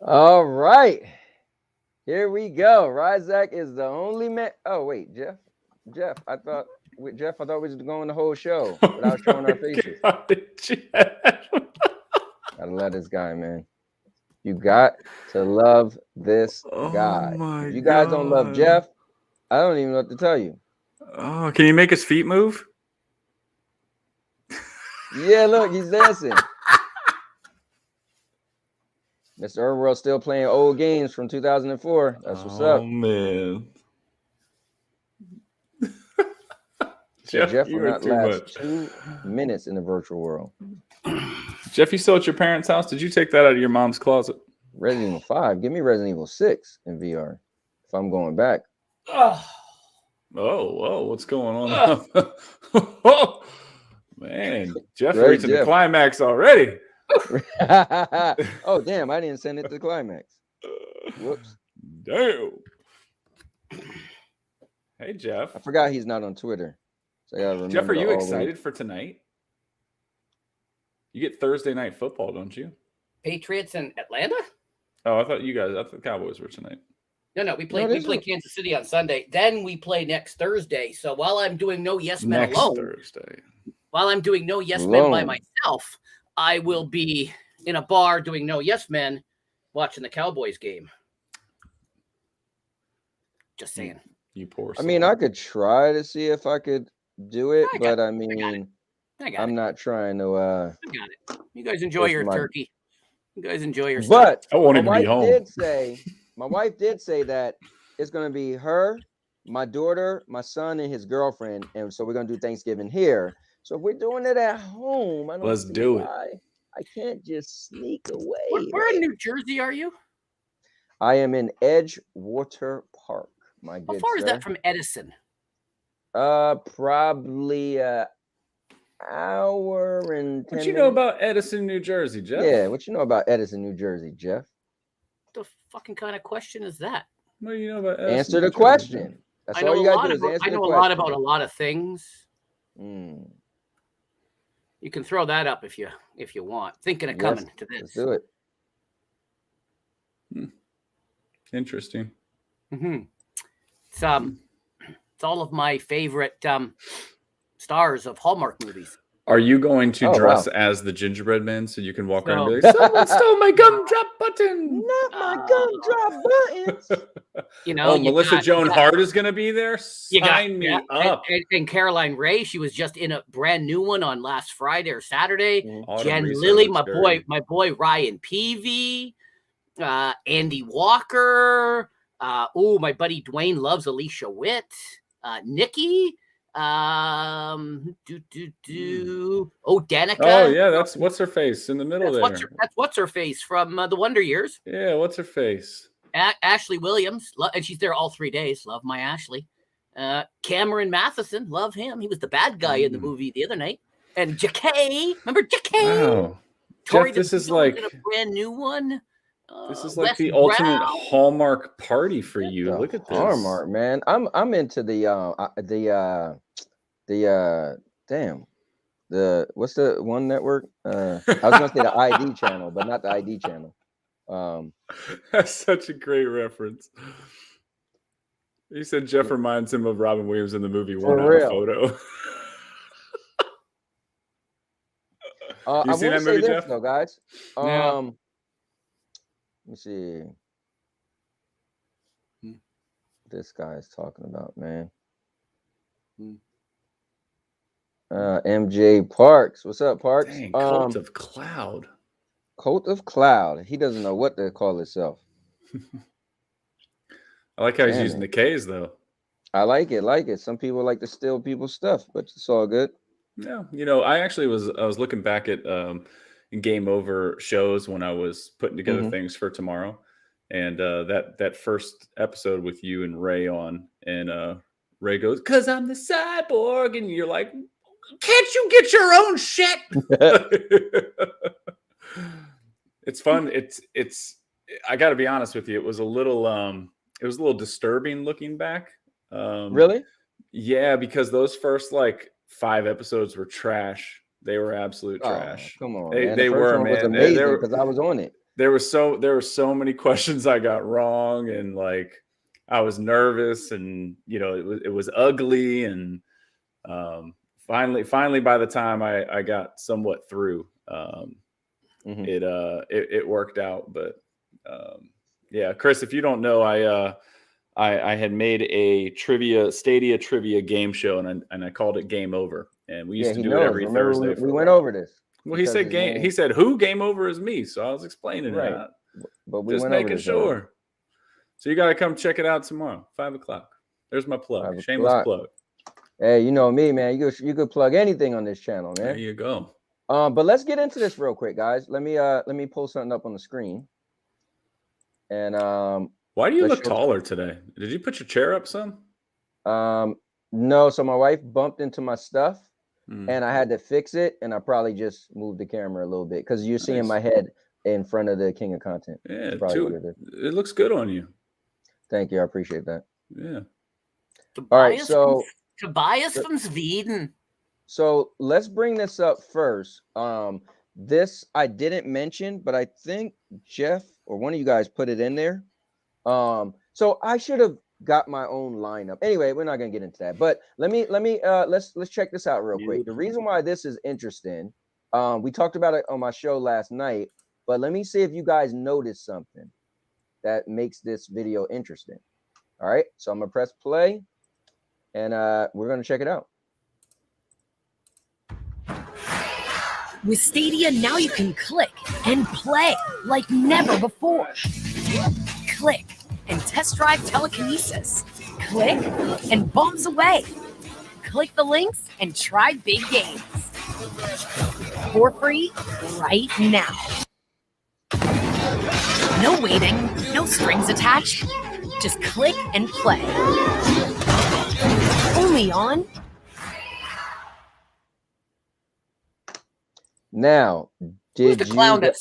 All right. Here we go. Ryzak is the only man. Oh, wait, Jeff. Jeff, I thought we was going the whole show without showing our faces. God, Jeff. Gotta love this guy, man. You got to love this guy. My If you guys don't love God. Jeff, I don't even know what to tell you. Oh, can you make his feet move? Yeah, look, he's dancing. Mr. Earlworld still playing old games from 2004. That's what's up. Oh, man. Jeff you will are not too last much. 2 minutes in the virtual world. Jeff, you still at your parents' house? Did you take that out of your mom's closet? Resident Evil 5. Give me Resident Evil 6 in VR if I'm going back. Oh, whoa, what's going on? Oh, man, Jeff Right, reaching the Jeff. climax already. Oh, damn, I didn't send it to the climax. Whoops. Damn. Hey, Jeff. I forgot he's not on Twitter. So I gotta remember. Jeff, are you to excited for tonight? You get Thursday night football, don't you? Patriots and Atlanta? Oh, I thought the Cowboys were tonight. No, we play Kansas City on Sunday. Then we play next Thursday. So while I'm doing no Yes Men Next alone, Thursday. while I'm doing no Yes Men by myself, I will be in a bar doing no Yes Men, watching the Cowboys game. Just saying. You poor I mean, I could try to see if I could do it, but I I'm not trying to. I got it. You guys enjoy your turkey. You guys enjoy your But I won't even my be home. My wife did say that it's going to be her, my daughter, my son, and his girlfriend. And so we're going to do Thanksgiving here. So if we're doing it at home, I don't Let's do it. I can't just sneak away. Where in New Jersey are you? I am in Edgewater Park. My good How far is sir. that from Edison? Probably hour and 10 What you know about Edison, New Jersey, Jeff? Yeah, what you know about Edison, New Jersey, Jeff? What the fucking kind of question is that? What do you know about Edison? Answer the question. That's all you gotta do is answer the question. I know a lot about a lot of things. Mm. You can throw that up if you want. Thinking of coming to this. Let's do it. Interesting. Mm-hmm. It's all of my favorite stars of Hallmark movies. Are you going to dress as the gingerbread man so you can walk around and be No. like, someone stole my gumdrop button? Not my gumdrop buttons. You know, Melissa Joan Hart is going to be there? Sign me up. And Caroline Ray, she was just in a brand new one on last Friday or Saturday. Mm-hmm. Jen Lilly, my boy Ryan Peavy, Andy Walker. My buddy Dwayne loves Alicia Witt. Nikki. Danica. Oh yeah, that's what's her face in the middle there. That's what's her face from the Wonder Years. Yeah, what's her face? Ashley Williams, and she's there all 3 days. Love my Ashley. Cameron Matheson, love him. He was the bad guy in the movie the other night. And J.K., remember J.K.? Wow, Tori, Jeff, this is like a brand new one. This is like the ultimate Hallmark party for you. Look at this. Hallmark, man. I'm into the what's the one network? I was gonna say the ID channel, but not the ID channel. That's such a great reference. He said Jeff reminds him of Robin Williams in the movie One Out of Photo. You seen that movie, Jeff? Though, guys. Yeah. Let me see. This guy is talking about, man. MJ Parks. What's up, Parks? Dang, Cult of Cloud. Cult of Cloud. He doesn't know what to call himself. I like how he's using the K's, though. I like it. Some people like to steal people's stuff, but it's all good. Yeah, I actually was looking back at Game Over shows when I was putting together things for tomorrow, and that first episode with you and Ray on, and Ray goes, "'Cause I'm the cyborg," and you're like, "Can't you get your own shit?" It's fun. It's. I got to be honest with you. It was a little disturbing looking back. Really? Yeah, because those first 5 episodes were trash. They were absolute trash. Come on, they were, man. Because I was on it. there were so many questions I got wrong, and like I was nervous, and it was ugly, and finally by the time I got somewhat through, it worked out. But yeah, Chris, if you don't know, I had made a Stadia trivia game show, and I called it Game Over, and we used to do it every Thursday. We went over this. Well, he said game. He said, "Who Game Over is me." So I was explaining it. But we just went making over this sure. already. So you got to come check it out tomorrow, 5:00. There's my plug. Shameless plug. Hey, you know me, man. You could plug anything on this channel, man. There you go. But let's get into this real quick, guys. Let me pull something up on the screen. And why do you look taller today? Did you put your chair up some? No. So my wife bumped into my stuff, and I had to fix it, and I probably just moved the camera a little bit because you're seeing my head in front of the king of content. Yeah, it looks good on you. Thank you. I appreciate that. Yeah. All right. So Tobias from Sweden. So let's bring this up first. This I didn't mention, but I think Jeff or one of you guys put it in there. So I should have got my own lineup. Anyway, we're not gonna get into that. But let's check this out real quick. The reason why this is interesting, we talked about it on my show last night, but let me see if you guys noticed something that makes this video interesting. All right, so I'm gonna press play, and we're gonna check it out. With Stadia, now you can click and play like never before. Click and test drive telekinesis. Click and bombs away. Click the links and try big games. For free right now. No waiting, no strings attached. Just click and play. Only on Now, who's the clown that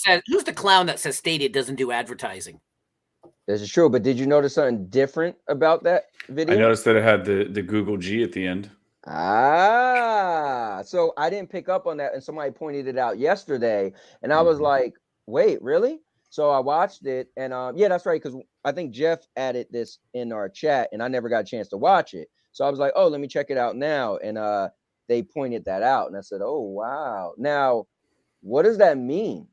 says Stadia doesn't do advertising? This is true, but did you notice something different about that video? I noticed that it had the Google G at the end. So I didn't pick up on that, and somebody pointed it out yesterday, and I was like, wait, really? So I watched it, and yeah, that's right, because I think Jeff added this in our chat, and I never got a chance to watch it. So I was like, oh, let me check it out now, and they pointed that out, and I said, oh, wow. Now, what does that mean?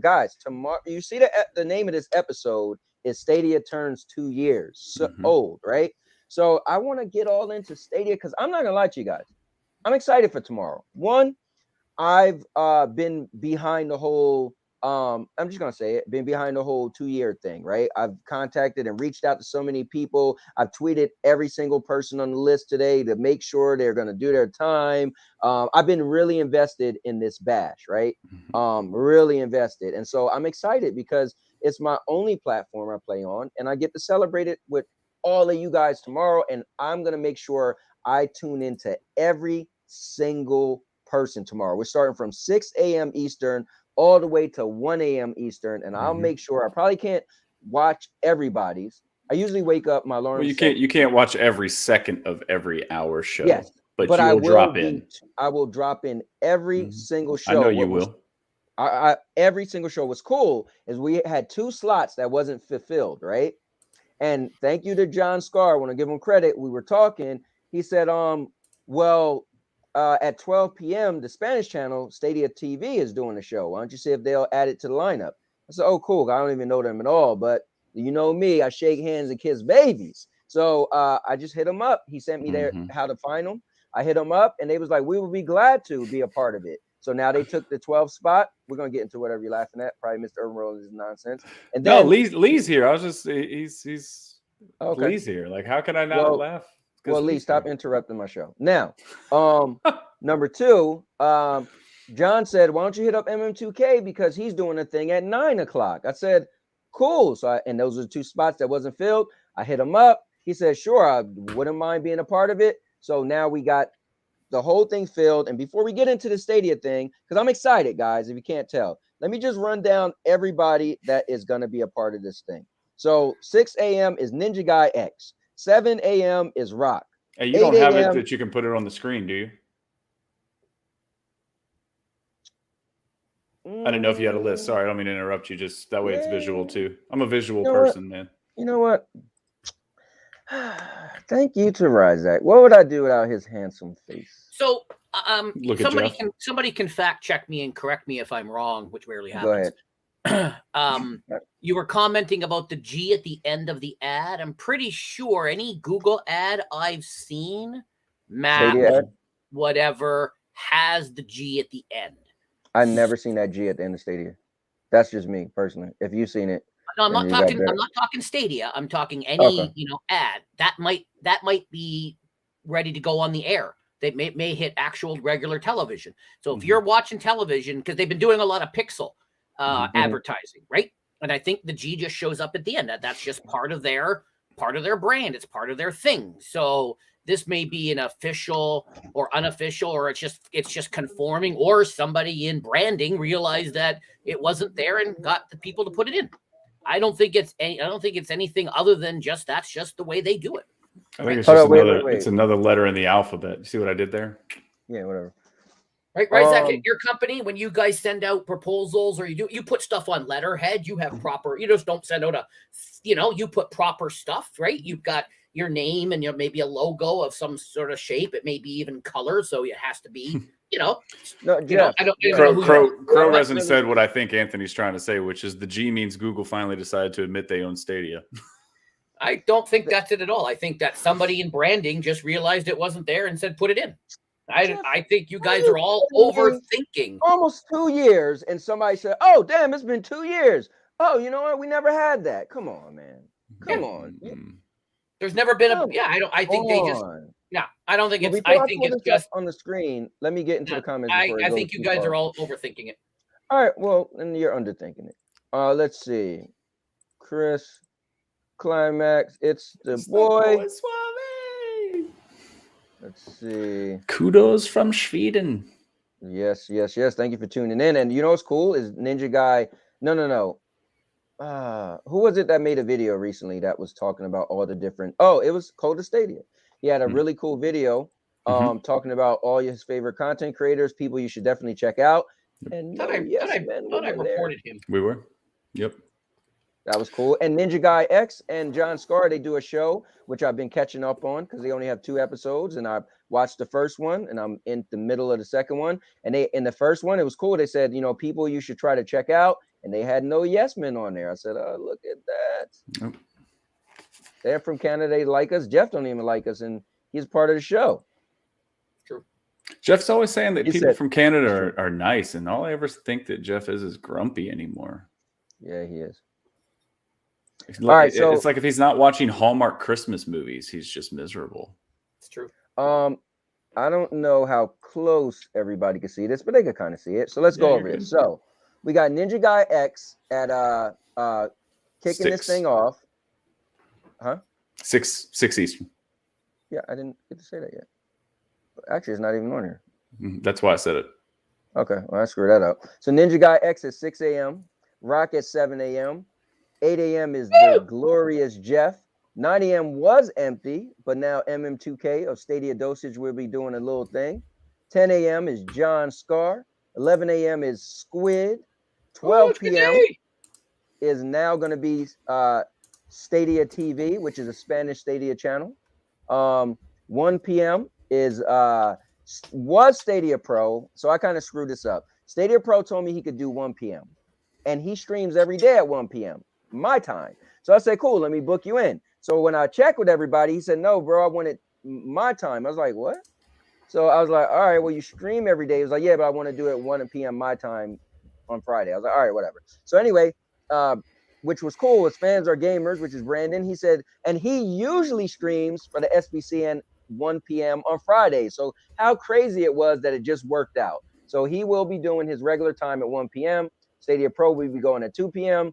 Guys, tomorrow, you see the name of this episode is Stadia turns 2 years old, right? So I want to get all into Stadia because I'm not gonna lie to you guys. I'm excited for tomorrow. One, I've been behind the whole I'm just gonna say it, been behind the whole 2-year thing, right? I've contacted and reached out to so many people. I've tweeted every single person on the list today to make sure they're gonna do their time. I've been really invested in this bash, right? Really invested. And so I'm excited because it's my only platform I play on, and I get to celebrate it with all of you guys tomorrow. And I'm gonna make sure I tune into every single person tomorrow. We're starting from 6 a.m. Eastern all the way to 1 a.m. Eastern, and I'll make sure. I probably can't watch everybody's. I usually wake up, my alarm. Well, you can't watch every second of every hour show. Yes, but you will drop in. I will drop in every single show. I know you will. Every single show. What's cool is we had 2 slots that wasn't fulfilled, right? And thank you to John Scar. I want to give him credit. We were talking. He said, at 12 p.m., the Spanish channel, Stadia TV, is doing a show. Why don't you see if they'll add it to the lineup? I said, oh, cool. I don't even know them at all. But you know me, I shake hands and kiss babies. So I just hit him up. He sent me there how to find them. I hit them up, and they was like, we would be glad to be a part of it. So now they took the 12 spot. We're going to get into whatever you're laughing at. Probably Mr. Urban Roll is nonsense. And then, no, Lee's here. I was just, he's okay. Lee's here. Like, how can I not laugh? Well, Lee, stop interrupting my show. Now, number 2, John said, why don't you hit up MM2K because he's doing a thing at 9 o'clock. I said, cool. So, and those are the 2 spots that wasn't filled. I hit him up. He said, sure, I wouldn't mind being a part of it. So now we got the whole thing filled. And before we get into the Stadia thing, because I'm excited, guys, if you can't tell, let me just run down everybody that is going to be a part of this thing. So 6 a.m. is Ninja Guy X. 7 a.m. is Rock. Hey, you don't have it that you can put it on the screen, do you? I didn't know if you had a list. Sorry, I don't mean to interrupt you. Just that way it's visual too. I'm a visual person, man. You know what? Thank you to Ryzak. What would I do without his handsome face? So, Look at Jeff. somebody can fact check me and correct me if I'm wrong, which rarely Go happens. ahead. You were commenting about the G at the end of the ad. I'm pretty sure any Google ad I've seen, Mac, whatever, has the G at the end. I've never seen that G at the end of Stadia. That's just me personally. If you've seen it, no, I'm not talking Stadia. I'm talking any ad that might be ready to go on the air. They may hit actual regular television. So if you're watching television, because they've been doing a lot of pixel advertising, right? And I think the G just shows up at the end. That's just part of their brand. It's part of their thing. So this may be an official or unofficial, or it's just conforming, or somebody in branding realized that it wasn't there and got the people to put it in. I don't think it's anything other than that's just the way they do it. I think it's just it's another letter in the alphabet. You see what I did there? Yeah, whatever. Right, Zach, at your company, when you guys send out proposals or you put stuff on letterhead, you have proper, you just don't send out you put proper stuff, right? You've got your name and maybe a logo of some sort of shape. It may be even color, so it has to be, No, Jeff, I don't Crow Resin said what I think Anthony's trying to say, which is the G means Google finally decided to admit they own Stadia. I don't think that's it at all. I think that somebody in branding just realized it wasn't there and said, put it in. I think you guys are all overthinking. Almost 2 years, and somebody said, "Oh, damn, it's been 2 years. Oh, you know what? We never had that. Come on, man. Come on." There's never been I think they just. No, I don't think it's. I think it's just on the screen. Let me get into the comments. I think you guys are all overthinking it. All right. Well, then you're underthinking it. Let's see. Chris Climax. It's the boy. Let's see. Kudos from Sweden. Yes. Thank you for tuning in. And you know what's cool is Ninja Guy. No. Who was it that made a video recently that was talking about all the different? Oh, it was Coda Stadia. He had a really cool video talking about all his favorite content creators, people you should definitely check out. And I reported him. We were. Yep. That was cool. And Ninja Guy X and John Scar, they do a show, which I've been catching up on because they only have 2 episodes. And I watched the first one and I'm in the middle of the second one. And in the first one, it was cool. They said, people you should try to check out. And they had no Yes Men on there. I said, oh, look at that. Yep. They're from Canada. They like us. Jeff don't even like us. And he's part of the show. True. Jeff's always saying that people from Canada are nice. And all I ever think that Jeff is grumpy anymore. Yeah, he is. All right, so it's like if he's not watching Hallmark Christmas movies, he's just miserable. It's true. I don't know how close everybody can see this, but they can kind of see it. So let's go over it. So we got Ninja Guy X at kicking this thing off. Huh? 6 Eastern. Yeah, I didn't get to say that yet. Actually, it's not even on here. That's why I said it. Okay, well, I screwed that up. So Ninja Guy X at 6 a.m., Rock at 7 a.m., 8 a.m. is the glorious Jeff. 9 a.m. was empty, but now MM2K of Stadia Dosage will be doing a little thing. 10 a.m. is John Scar. 11 a.m. is Squid. 12 p.m. is now going to be Stadia TV, which is a Spanish Stadia channel. 1 p.m. was Stadia Pro, so I kind of screwed this up. Stadia Pro told me he could do 1 p.m. and he streams every day at 1 p.m. my time. So I said, cool, let me book you in. So when I checked with everybody, he said, no, bro, I want it my time. I was like, what? So I was like, all right, well, you stream every day. He was like, yeah, but I want to do it at 1 p.m. my time on Friday. I was like, all right, whatever. So anyway, which was cool. His fans are gamers, which is Brandon. He said, and he usually streams for the SBCN 1 p.m. on Friday. So how crazy it was that it just worked out. So he will be doing his regular time at 1 p.m. Stadia Pro will be going at 2 p.m.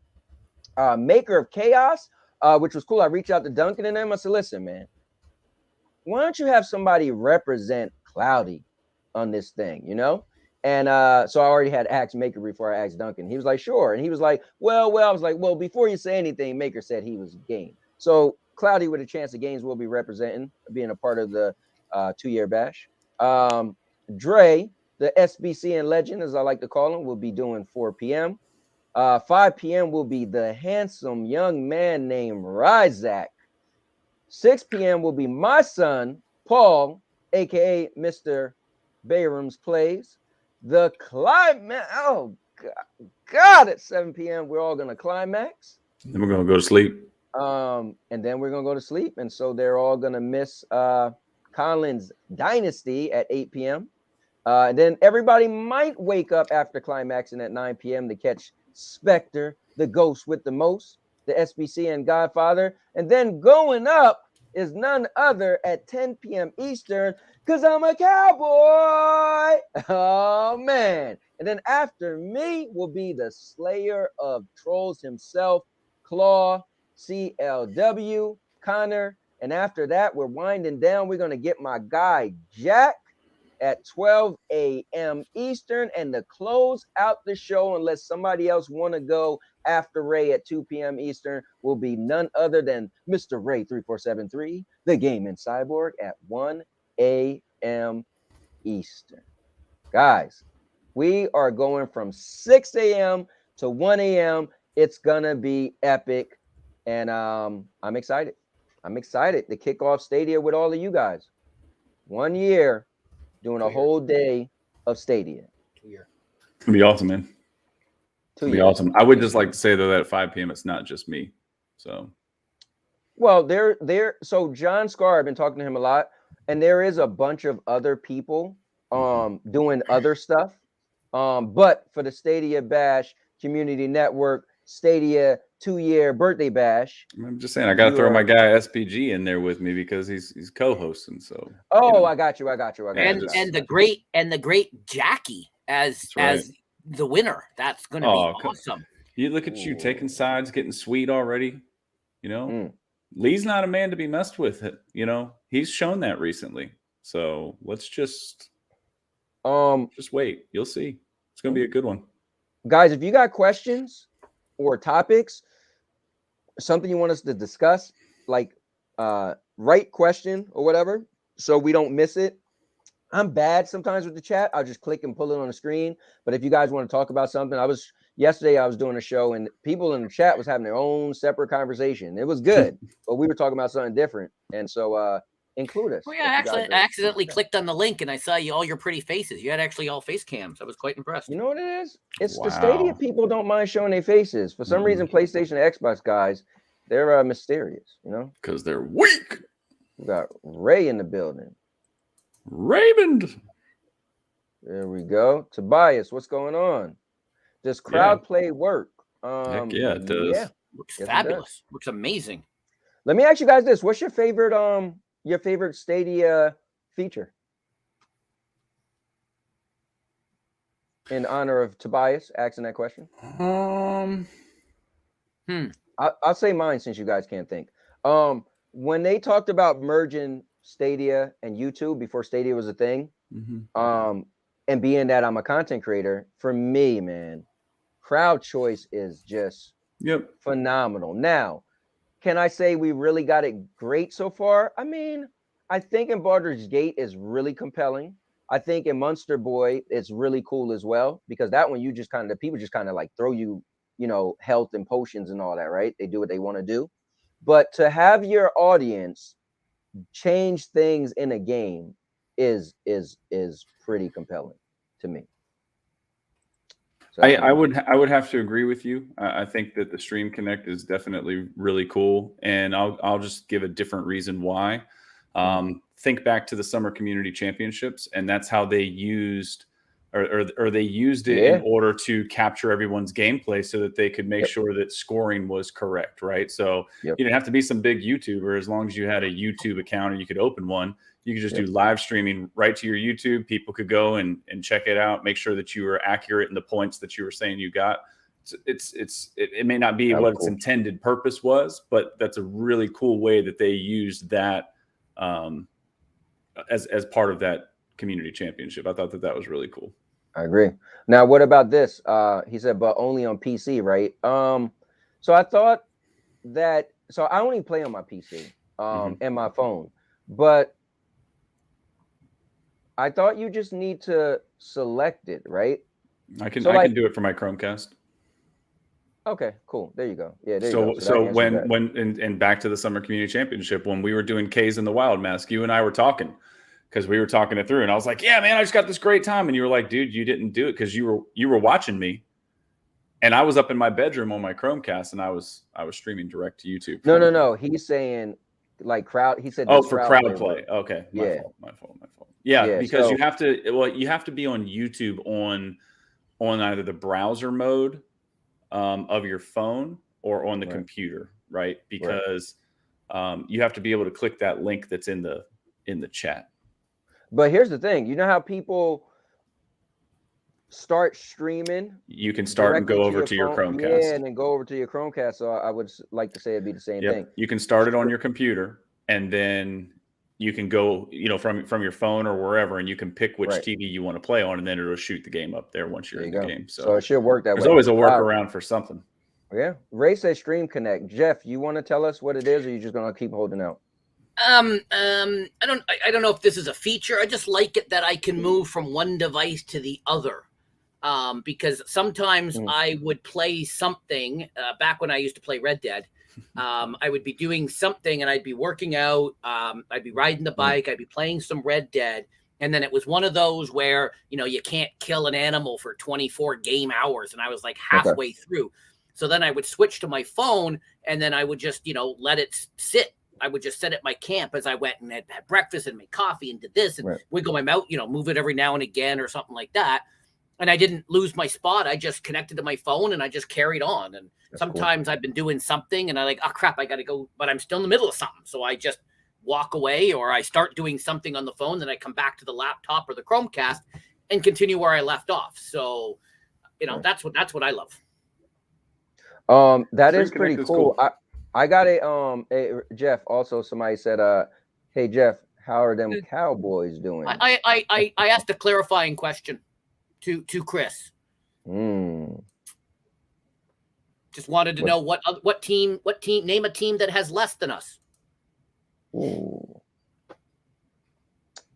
Maker of Chaos, which was cool. I reached out to Duncan and them. I said, listen, man, why don't you have somebody represent Cloudy on this thing, And so I already had asked Maker before I asked Duncan. He was like, sure. And he was like, well, I was like, well, before you say anything, Maker said he was game. So Cloudy with a chance of games will be representing, being a part of the 2-year bash. Dre, The SBC and Legend, as I like to call them, will be doing 4 p.m. 5 p.m. will be the handsome young man named Ryzak. 6 p.m. will be my son, Paul, aka Mr. Bayram's Plays. The climax. Oh, God, at 7 p.m. we're all gonna climax. Then we're gonna go to sleep. And then we're gonna go to sleep. And so they're all gonna miss Colin's Dynasty at 8 p.m. And then everybody might wake up after climaxing at 9 p.m. to catch Spectre, the ghost with the most, the SBC and Godfather. And then going up is none other at 10 p.m. Eastern, because I'm a cowboy. Oh, man. And then after me will be the Slayer of Trolls himself, Claw, CLW, Connor. And after that, we're winding down. We're going to get my guy, Jack, at 12 a.m. Eastern. And to close out the show, unless somebody else want to go after Ray at 2 p.m. Eastern, will be none other than Mr. Ray 3473, the Gaming Cyborg, at 1 a.m. Eastern. Guys, we are going from 6 a.m. to 1 a.m. It's gonna be epic, and I'm excited. I'm excited to kick off Stadia with all of you guys. 1 year doing a whole day of Stadia. 2 year. It's gonna be awesome, man. 2 It'll be years. awesome. I would just like to say though that at 5 p.m. it's not just me. So well, so John Scar, I've been talking to him a lot, and there is a bunch of other people doing other stuff. But for the Stadia Bash Community Network Stadia 2-year birthday bash, I'm just saying I gotta throw my guy SPG in there with me because he's co-hosting. So I got you. And the great Jackie as the winner. That's gonna be awesome. You look at you taking sides, getting sweet already. You know, Lee's not a man to be messed with. You know, he's shown that recently. So let's just wait. You'll see. It's gonna be a good one. Guys, if you got questions or topics, something you want us to discuss, like write question or whatever, so we don't miss it. I'm bad sometimes with the chat. I'll just click and pull it on the screen. But if you guys want to talk about something, yesterday I was doing a show and people in the chat was having their own separate conversation. It was good, but we were talking about something different. And so include us. Well, yeah, I accidentally clicked on the link and I saw all your pretty faces. You had actually all face cams. I was quite impressed. You know what it is? It's the Stadia people don't mind showing their faces. For some reason, PlayStation and Xbox guys, they're mysterious, you know? Because they're weak. We got Ray in the building. Raymond. There we go. Tobias, what's going on? Does crowd play work? Heck yeah, it does. Yeah. Looks fabulous. Looks amazing. Let me ask you guys this. What's your favorite Stadia feature? In honor of Tobias asking that question. I'll say mine since you guys can't think. When they talked about merging Stadia and YouTube before Stadia was a thing, and being that I'm a content creator, for me, man, crowd choice is just phenomenal. Now, can I say we really got it great so far? I mean, I think in Baldur's Gate is really compelling. I think in Monster Boy it's really cool as well, because that one you just people just kind of like throw you, health and potions and all that, right? They do what they want to do. But to have your audience change things in a game is pretty compelling to me. So I would have to agree with you. I think that the Stream Connect is definitely really cool, and I'll just give a different reason why. Think back to the Summer Community Championships, and that's how they used or they used it in order to capture everyone's gameplay so that they could make sure that scoring was correct, right? So you didn't have to be some big YouTuber. As long as you had a YouTube account or you could open one, you could just do live streaming right to your YouTube. People could go and check it out, make sure that you were accurate in the points that you were saying you got. It may not be what its intended purpose was, but that's a really cool way that they used that as part of that community championship. I thought that was really cool. I agree. Now, what about this? He said, but only on PC, right? So I thought that, so I only play on my PC and my phone, but I thought you just need to select it, right? I can So, I can do it for my Chromecast. Okay, cool. There you go. Yeah, there you go. So that when and back to the Summer Community Championship, when we were doing K's in the Wild Mask, you and I were talking because we were talking it through, and I was like, "Yeah, man, I just got this great time," and you were like, "Dude, you didn't do it because you were watching me." And I was up in my bedroom on my Chromecast, and I was streaming direct to YouTube. No. He's saying like crowd. He said, "Oh, for crowd play." Okay, my fault. Yeah, because so, you have to be on YouTube on either the browser mode of your phone or on the computer, right? Because you have to be able to click that link that's in the chat. But here's the thing: you know how people start streaming, you can start and go over to your Chromecast. Yeah, and then go over to your Chromecast. So I would like to say it'd be the same thing. You can start it on your computer, and then you can go, from your phone or wherever, and you can pick which TV you want to play on, and then it'll shoot the game up there once you're in the game. So it should work that way. There's always a workaround for something. Yeah. Ray says Stream Connect. Jeff, you want to tell us what it is, or are you just gonna keep holding out? I don't know if this is a feature. I just like it that I can move from one device to the other. Because sometimes I would play something back when I used to play Red Dead. I would be doing something and I'd be working out. I'd be riding the bike. I'd be playing some Red Dead. And then it was one of those where, you can't kill an animal for 24 game hours. And I was like halfway through. So then I would switch to my phone and then I would just, let it sit. I would just sit at my camp as I went and had breakfast and made coffee and did this and wiggle my mouth, move it every now and again or something like that. And I didn't lose my spot. I just connected to my phone and I just carried on. And sometimes I've been doing something and I'm like, oh crap, I got to go, but I'm still in the middle of something. So I just walk away or I start doing something on the phone. Then I come back to the laptop or the Chromecast and continue where I left off. So, that's what I love. That is pretty cool. I got a Jeff. Also, somebody said, "Hey Jeff, how are them Cowboys doing?" I asked a clarifying question to Chris. Just wanted to know what team. Name a team that has less than us. Ooh.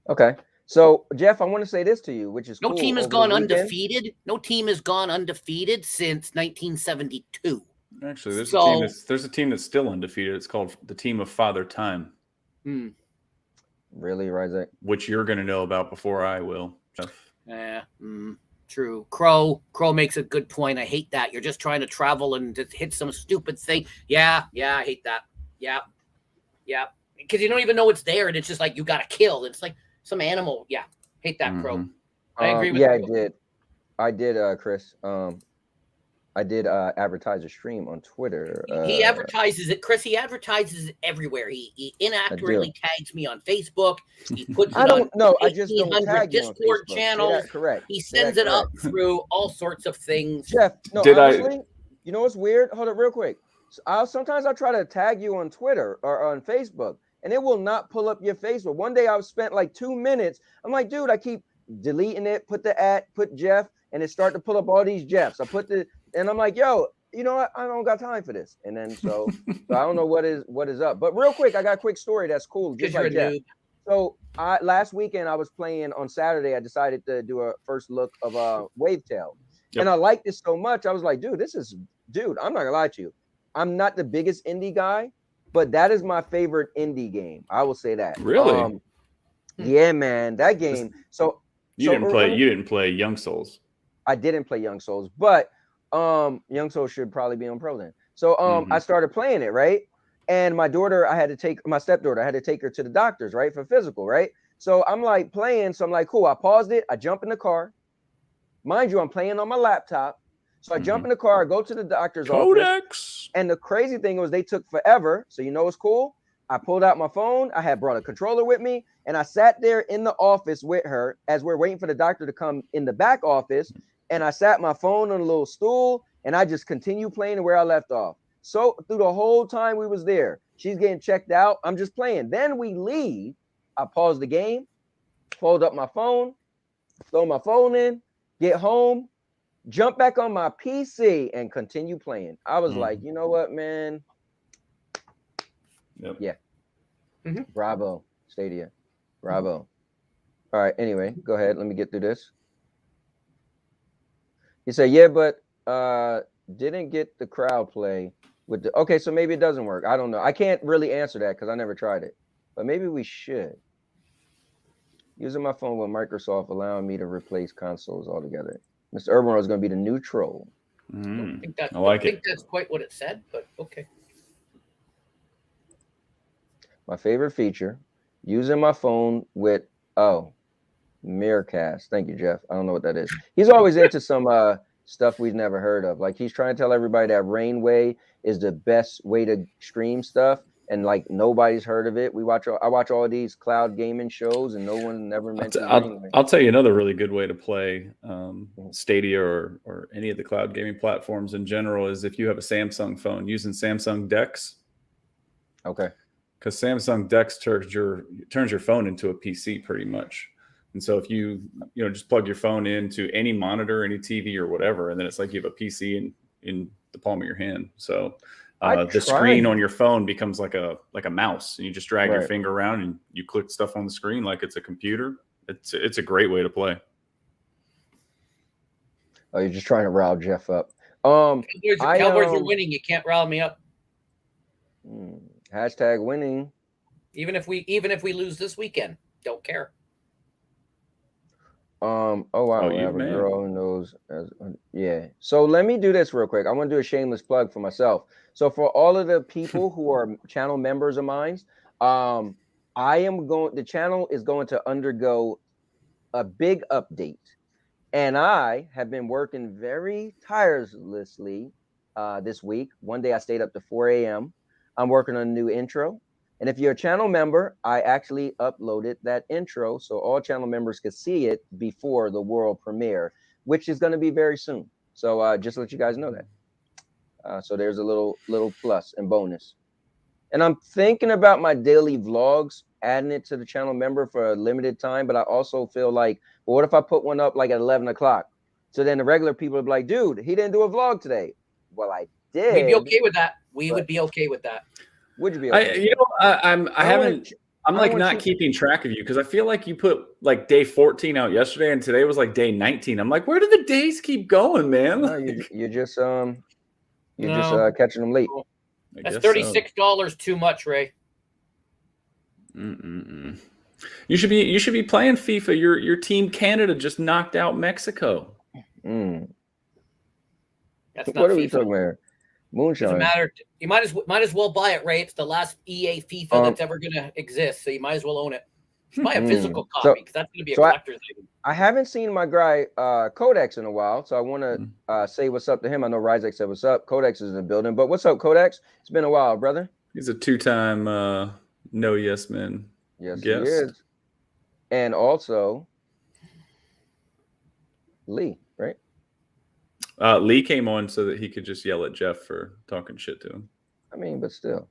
Okay. So, Jeff, I want to say this to you, which is no team has gone undefeated. No team has gone undefeated since 1972. Actually, there's a team that's still undefeated. It's called the Team of Father Time. Really, Isaac? Which you're going to know about before I will, Jeff. Yeah, true. Crow makes a good point. I hate that. You're just trying to travel and just hit some stupid thing. Yeah, I hate that. Yeah. Because you don't even know it's there, and it's just like you got to kill. It's like some animal. Yeah, hate that, Crow. I agree with you. I did, Chris. I did advertise a stream on Twitter. He advertises it, Chris. He advertises it everywhere. He inaccurately tags me on Facebook. He puts it on I just don't tag you Discord channels. Correct. He sends it up through all sorts of things. Jeff, honestly, you know what's weird? Hold up real quick. Sometimes I try to tag you on Twitter or on Facebook, and it will not pull up your Facebook. One day I spent like 2 minutes. I'm like, dude, I keep deleting it, put Jeff, and it started to pull up all these Jeffs. And I'm like, yo, you know what? I don't got time for this. And then so I don't know what is up. But real quick, I got a quick story that's cool. Just like Jeff. So last weekend I was playing on Saturday. I decided to do a first look of Wavetail. And I liked it so much. I was like, dude, I'm not gonna lie to you. I'm not the biggest indie guy, but that is my favorite indie game. I will say that. Really? Yeah, man. That game. You didn't play Young Souls. I didn't play Young Souls, but Young Souls should probably be on Pro then. So I started playing it, right? And my stepdaughter, I had to take her to the doctors, right? For physical, right? So I'm like playing. So I'm like, cool. I paused it. I jump in the car. Mind you, I'm playing on my laptop. So I jump in the car, I go to the doctor's office. And the crazy thing was they took forever. So you know what's cool? I pulled out my phone. I had brought a controller with me. And I sat there in the office with her as we're waiting for the doctor to come in the back office. And I sat my phone on a little stool. And I just continued playing where I left off. So through the whole time we was there, she's getting checked out. I'm just playing. Then we leave. I pause the game, fold up my phone, throw my phone in, get home, jump back on my PC and continue playing. I was like, you know what, man? Yeah. Bravo, Stadia. Bravo. All All right. Anyway, go ahead. Let me get through this. He said, yeah, but didn't get the crowd play with the. Okay, so maybe it doesn't work. I don't know. I can't really answer that because I never tried it. But maybe we should. Using my phone with Microsoft allowing me to replace consoles altogether. Mr. Urban is going to be the new troll. I like think that's quite what it said, but okay. My favorite feature, using my phone with Miracast. Thank you, Jeff. I don't know what that is. He's always into some stuff we've never heard of. Like he's trying to tell everybody that Rainway is the best way to stream stuff, and like nobody's heard of it. I watch all these cloud gaming shows, and no one never mentions Rainway. I'll tell you another really good way to play Stadia or any of the cloud gaming platforms in general is if you have a Samsung phone using Samsung Dex. Okay. Because Samsung Dex turns your phone into a PC pretty much. And so if you just plug your phone into any monitor, any TV or whatever, and then it's like you have a PC in the palm of your hand. So the screen on your phone becomes like a mouse, and you just drag your finger around and you click stuff on the screen like it's a computer. It's a great way to play. Oh, you're just trying to rile Jeff up. Cowboys are winning. You can't rile me up. Hashtag winning. Even if we lose this weekend, don't care. Oh wow, we have a girl who knows yeah. So let me do this real quick. I want to do a shameless plug for myself. So for all of the people who are channel members of mine, the channel is going to undergo a big update. And I have been working very tirelessly this week. One day I stayed up to 4 a.m. I'm working on a new intro. And if you're a channel member, I actually uploaded that intro so all channel members could see it before the world premiere, which is going to be very soon. So just to let you guys know that. So there's a little plus and bonus. And I'm thinking about my daily vlogs, adding it to the channel member for a limited time. But I also feel like, well, what if I put one up like at 11 o'clock? So then the regular people would be like, dude, he didn't do a vlog today. Well, I did. We'd be okay with that. We would be okay with that. Would you be okay? I'm like not keeping track of you because I feel like you put like day 14 out yesterday and today was like day 19. I'm like, where do the days keep going, man? No, you're just catching them late. That's $36 too much, Ray. You should be playing FIFA. Your team Canada just knocked out Mexico. That's not what are FIFA. we talking about? Moonshine. Doesn't matter. You might as well buy it, Ray. It's the last EA FIFA that's ever gonna exist, so you might as well own it. Buy a physical copy because that's gonna be a collector's item. I haven't seen my guy Codex in a while, so I want to say what's up to him. I know Ryzek said what's up. Codex is in the building, but what's up, Codex? It's been a while, brother. He's a two-time No Yes Men. Yes, guest. He is. And also Lee, right? Lee came on so that he could just yell at Jeff for talking shit to him. I mean, but still.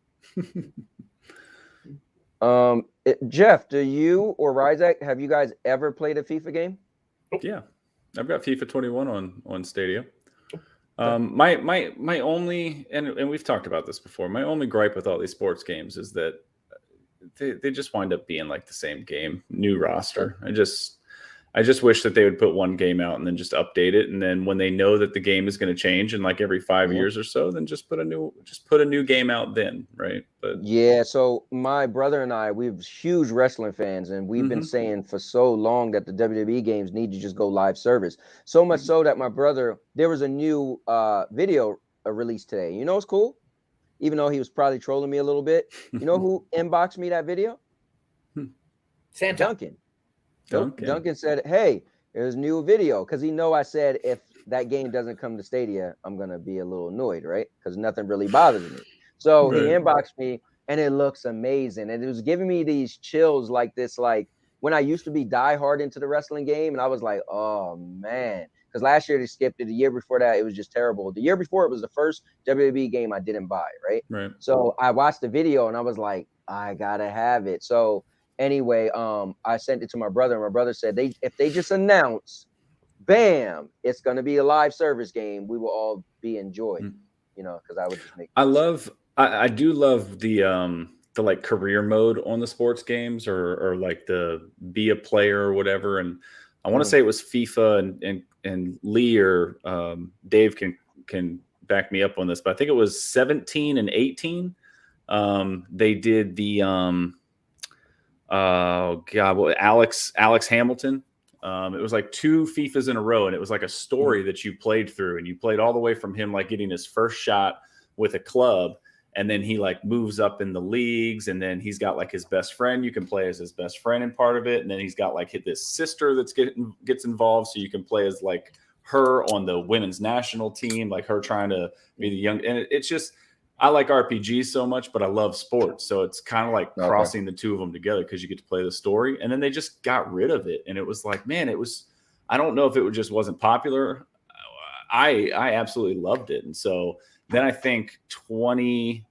Jeff, do you or Ryzek, have you guys ever played a FIFA game? Yeah, I've got FIFA 21 on Stadia. My only, and we've talked about this before, my only gripe with all these sports games is that they just wind up being like the same game, new roster. I just wish that they would put one game out and then just update it. And then when they know that the game is going to change in like every 5 years or so, then just put a new game out then. Right. But yeah. So my brother and I, we're huge wrestling fans, and we've been saying for so long that the WWE games need to just go live service. So much so that my brother, there was a new video released today. You know, it's cool. Even though he was probably trolling me a little bit. You know who inboxed me that video? Santa. Duncan said, hey, there's a new video, because he know I said if that game doesn't come to Stadia, I'm going to be a little annoyed, right? Because nothing really bothers me. So he inboxed me, and it looks amazing. And it was giving me these chills like this, like when I used to be diehard into the wrestling game, and I was like, oh, man. Because last year they skipped it. The year before that, it was just terrible. The year before, it was the first WWE game I didn't buy, right? So I watched the video, and I was like, I got to have it. So anyway, I sent it to my brother, and my brother said if they just announce, bam, it's going to be a live service game, we will all be enjoyed, you know, because I would just make. I do love the like career mode on the sports games, or like the be a player or whatever. And I want to say it was FIFA, and Lee or Dave can back me up on this, but I think it was 17 and 18. They did the Alex Hamilton. It was like 2 FIFAs in a row, and it was like a story that you played through, and you played all the way from him like getting his first shot with a club, and then he like moves up in the leagues, and then he's got like his best friend. You can play as his best friend in part of it, and then he's got like this sister that's gets involved, so you can play as like her on the women's national team, like her trying to be the young. And it's just, I like RPGs so much, but I love sports, so it's kind of like crossing the two of them together because you get to play the story. And then they just got rid of it, and it was like, man, it was. I don't know if it just wasn't popular. I absolutely loved it, and so. Then I think FIFA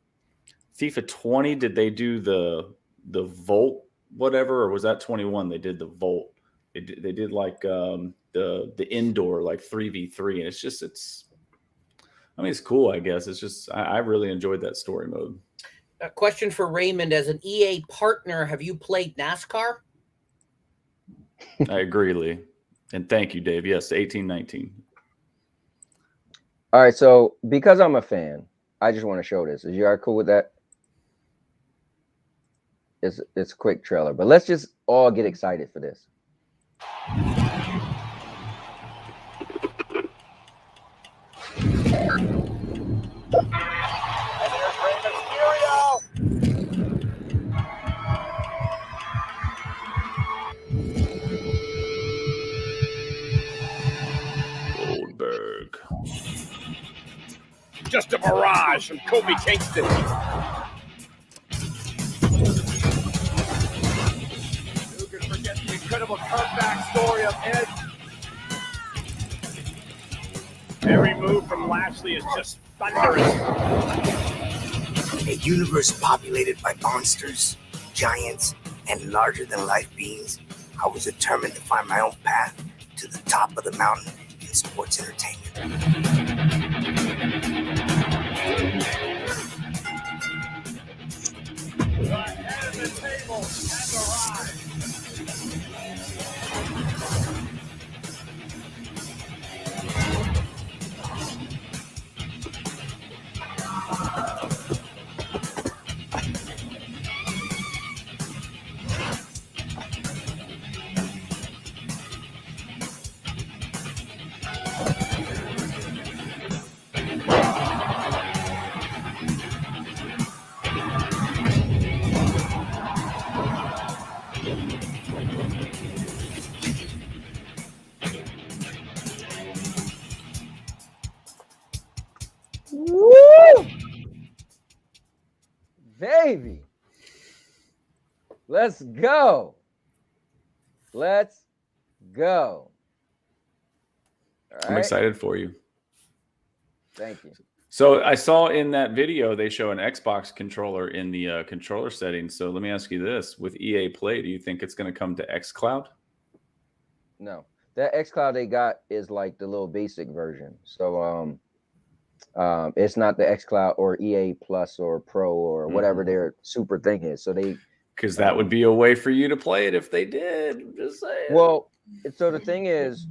20, did they do the Volt whatever, or was that 21? They did the Volt. They did like the indoor like 3v3, and it's. I mean, it's cool. I guess it's just I really enjoyed that story mode. A question for Raymond: as an EA partner, have you played NASCAR? I agree, Lee, and thank you, Dave. Yes, 18-19. All right, so because I'm a fan, I just want to show this. Is you all cool with that? It's a quick trailer, but let's just all get excited for this. Goldberg. Just a mirage from Kobe Kingston. Who can forget the incredible comeback story of Ed? Every move from Lashley is just thunderous. In a universe populated by monsters, giants, and larger-than-life beings, I was determined to find my own path to the top of the mountain in sports entertainment. The head of the table has arrived. Woo! Baby. Let's go. Let's go. All right. I'm excited for you. Thank you. So I saw in that video they show an Xbox controller in the controller settings. So let me ask you this: with EA Play, do you think it's going to come to xCloud? No, that xCloud they got is like the little basic version. So it's not the xCloud or EA Plus or Pro or whatever their super thing is. So they, because that would be a way for you to play it if they did. I'm just saying. Well, so the thing is,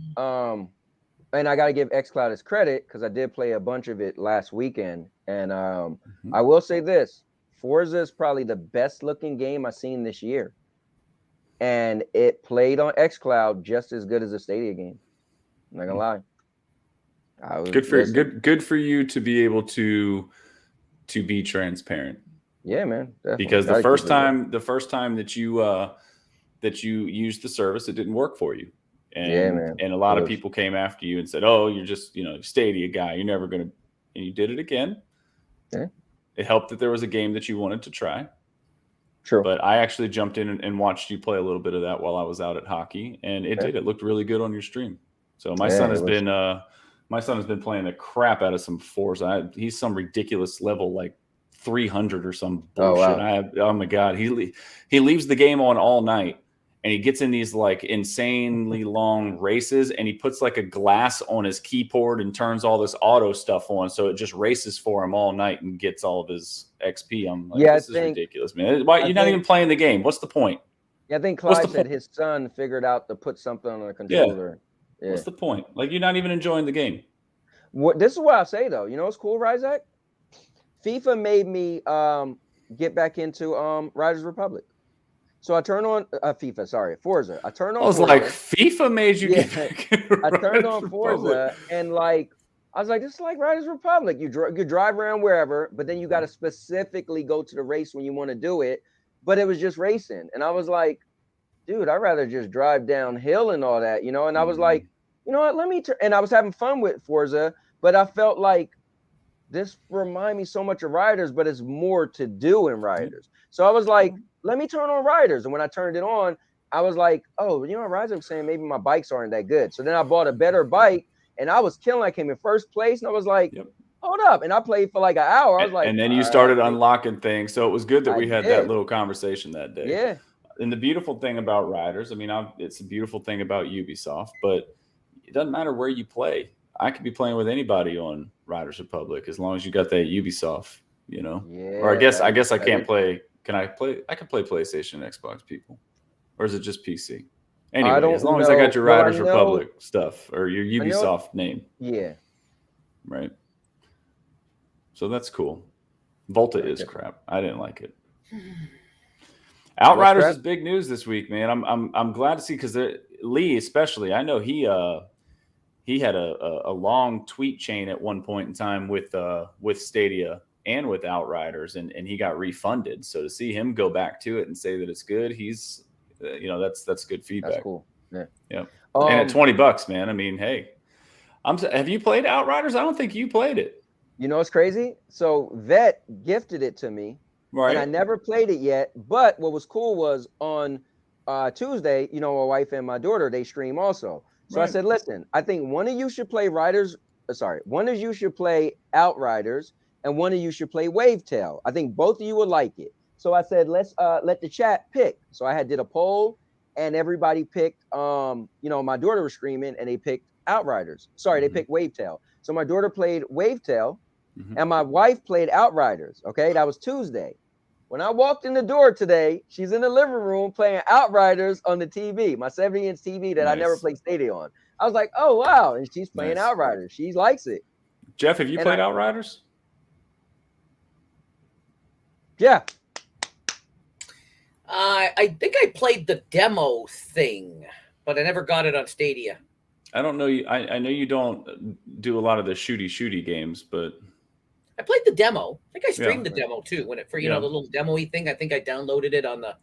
and I got to give xCloud its credit because I did play a bunch of it last weekend. And I will say this: Forza is probably the best looking game I've seen this year. And it played on xCloud just as good as a Stadia game. I'm not gonna lie. Good for you to be able to be transparent. Yeah, man. Definitely. Because the first time that you used the service, it didn't work for you. And, yeah, man. And a lot of people came after you and said, "Oh, you're just, Stadia guy. You're never gonna." And you did it again. Yeah. It helped that there was a game that you wanted to try. True. But I actually jumped in and watched you play a little bit of that while I was out at hockey, and it did. It looked really good on your stream. So my son has been playing the crap out of some Forza. He's some ridiculous level, like 300 or some bullshit. Oh, wow. Oh my god, he leaves the game on all night, and he gets in these like insanely long races, and he puts like a glass on his keyboard and turns all this auto stuff on, so it just races for him all night and gets all of his XP. I'm like, this is ridiculous, man. Why you're not even playing the game? What's the point? Yeah, I think Clyde said his son figured out to put something on the controller. Yeah. What's the point? Like, you're not even enjoying the game. This is what I say though. You know what's cool, Ryzak? FIFA made me get back into Riders Republic. So I turn on Forza. I turn on. I was Forza. like, FIFA made you get back into I turned on Riders Forza Republic. and like I was like, this is like Riders Republic. You drive around wherever, but then you got to specifically go to the race when you want to do it. But it was just racing, and I was like, dude, I'd rather just drive downhill and all that, you know. And I was like, you know what? Let me. And I was having fun with Forza, but I felt like this remind me so much of Riders, but it's more to do in Riders. So I was like, let me turn on Riders. And when I turned it on, I was like, oh, you know, Riders was saying maybe my bikes aren't that good. So then I bought a better bike, and I was killing. I came in first place, and I was like, hold up. And I played for like an hour. I was like, and then you started unlocking things. So it was good that we had that little conversation that day. Yeah. And the beautiful thing about Riders, I mean, it's a beautiful thing about Ubisoft, but it doesn't matter where you play. I could be playing with anybody on Riders Republic as long as you got that Ubisoft, you know. Yeah, or I guess I can't play. Can I play? I can play PlayStation and Xbox people, or is it just PC? Anyway, as long as I got your Riders Republic stuff or your Ubisoft name. Yeah. Right. So that's cool. Volta is crap. I didn't like it. Outriders is big news this week, man. I'm glad to see, because Lee especially. I know he had a long tweet chain at one point in time with Stadia and with Outriders, and he got refunded. So to see him go back to it and say that it's good, he's that's good feedback. That's cool. Yeah. Yeah. And at $20, man. I mean, hey, have you played Outriders? I don't think you played it. You know what's crazy? So Vet gifted it to me. Right. And I never played it yet. But what was cool was on Tuesday, you know, my wife and my daughter, they stream also. So I said, listen, I think one of you should play one of you should play Outriders, and one of you should play Wavetail. I think both of you would like it. So I said, let's let the chat pick. So I did a poll, and everybody picked, you know, my daughter was streaming, and they picked Outriders. They picked Wavetail. So my daughter played Wavetail, and my wife played Outriders. Okay, that was Tuesday. When I walked in the door today, she's in the living room playing Outriders on the TV, my 70-inch TV that I never played Stadia on. I was like, oh, wow. And she's playing Outriders. She likes it. Jeff, have you played Outriders? Yeah. I think I played the demo thing, but I never got it on Stadia. I don't know you. I know you don't do a lot of the shooty games, but I played the demo. I think I streamed the demo too when the little demo-y thing. I think I downloaded it on the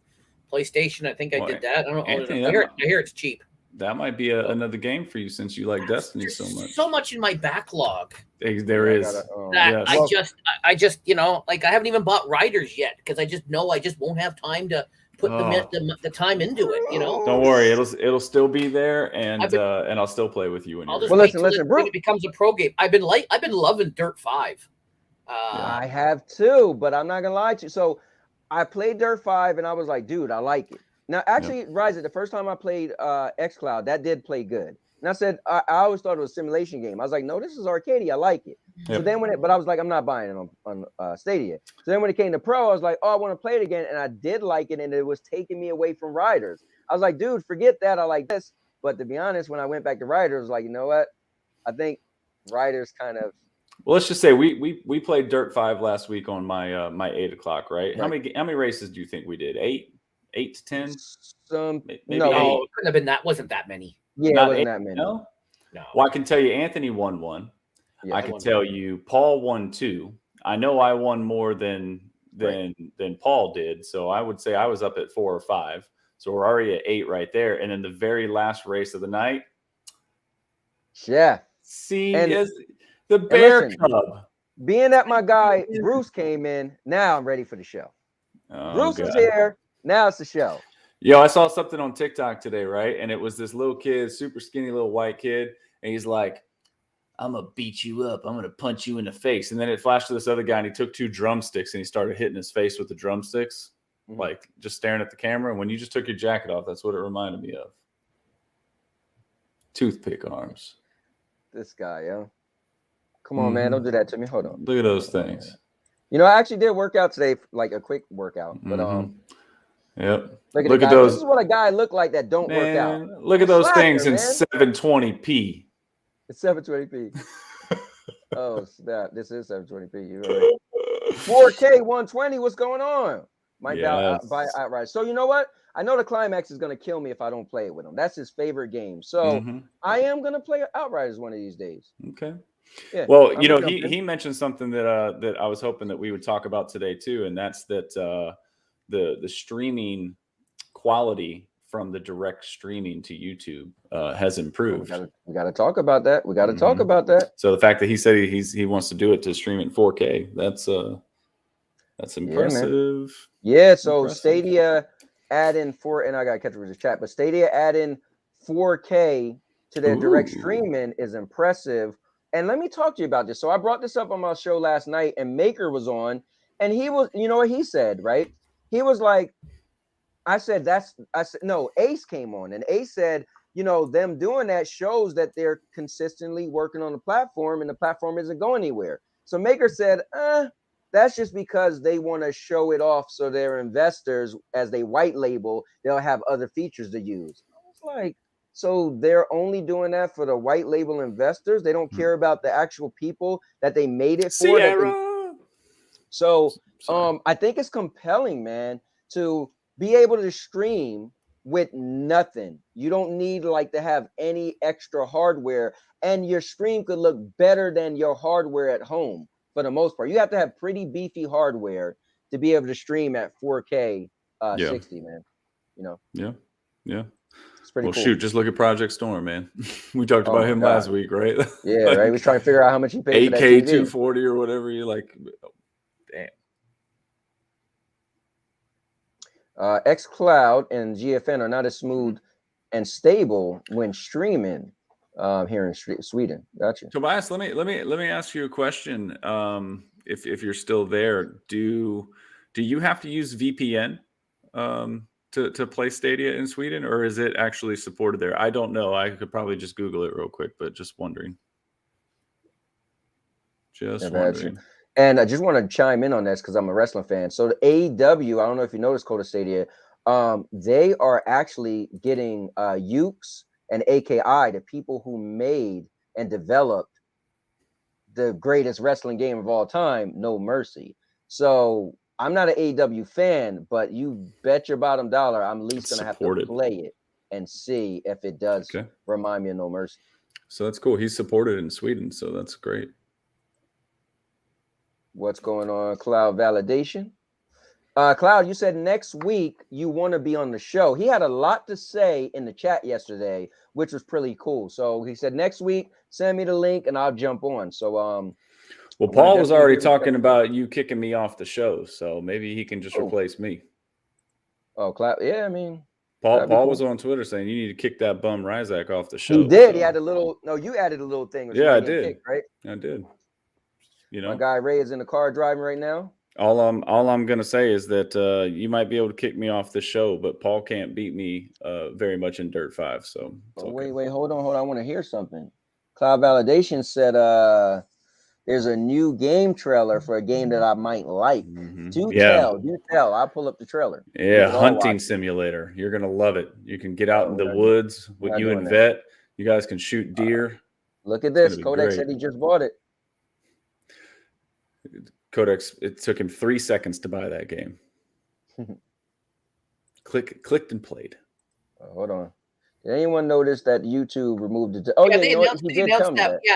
PlayStation. I think I did that. I don't know. Anthony, I hear it's cheap. That might be another game for you, since you like Destiny so much. So much in my backlog. There is. I just you know, like, I haven't even bought Riders yet, because I just know I just won't have time to put the time into it, you know. Don't worry, it'll still be there, and I'll still play with you. Listen, bro. It becomes a pro game. I've been loving Dirt 5. I have too, but I'm not gonna lie to you. So I played Dirt 5, and I was like, dude, I like it. Now, actually, Ryza, the first time I played xCloud, that did play good. And I said, I always thought it was a simulation game. I was like, no, this is arcadey. I like it. Yep. So then but I was like, I'm not buying it on Stadia. So then when it came to Pro, I was like, oh, I want to play it again. And I did like it, and it was taking me away from Riders. I was like, dude, forget that. I like this. But to be honest, when I went back to Riders, I was like, you know what? I think Riders kind of. Well, let's just say we played Dirt 5 last week on my 8 o'clock, right? How many races do you think we did? 8 to 10? Maybe no, 8. It couldn't have been that. Wasn't that many? Yeah, it wasn't that many. No. Well, I can tell you, Anthony won 1. Yeah, I can tell you, Paul won 2. I know I won more than Paul did, so I would say I was up at 4 or 5. So we're already at 8 right there. And then the very last race of the night. Yeah. See, the Bear Club. Being that my guy Bruce came in, now I'm ready for the show. Bruce is here. Now it's the show. Yo, I saw something on TikTok today, right? And it was this little kid, super skinny little white kid. And he's like, I'm going to beat you up. I'm going to punch you in the face. And then it flashed to this other guy, and he took 2 drumsticks, and he started hitting his face with the drumsticks. like just staring at the camera. And when you just took your jacket off, that's what it reminded me of. Toothpick arms. This guy, yo. Come on, man. Don't do that to me. Hold on. Look at those things. You know, I actually did work out today, like a quick workout. But Yep. Look at those. This is what a guy look like that don't work out. Look at those things in 720p. It's 720p. Oh snap! This is 720p. You're right. 4K 120. What's going on? Might buy outright. So you know what? I know the Climax is gonna kill me if I don't play it with him. That's his favorite game. So I am gonna play Outriders one of these days. Okay. Yeah. Well, you know, he mentioned something that I was hoping that we would talk about today too, and that's that the streaming quality from the direct streaming to YouTube has improved. We got to talk about that. We got to talk about that. So the fact that he said he wants to do it to stream it in 4K, that's impressive. Yeah. So Stadia add in and I got to catch up with the chat, but Stadia add in 4K to their direct streaming is impressive. And let me talk to you about this. So I brought this up on my show last night, and Maker was on, and he was, you know what he said, right? He was like, no, Ace came on, and Ace said, you know, them doing that shows that they're consistently working on the platform, and the platform isn't going anywhere. So Maker said, that's just because they want to show it off so their investors, as they white label, they'll have other features to use. I was like, so they're only doing that for the white label investors? They don't care about the actual people that they made it for? I think it's compelling, man, to be able to stream with nothing. You don't need like to have any extra hardware, and your stream could look better than your hardware at home for the most part. You have to have pretty beefy hardware to be able to stream at 4K 60, man. You know? Yeah. It's pretty cool. Shoot, just look at Project Storm, man. We talked about him last week, right? Yeah, right. We was trying to figure out how much he paid 8K 240 or whatever. You're like, damn. xCloud and GFN are not as smooth and stable when streaming here in Sweden. Gotcha. Tobias, let me ask you a question. If you're still there, do you have to use VPN to play Stadia in Sweden, or is it actually supported there? I don't know. I could probably just Google it real quick, but just wondering. Wondering. And I just want to chime in on this because I'm a wrestling fan. So the AEW, I don't know if you noticed, Coda Stadia, they are actually getting Ukes and AKI, the people who made and developed the greatest wrestling game of all time, No Mercy. So I'm not an AEW fan, but you bet your bottom dollar I'm at least going to have to play it and see if it does remind me of No Mercy. So that's cool. He's supported in Sweden, so that's great. What's going on, Cloud Validation? Cloud, you said next week you want to be on the show. He had a lot to say in the chat yesterday, which was pretty cool. So he said next week, send me the link and I'll jump on. So well, Paul was already talking about you kicking me off the show, so maybe he can just replace me. Oh, Cloud, yeah, I mean, Paul was on Twitter saying you need to kick that bum Ryzak off the show. He did. So. He had a little. No, you added a little thing. Yeah, I did. Kick, right? I did. You know, my guy Ray is in the car driving right now. All I'm gonna say is that you might be able to kick me off the show, but Paul can't beat me very much in Dirt 5. So wait, hold on. I want to hear something. Cloud Validation said there's a new game trailer for a game that I might like. Do tell. I'll pull up the trailer. Yeah, hunting simulator. You're gonna love it. You can get out in the woods with you and Vet. You guys can shoot deer. Look at this. Codex said he just bought it. Codex, it took him 3 seconds to buy that game. Clicked and played. Hold on. Did anyone notice that YouTube removed it?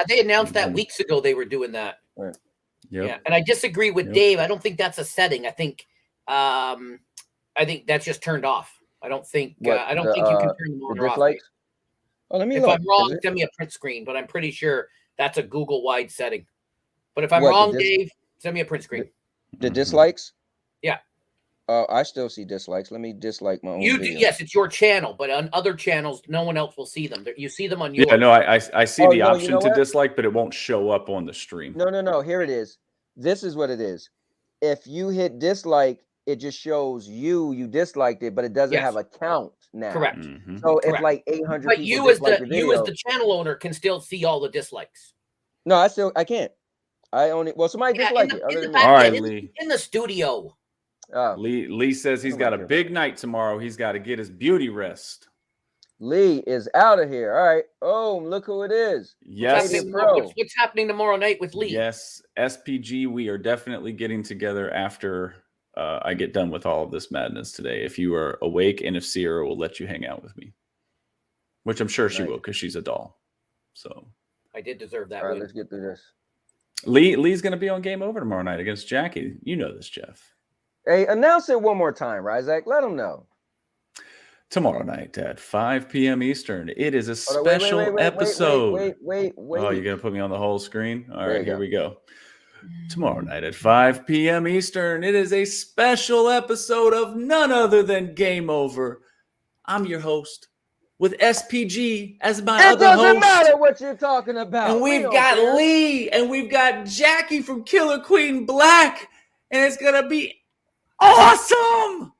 They announced that weeks ago they were doing that. Right. Yep. Yeah, and I disagree with Dave. I don't think that's a setting. I think that's just turned off. I don't think you can turn them on or off. Oh, let me look. If I'm wrong, send me a print screen, but I'm pretty sure that's a Google-wide setting. But if I'm wrong, Dave, send me a print screen. The dislikes? Yeah. I still see dislikes. Let me dislike my own video. Yes, it's your channel, but on other channels, no one else will see them. You see them on yours. Yeah, no, I see the option to dislike, but it won't show up on the stream. No. Here it is. This is what it is. If you hit dislike, it just shows you disliked it, but it doesn't have a count now. Correct. Mhm. So if Correct. like 800 But people you as dislike the you video, as the channel owner can still see all the dislikes. no, I can't. I only somebody dislike it. Other than me. All right, in, Lee. in the studio. Oh, Lee says he's got a Nobody big night tomorrow. He's got to get his beauty rest. Lee is out of here. All right. Oh, look who it is. Yes. What's happening tomorrow night with Lee? Yes, SPG, we are definitely getting together after I get done with all of this madness today. If you are awake and if Sierra will let you hang out with me, which I'm sure she will because she's a doll. So I did deserve that. All right, win. let's get through this. Lee's going to be on Game Over tomorrow night against Jackie. You know this, Jeff. Hey, announce it one more time, Ryzak. Let them know. Tomorrow night at 5 p.m. Eastern. It is a Hold on, special episode. Wait. Oh, you're going to put me on the whole screen? All right, here go. we go. Tomorrow night at 5 p.m. Eastern, it is a special episode of none other than Game Over. I'm your host with SPG as my other host. It doesn't matter what you're talking about. And we've got Lee and we've got Jackie from Killer Queen Black. And it's going to be awesome.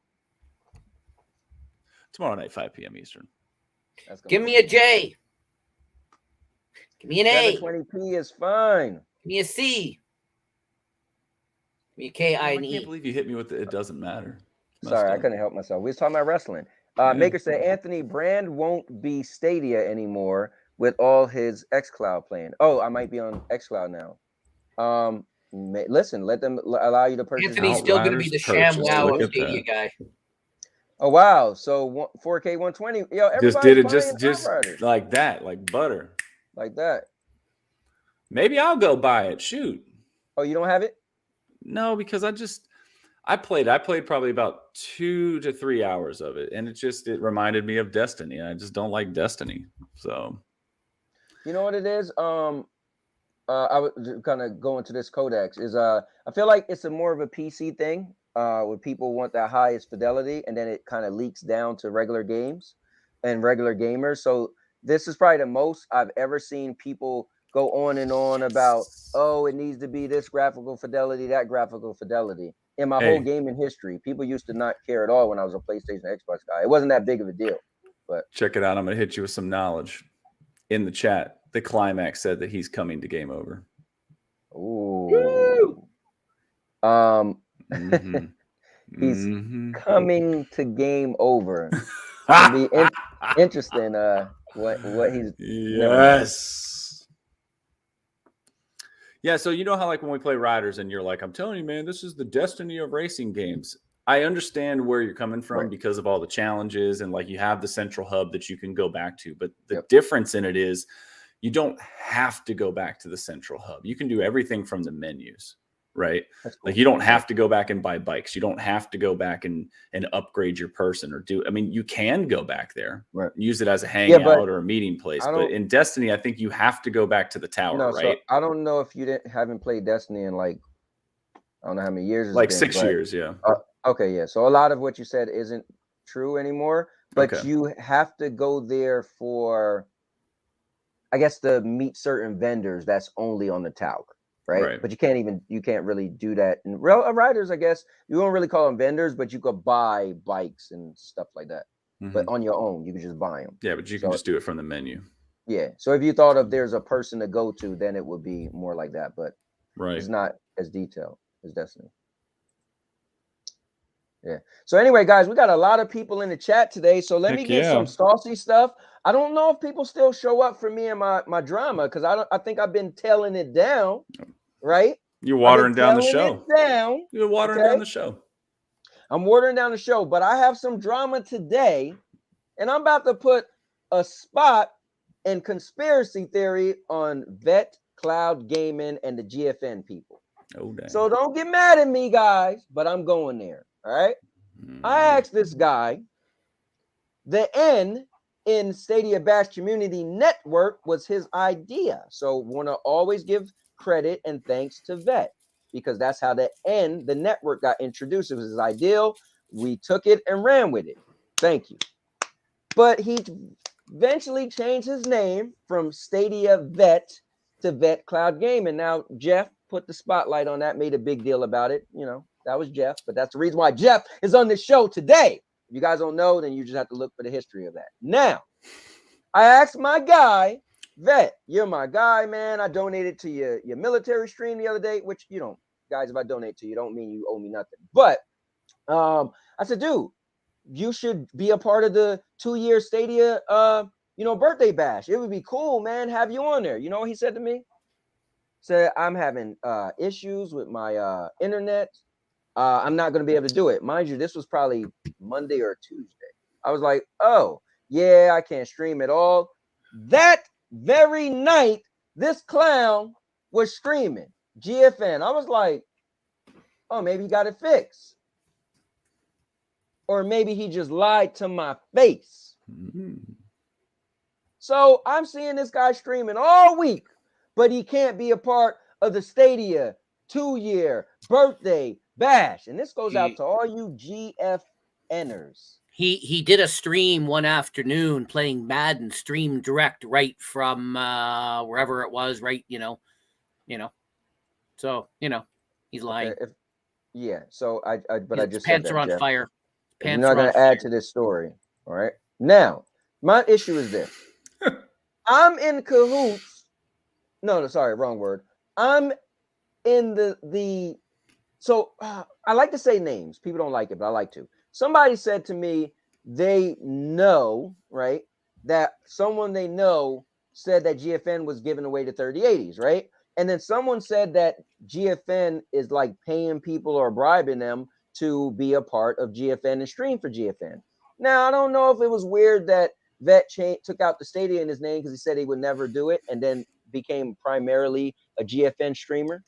Tomorrow night, 5 p.m. Eastern. Give me a J. Give me an A. 720p is fine. Give me a C. Give me a K, I, and I E. can't believe you hit me with it doesn't matter. Sorry, I couldn't help myself. We was talking about wrestling. Maker said Anthony Brand won't be Stadia anymore with all his xCloud playing. Oh, I might be on xCloud now. Listen, let them allow you to purchase. Anthony's still going to be the ShamWow Stadia guy. Oh wow! So 4K 120. Yo, just did it just like that, like butter, like that. Maybe I'll go buy it. Shoot. Oh, you don't have it? No, because I played probably about 2 to 3 hours of it, and it reminded me of Destiny. I just don't like Destiny. So, you know what it is? I would kind of go into this codex is I feel like it's more of a PC thing. Where people want that highest fidelity, and then it kind of leaks down to regular games and regular gamers. So this is probably the most I've ever seen people go on and on about, oh, it needs to be this graphical fidelity, that graphical fidelity. In my whole gaming history, people used to not care at all when I was a PlayStation Xbox guy. It wasn't that big of a deal. But check it out. I'm going to hit you with some knowledge. In the chat, the Climax said that he's coming to Game Over. Ooh. Mm-hmm. He's coming to Game Over. It'll be interesting. What he's Yeah. So you know how like when we play Riders and you're like, I'm telling you, man, this is the destiny of racing games. I understand where you're coming from because of all the challenges and like you have the central hub that you can go back to, but the difference in it is you don't have to go back to the central hub. You can do everything from the menus. Right. Cool. Like you don't have to go back and buy bikes. You don't have to go back and upgrade your person you can go back there, use it as a hangout or a meeting place. But in Destiny, I think you have to go back to the tower, right? So I don't know if you haven't played Destiny in like, I don't know how many years. Like 6 years. Yeah. Okay. Yeah. So a lot of what you said isn't true anymore, but you have to go there for, I guess, to meet certain vendors that's only on the tower. Right. But you can't really do that. And riders, I guess you don't really call them vendors, but you could buy bikes and stuff like that. But on your own, you can just buy them. Yeah, but you can just do it from the menu. Yeah. So if you thought of there's a person to go to, then it would be more like that. But it's not as detailed as Destiny. Yeah. So anyway, guys, we got a lot of people in the chat today. So let me get some saucy stuff. I don't know if people still show up for me and my drama because I think I've been tailing it down. Right? You're watering down the show. You're watering down the show. I'm watering down the show, but I have some drama today, and I'm about to put a spot in conspiracy theory on Vet, Cloud Gaming, and the GFN people. Oh, dang. So don't get mad at me, guys, but I'm going there. All right. I asked this guy, the N in Stadia Bash Community Network was his idea. So want to always give credit and thanks to Vet because that's how the network got introduced. It was his ideal. We took it and ran with it. Thank you. But he eventually changed his name from Stadia Vet to Vet Cloud Gaming. Now, Jeff put the spotlight on that, made a big deal about it, That was Jeff, but that's the reason why Jeff is on this show today. If you guys don't know, then you just have to look for the history of that. Now, I asked my guy, Vet, you're my guy, man. I donated to your military stream the other day, which you don't, guys, if I donate to you, don't mean you owe me nothing. But I said, dude, you should be a part of the 2-year Stadia, birthday bash. It would be cool, man. Have you on there? You know what he said to me? Said, I'm having issues with my internet. I'm not going to be able to do it. Mind you, this was probably Monday or Tuesday. I was like, oh, yeah, I can't stream at all. That very night, this clown was streaming GFN. I was like, oh, maybe he got it fixed. Or maybe he just lied to my face. So I'm seeing this guy streaming all week, but he can't be a part of the Stadia 2-year birthday bash. And this goes out to all you GFNers. He did a stream one afternoon playing Madden, stream direct right from wherever it was, right? So he's lying. Okay, so I just pants said are on Jeff. fire. I'm not going to add to this story. All right. Now, my issue is this. I'm in cahoots. No, sorry, wrong word. I'm in so I like to say names. People don't like it, but I like to. Somebody said to me, they know, right, that someone they know said that GFN was giving away the 3080s, right? And then someone said that GFN is like paying people or bribing them to be a part of GFN and stream for GFN. Now, I don't know if it was weird that Vet took out the Stadia in his name because he said he would never do it and then became primarily a GFN streamer.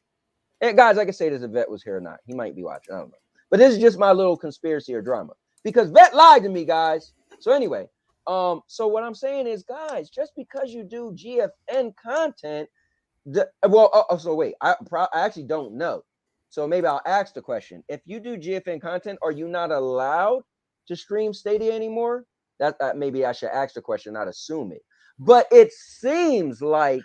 And guys, I can say this if Vet was here or not. He might be watching. I don't know. But this is just my little conspiracy or drama because Vet lied to me, guys. So anyway, so what I'm saying is, guys, just because you do GFN content, so wait, I actually don't know. So maybe I'll ask the question. If you do GFN content, are you not allowed to stream Stadia anymore? That maybe I should ask the question, not assume it. But it seems like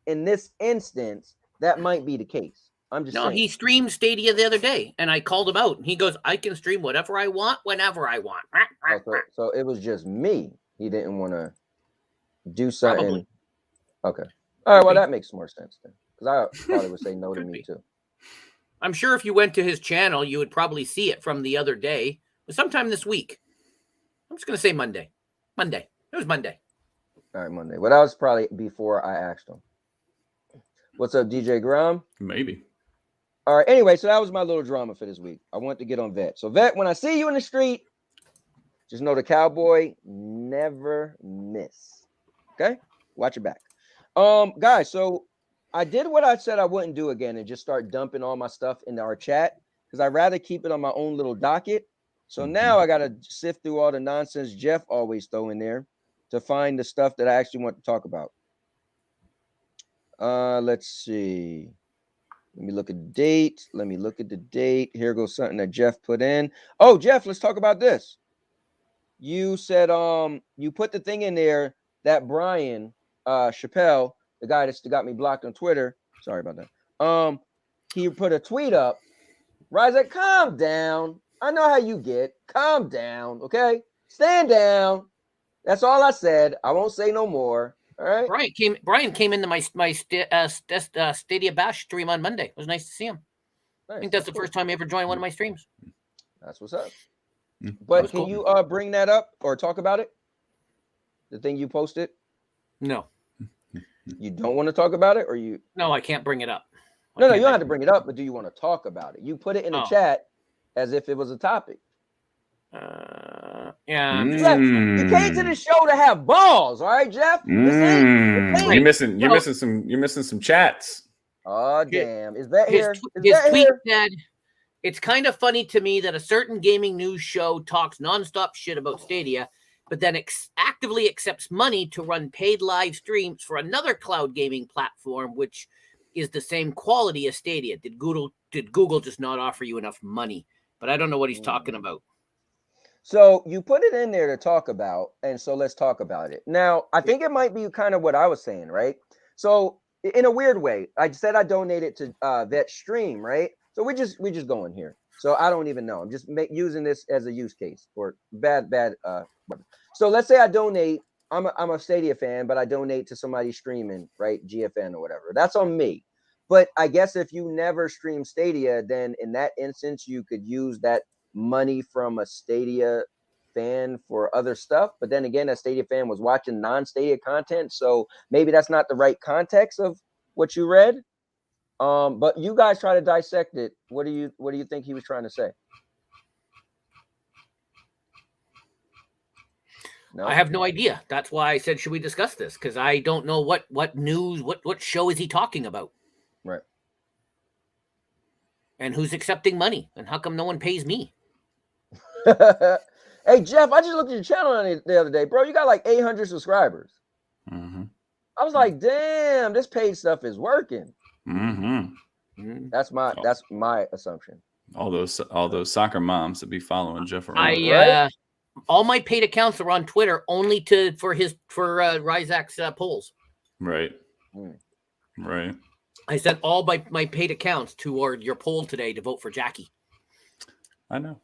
in this instance, that might be the case. I'm just saying. He streamed Stadia the other day, and I called him out. And he goes, I can stream whatever I want, whenever I want. So it was just me. He didn't want to do something. Probably. Okay. All right. Well, that makes more sense then. Because I probably would say no to me too. I'm sure if you went to his channel, you would probably see it from the other day. But sometime this week. I'm just going to say Monday. It was Monday. All right, Monday. Well, that was probably before I asked him. What's up, DJ Grum? Maybe. All right. Anyway, so that was my little drama for this week. I want to get on Vet. So, Vet, when I see you in the street, just know the cowboy never miss. Okay? Watch your back. Guys, so I did what I said I wouldn't do again and just start dumping all my stuff into our chat because I'd rather keep it on my own little docket. So now I got to sift through all the nonsense Jeff always throw in there to find the stuff that I actually want to talk about. Let's see. Let me look at the date. Here goes something that Jeff put in. Oh, Jeff, let's talk about this. You said you put the thing in there that Brian Chappelle, the guy that's got me blocked on Twitter. Sorry about that. He put a tweet up. Ryza, calm down. I know how you get. Calm down, okay? Stand down. That's all I said. I won't say no more. All right. Brian came into my Stadia Bash stream on Monday. It was nice to see him. Nice. I think that's the first time he ever joined one of my streams. That's what's up. But can you bring that up or talk about it? The thing you posted? No. You don't want to talk about it, or you? No, I can't bring it up. No, you don't have to bring it up, but do you want to talk about it? You put it in the chat as if it was a topic. Yeah. Jeff, you came to the show to have balls, all right, Jeff? You're missing some chats. Oh, damn. Is that here? His tweet said, it's kind of funny to me that a certain gaming news show talks nonstop shit about Stadia, but then actively accepts money to run paid live streams for another cloud gaming platform, which is the same quality as Stadia. Did Google just not offer you enough money? But I don't know what he's talking about. So you put it in there to talk about, and so let's talk about it. Now, I think it might be kind of what I was saying, right? So in a weird way, I said I donated to Vet Stream, right? So we just going here. So I don't even know. I'm just using this as a use case for bad. So let's say I donate. I'm a Stadia fan, but I donate to somebody streaming, right? GFN or whatever. That's on me. But I guess if you never stream Stadia, then in that instance, you could use that money from a Stadia fan for other stuff. But then again, a Stadia fan was watching non-Stadia content. So maybe that's not the right context of what you read. But you guys try to dissect it. What do you think he was trying to say? No? I have no idea. That's why I said, should we discuss this? Because I don't know what news, what show is he talking about? Right. And who's accepting money? And how come no one pays me? Hey, Jeff, I just looked at your channel the other day, bro. You got like 800 subscribers. Mm-hmm. I was like, damn, this paid stuff is working. Mm-hmm. That's my assumption. All those soccer moms that be following Jeff around. Right? All my paid accounts are on Twitter only for Ryzak's polls. Right. Right. I sent all my paid accounts toward your poll today to vote for Jackie. I know.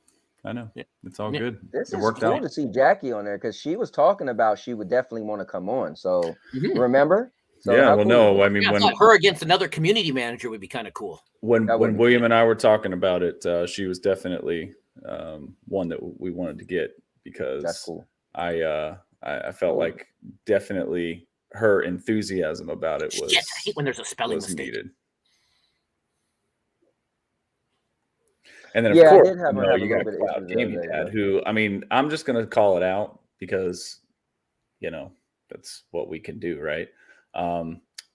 Yeah. It's all good. This it is worked cool out to see Jackie on there because she was talking about she would definitely want to come on. So remember? So yeah. Well, no. I mean, I thought her against another community manager would be kind of cool. When William and I were talking about it, she was definitely one that we wanted to get because that's cool. I felt like definitely her enthusiasm about it was. Shit, I hate when there's a spelling mistake. Needed. And then of course, you got Cloud Gaming Dad, who, I mean, I'm just going to call it out because, that's what we can do, right?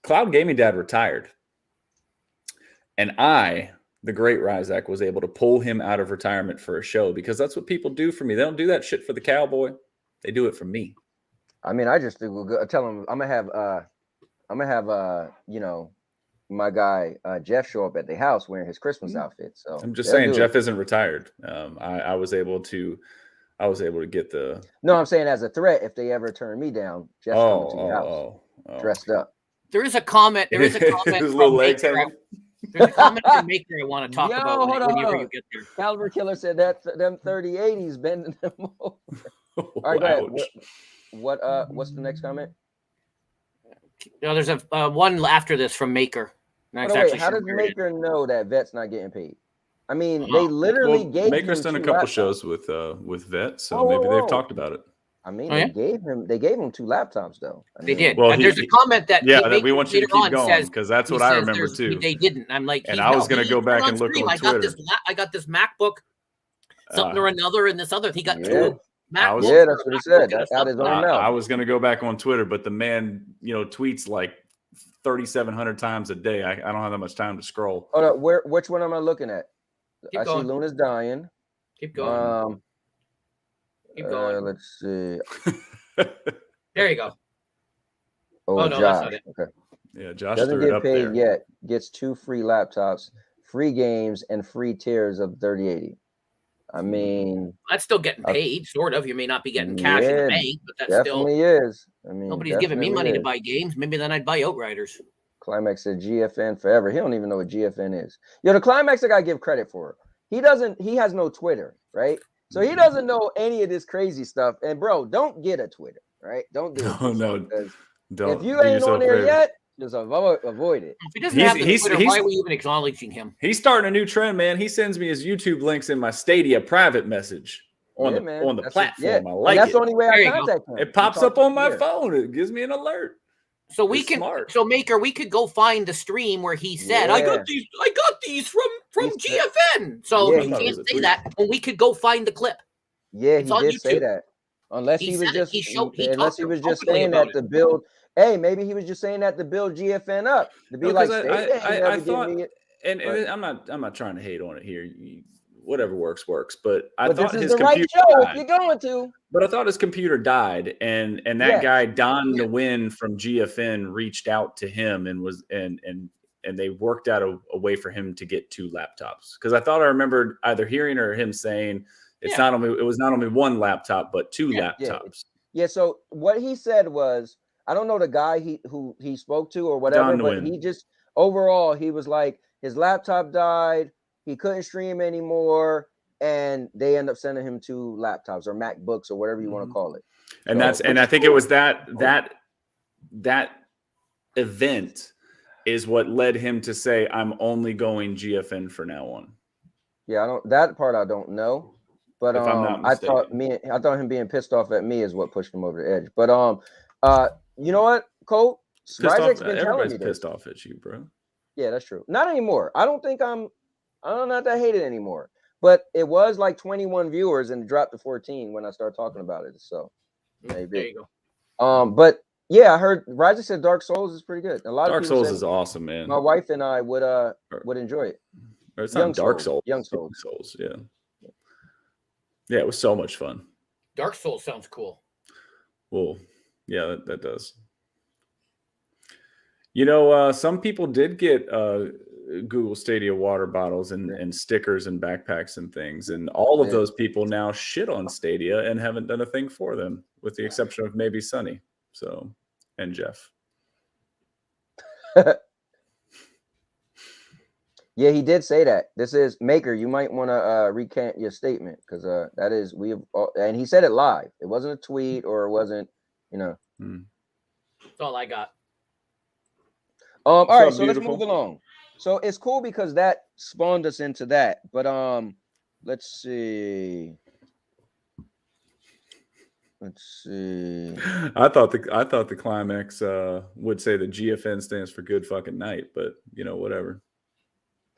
Cloud Gaming Dad retired. And I, the great Ryzak, was able to pull him out of retirement for a show because that's what people do for me. They don't do that shit for the cowboy. They do it for me. I mean, I just tell him I'm gonna have my guy Jeff show up at the house wearing his Christmas outfit. So I'm just saying Jeff isn't retired. I was able to get the. No, I'm saying as a threat, if they ever turn me down, Jeff's coming to your house dressed up. There is a comment. There's a comment from Maker I want to talk about whenever you get there. Caliber Killer said that them 3080s bending them over. All right, go ahead. What's the next comment? No, there's a one after this from Maker. How does Maker know that Vet's not getting paid? I mean, they literally gave Maker's done a couple shows with Vet, so maybe they've talked about it. I mean, they gave him 2 laptops though. They did. Well, there's a comment that that we want you to keep going because that's what I remember too. They didn't. I'm like, and I was going to go back and look on Twitter. I got this MacBook, something or another, and this other. He got 2 MacBooks. Yeah, that's what he said. That's out his own mouth. I was going to go back on Twitter, but the man, tweets like 3,700 times a day. I don't have that much time to scroll. Hold up, which one am I looking at? I see Luna's dying. Keep going. Keep going. Let's see. There you go. Oh, no, Josh. That's not it. Okay. Yeah, Josh doesn't get paid yet. Gets 2 free laptops, free games, and free tiers of 3080. I mean, that's still getting paid, sort of. You may not be getting cash in the bank, but that's definitely still is. I mean, nobody's giving me money to buy games. Maybe then I'd buy Outriders. Climax said GFN forever. He don't even know what GFN is. The Climax I gotta give credit for. He has no Twitter, right? So he doesn't know any of this crazy stuff. And bro, don't get a Twitter, right? Don't do it. No, don't. If you ain't on there yet, just avoid it. If he doesn't have the Twitter, why are we even acknowledging him? He's starting a new trend, man. He sends me his YouTube links in my Stadia private message on the platform. I like that's the only way I contact him. It pops up on my phone. It gives me an alert. So we can, Maker, we could go find the stream where he said, "I got these from GFN." So you can't say that, and we could go find the clip. Yeah, he did say that. Unless he was just saying that to build. Hey, maybe he was just saying that to build GFN up to be like. I thought, and I'm not trying to hate on it here. Whatever works. But I thought his computer died. If you're going to. But I thought his computer died, and that guy Don Nguyen from GFN reached out to him and was and they worked out a way for him to get 2 laptops. Because I thought I remembered either hearing or him saying it was not only 1 laptop but 2 laptops. Yeah. So what he said was, I don't know the guy who he spoke to or whatever, but he just overall he was like his laptop died. he couldn't stream anymore, and they end up sending him 2 laptops or MacBooks or whatever you want to call it. And So, and I think it was that event is what led him to say, I'm only going GFN for now on. Yeah, that part I don't know. But if I'm not I thought him being pissed off at me is what pushed him over the edge. But you know what, Colt? Ryzek's been telling me this. Pissed off at you, bro. Yeah, that's true. Not anymore. I don't not that hated anymore. But it was like 21 viewers and dropped to 14 when I started talking about it. So maybe. There you go. But yeah, I heard Ryzek said Dark Souls is pretty good. A lot Dark of people Souls is awesome, man. My wife and I would enjoy it. Or it's not Dark Souls. Young Souls. Yeah. Yeah, it was so much fun. Dark Souls sounds cool. Well, yeah, that does. You know, some people did get Google Stadia water bottles and stickers and backpacks and things. And all of those people now shit on Stadia and haven't done a thing for them, with the exception of maybe Sonny. So, and Jeff. Yeah, he did say that. This is Maker. You might want to recant your statement, because that is and he said it live. It wasn't a tweet, or it wasn't, That's all I got. All right, so let's move along. So it's cool because that spawned us into that. But let's see. I thought the climax would say that GFN stands for good fucking night, but whatever.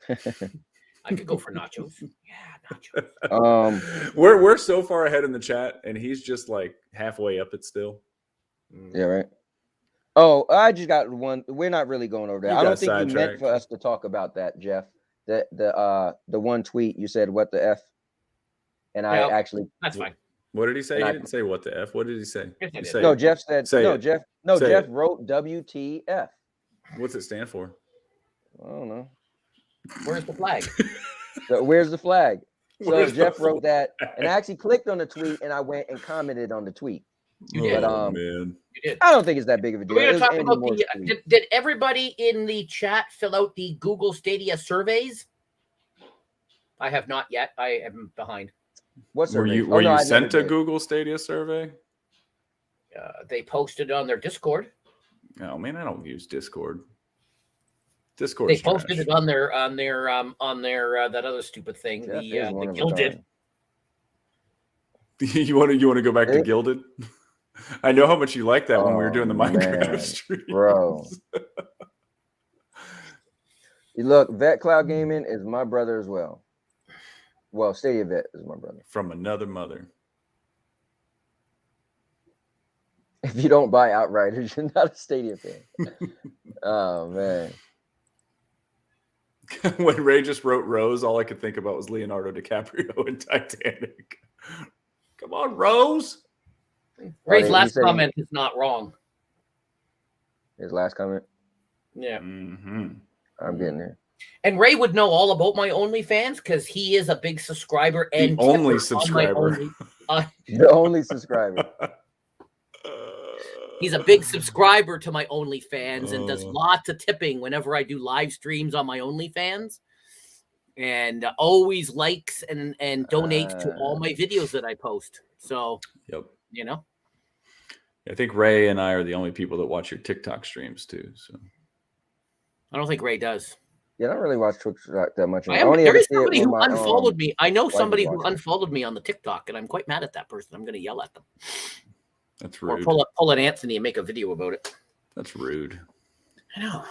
I could go for nachos. Yeah, nachos. We're so far ahead in the chat, and he's just like halfway up it still. Yeah, right. Oh, I just got one. We're not really going over that. I don't think you meant for us to talk about that, Jeff. The one tweet you said, "What the F?" And I actually. That's fine. What did he say? He didn't say what the F. What did he say? No, Jeff said. Jeff it. Wrote WTF. What's it stand for? I don't know. Where's the flag? Where's the flag? So Jeff wrote that, and I actually clicked on the tweet, and I went and commented on the tweet. You did. But, man. You did. I don't think it's that big of a deal. We're talk about did everybody in the chat fill out the Google Stadia surveys? I have not yet. I am behind. What were you? Were you sent a Google Stadia survey? They posted on their Discord. Oh man, I don't use Discord. Discord. They posted it on their that other stupid thing, the Gilded. You want to go back to Gilded? I know how much you like that when we were doing the Minecraft stream, bro. Look, Vet Cloud Gaming is my brother as well. Well, Stadia Vet is my brother from another mother. If you don't buy Outriders, you're not a Stadia fan. Oh man. When Ray just wrote Rose, all I could think about was Leonardo DiCaprio in Titanic. Come on, Rose. Ray's last comment is not wrong. His last comment? Yeah. Mm-hmm. I'm getting there. And Ray would know all about my OnlyFans because he is a big subscriber and the only subscriber. The only subscriber. He's a big subscriber to my OnlyFans and does lots of tipping whenever I do live streams on my OnlyFans, and always likes and donates to all my videos that I post. So, yep. I think Ray and I are the only people that watch your TikTok streams too. So, I don't think Ray does. Yeah, I don't really watch Twitch that much. There is somebody who unfollowed me. I know somebody who unfollowed me on the TikTok, and I'm quite mad at that person. I'm going to yell at them. That's rude. Or pull an Anthony and make a video about it. That's rude. I know.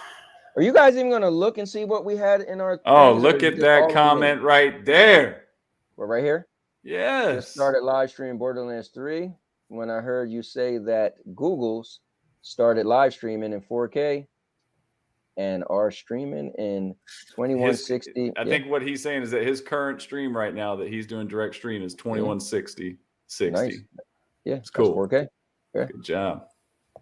Are you guys even going to look and see what we had in our? Oh, look at that comment right there. Well, right here. Yes. Just started live stream Borderlands 3 when I heard you say that Google's started live streaming in 4K and are streaming in 2160. I think what he's saying is that his current stream right now that he's doing direct stream is 2160 60. Nice. Yeah, it's cool. 4K. Yeah. Good job.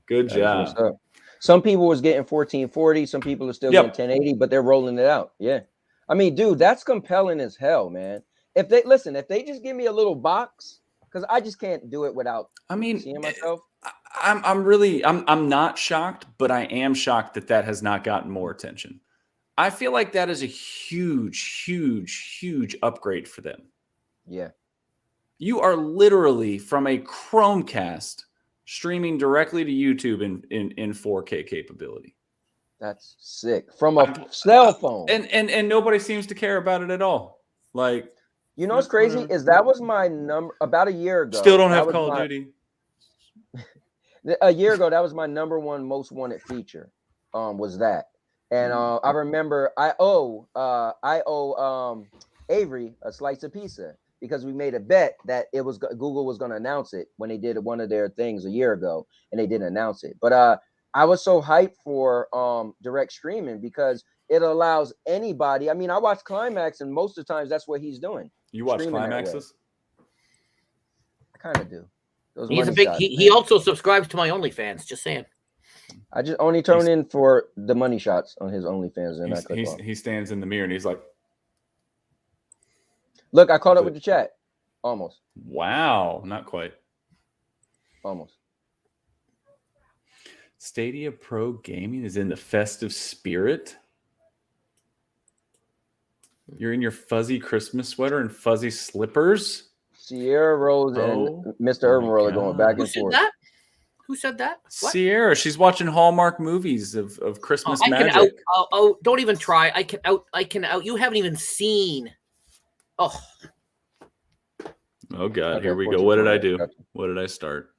Good job. Some people was getting 1440. Some people are still getting 1080, but they're rolling it out. Yeah. I mean, dude, that's compelling as hell, man. If they just give me a little box, because I just can't do it without seeing myself. I'm not shocked, but I am shocked that has not gotten more attention. I feel like that is a huge, huge, huge upgrade for them. Yeah. You are literally from a Chromecast streaming directly to YouTube in 4K capability. That's sick. From a cell phone. And nobody seems to care about it at all. Like, you know what's crazy is that was my number about a year ago. Still don't have Call of Duty. A year ago, that was my number one most wanted feature. Was that. And I remember I owe Avery a slice of pizza because we made a bet that it was Google was going to announce it when they did one of their things a year ago, and they didn't announce it. But I was so hyped for direct streaming because it allows anybody. I mean, I watch Climax, and most of the times that's what he's doing. You watch Climaxes? I kind of do. He's a big. He also subscribes to my OnlyFans. Just saying. I just only turn in for the money shots on his OnlyFans, and he stands in the mirror and he's like, "Look, I caught up with the chat, almost." Wow, not quite. Almost. Stadia Pro Gaming is in the festive spirit. You're in your fuzzy Christmas sweater and fuzzy slippers. Sierra Rose and Mr. Urban World are going back and forth. Who said that? What? Sierra, she's watching Hallmark movies of Christmas magic. Don't even try. I can out. You haven't even seen. Oh God, okay, here we go. What did I do? What did I start?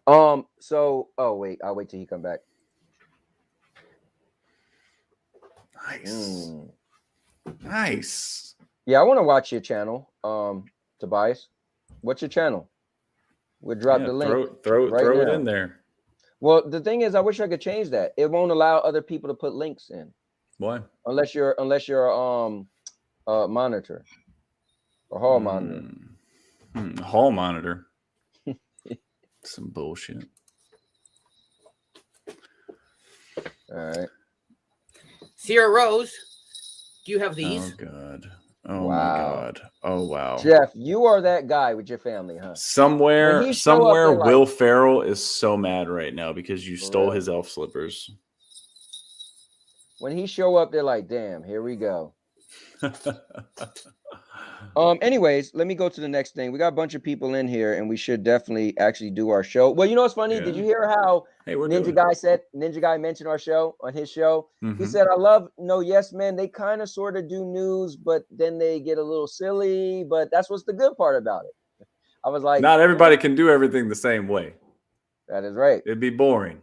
So, wait, I'll wait till he come back. Nice. Nice. Yeah, I want to watch your channel, Tobias. What's your channel? We'll drop the link. Throw it in there. Well, the thing is, I wish I could change that. It won't allow other people to put links in. Why? Unless you're a monitor or hall monitor. Hall monitor. Some bullshit. All right. Sierra Rose, do you have these? Oh God. Oh my God. Oh wow. Jeff, you are that guy with your family, huh? Somewhere Will Ferrell is so mad right now because you stole his elf slippers. When he show up, they're like, damn, here we go. Anyways, let me go to the next thing. We got a bunch of people in here, and we should definitely actually do our show. Well, you know what's funny? Yeah. Did you hear how Ninja Guy mentioned our show on his show? Mm-hmm. He said, I love Yes Men. They kind of sort of do news, but then they get a little silly, but that's what's the good part about it. I was like, not everybody can do everything the same way. That is right. It'd be boring.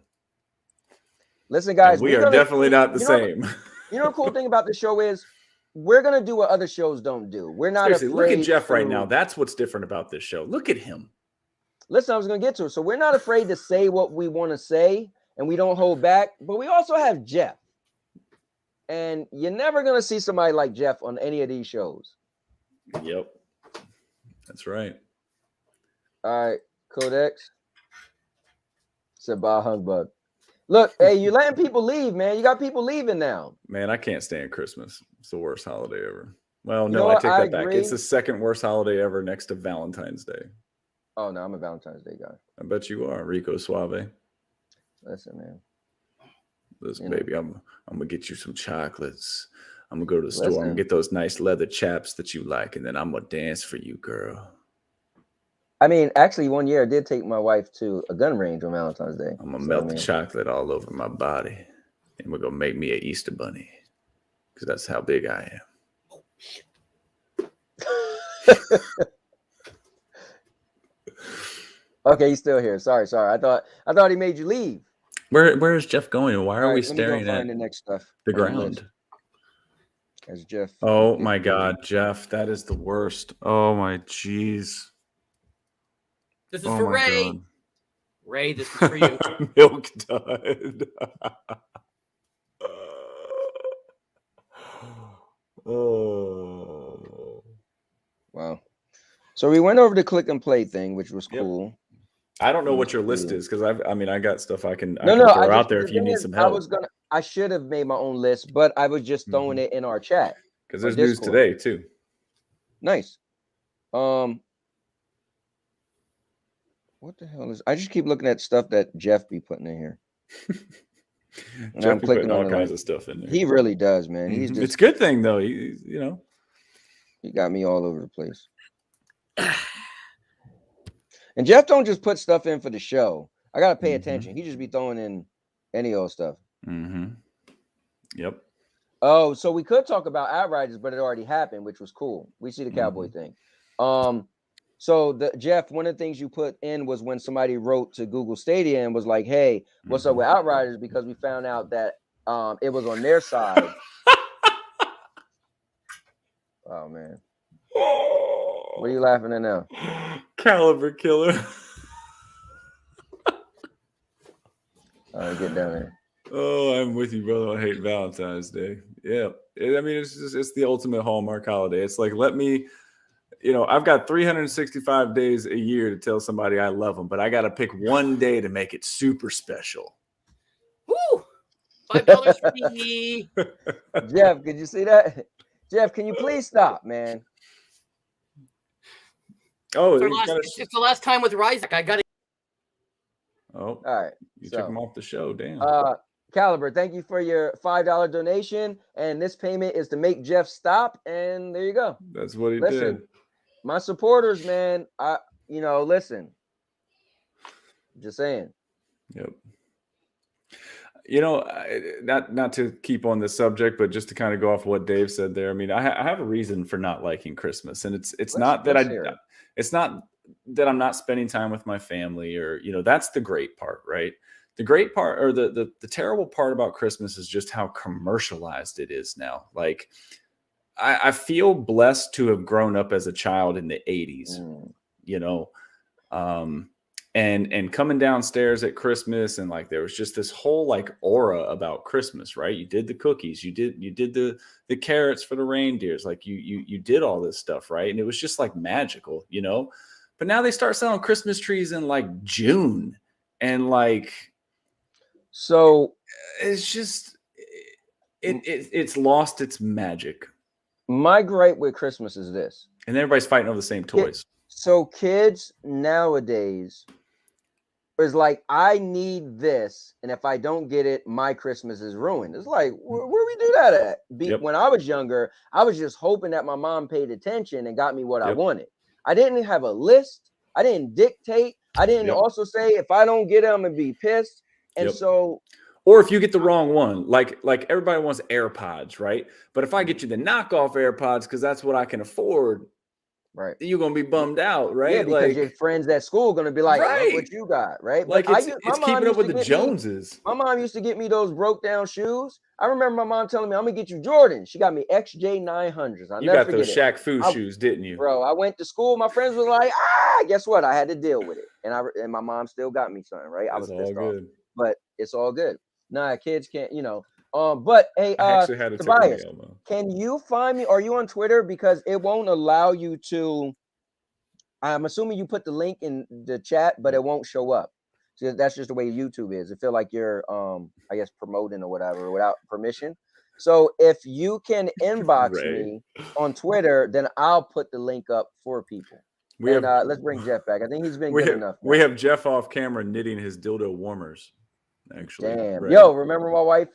Listen, guys, we are definitely not the same. You know, the cool thing about the show is we're going to do what other shows don't do. We're not afraid. Look at Jeff right now. That's what's different about this show. Look at him. Listen, I was going to get to it. So we're not afraid to say what we want to say, and we don't hold back. But we also have Jeff. And you're never going to see somebody like Jeff on any of these shows. Yep. That's right. All right. Codex. Said bye, Humbug. Look, hey, you're letting people leave, man. You got people leaving now. Man, I can't stand Christmas. It's the worst holiday ever. Well, no, I take that back. It's the second worst holiday ever next to Valentine's Day. Oh, no, I'm a Valentine's Day guy. I bet you are, Rico Suave. Listen, man. Listen, baby, I'm going to get you some chocolates. I'm going to go to the store. I'm going to get those nice leather chaps that you like, and then I'm going to dance for you, girl. I mean, actually, one year I did take my wife to a gun range on Valentine's Day. I'm going to melt the chocolate all over my body, and we're going to make me an Easter bunny, because that's how big I am. Okay, he's still here. Sorry. I thought he made you leave. Where is Jeff going? Why are we staring at the next stuff? The ground. There's Jeff. Oh, my God, Jeff. That is the worst. Oh, my jeez. This is for Ray. God. Ray, this is for you. Milk Dud. Oh. Wow. So we went over the click and play thing, which was cool. I don't know what your list is because I got stuff I can throw out there if you need some help. I should have made my own list, but I was just throwing it in our chat. Because there's news today too. Nice. What the hell is? I just keep looking at stuff that Jeff be putting in here. And Jeff I'm be clicking putting on all it kinds like, of stuff in there. he really does, man. He's just, it's a good thing though. He got me all over the place. And Jeff don't just put stuff in for the show. I gotta pay attention. He just be throwing in any old stuff. Yep. Oh, so we could talk about Outriders, but it already happened, which was cool. We see the cowboy thing. So Jeff, one of the things you put in was when somebody wrote to Google Stadia and was like, "Hey, what's up with Outriders?" Because we found out that it was on their side. Oh man, what are you laughing at now? Caliber killer. All right, get down there. Oh, I'm with you, brother. I hate Valentine's Day. Yeah, I mean, it's the ultimate Hallmark holiday. It's like, let me, I've got 365 days a year to tell somebody I love them, but I got to pick one day to make it super special. Woo! $5 for me. Jeff, could you see that? Jeff, can you please stop, man? Oh, it's the last time with Ryzak. I got it. Oh, all right. You took him off the show. Damn. Caliber, thank you for your $5 donation. And this payment is to make Jeff stop. And there you go. That's what he did. My supporters, man. Listen. Just saying. Yep. Not to keep on this subject, but just to kind of go off what Dave said there. I mean, I have a reason for not liking Christmas, and it's not that I'm not spending time with my family, or that's the great part, right? The great part, or the terrible part about Christmas, is just how commercialized it is now. Like, I feel blessed to have grown up as a child in the 80s, and coming downstairs at Christmas, and like there was just this whole like aura about Christmas, right? You did the cookies, you did the carrots for the reindeers, like you did all this stuff, right? And it was just like magical, But now they start selling Christmas trees in like June, and like, so it's just it's lost its magic. My gripe with Christmas is this, and everybody's fighting over the same toys. So kids nowadays is like, I need this, and if I don't get it, my Christmas is ruined. It's like, where we do that at? When I was younger, I was just hoping that my mom paid attention and got me what I wanted. I didn't have a list. I didn't dictate. I didn't also say, if I don't get it, I'm gonna be pissed. And so, or if you get the wrong one, like everybody wants AirPods, right? But if I get you the knockoff AirPods because that's what I can afford, right, you're gonna be bummed out, right? Yeah, because your friends at school are gonna be like, "Look what you got," right? Like, it's keeping up with the Joneses. My mom used to get me those broke down shoes. I remember my mom telling me, "I'm gonna get you Jordans." She got me XJ 900s. You got those Shaq Fu shoes, didn't you, bro? I went to school. My friends were like, guess what? I had to deal with it, and my mom still got me something, right? I was pissed off, but it's all good. Nah, kids can't, But hey, Tobias, can you find me? Are you on Twitter? Because it won't allow you to. I'm assuming you put the link in the chat, but it won't show up. So that's just the way YouTube is. It feel like you're, I guess, promoting or whatever without permission. So if you can inbox me on Twitter, then I'll put the link up for people. Let's bring Jeff back. I think he's been good enough. We have Jeff off camera knitting his dildo warmers. Actually, damn. Ray. Yo, remember my wife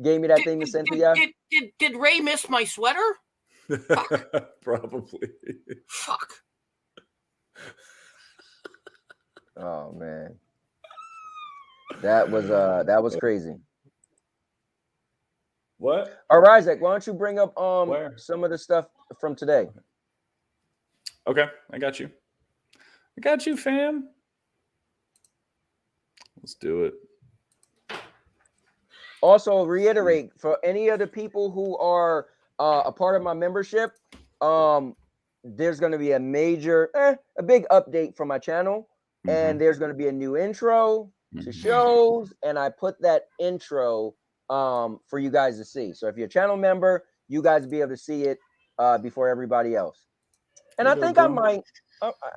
gave me that thing to send to you? Did Ray miss my sweater? Fuck. Probably. Fuck. Oh man, that was crazy. What? All right, Isaac, why don't you bring up some of the stuff from today? Okay, I got you, fam. Let's do it. Also, reiterate for any of the people who are a part of my membership, there's going to be a big update for my channel, and there's going to be a new intro to shows, and I put that intro for you guys to see. So if you're a channel member, you guys will be able to see it before everybody else. And I think I might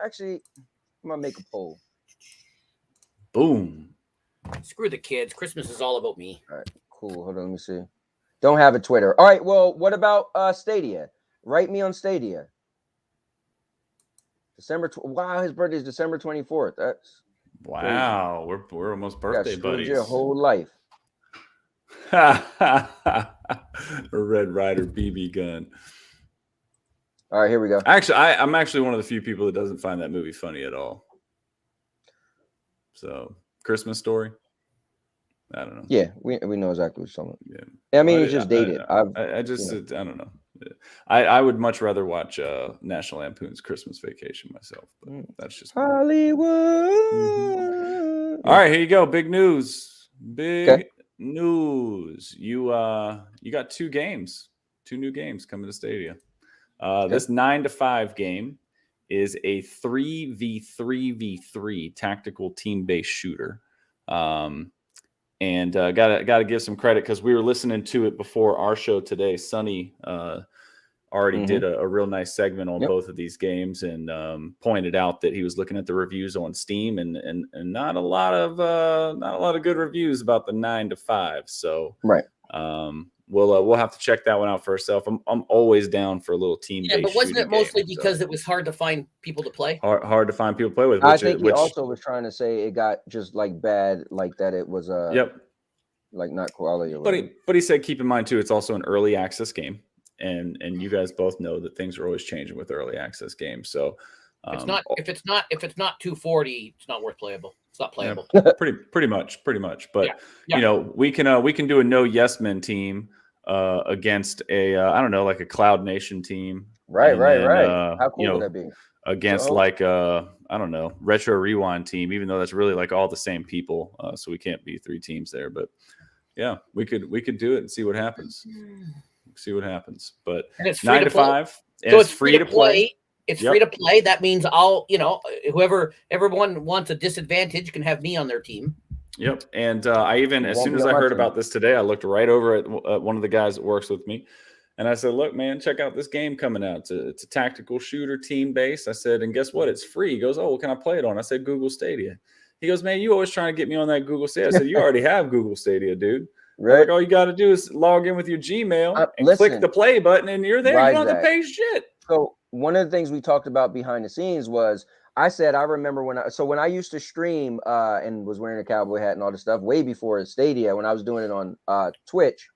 actually, I'm gonna make a poll. Boom. Screw the kids. Christmas is all about me. All right, cool. Hold on, let me see. Don't have a Twitter. All right, well, what about Stadia? Write me on Stadia. Wow, his birthday is December 24th. That's wow. Crazy. We're almost birthday buddies. Your whole life. A Red Ryder BB gun. All right, here we go. Actually, I'm actually one of the few people that doesn't find that movie funny at all. So, Christmas Story. I don't know. Yeah, we know exactly what you're talking about. Yeah. I mean, it's just dated. I just, I don't know. I would much rather watch National Lampoon's Christmas Vacation myself, but that's just Hollywood. All right, here you go. Big news. Big news. You got two new games coming to Stadia. This 9 to 5 game is a 3v3v3 tactical team-based shooter. And gotta give some credit because we were listening to it before our show today. Sonny already did a real nice segment on both of these games and pointed out that he was looking at the reviews on Steam and not a lot of good reviews about the 9 to 5. So we'll have to check that one out for ourselves. I'm always down for a little team. Yeah, but wasn't it mostly because it was hard to find people to play? Hard to find people to play with. I think he also was trying to say it got just like bad, like that it was like not quality. Or but he said keep in mind too, it's also an early access game, and you guys both know that things are always changing with early access games. So if it's not 240, it's not worth playable. It's not playable. Yeah, pretty much. But you know, we can do a no Yes Men team against a I don't know, like a Cloud Nation team. Right. How cool would that be? Against like I don't know, Retro Rewind team, even though that's really like all the same people. So we can't be 3 teams there. But yeah, we could do it and see what happps. But and it's 9 to 5. So it's free to play. It's free to play. That means everyone wants a disadvantage can have me on their team. Yep. And I even, as soon as I heard about this today, I looked right over at one of the guys that works with me. And I said, look, man, check out this game coming out. It's a tactical shooter, team-based. I said, and guess what? It's free. He goes, oh, what can I play it on? I said, Google Stadia. He goes, man, you always trying to get me on that Google Stadia. I said, you already have Google Stadia, dude. Right. Like, all you got to do is log in with your Gmail and click the play button, and you're there. You don't have to pay shit. So one of the things we talked about behind the scenes was I remember when I used to stream and was wearing a cowboy hat and all this stuff way before Stadia when I was doing it on Twitch,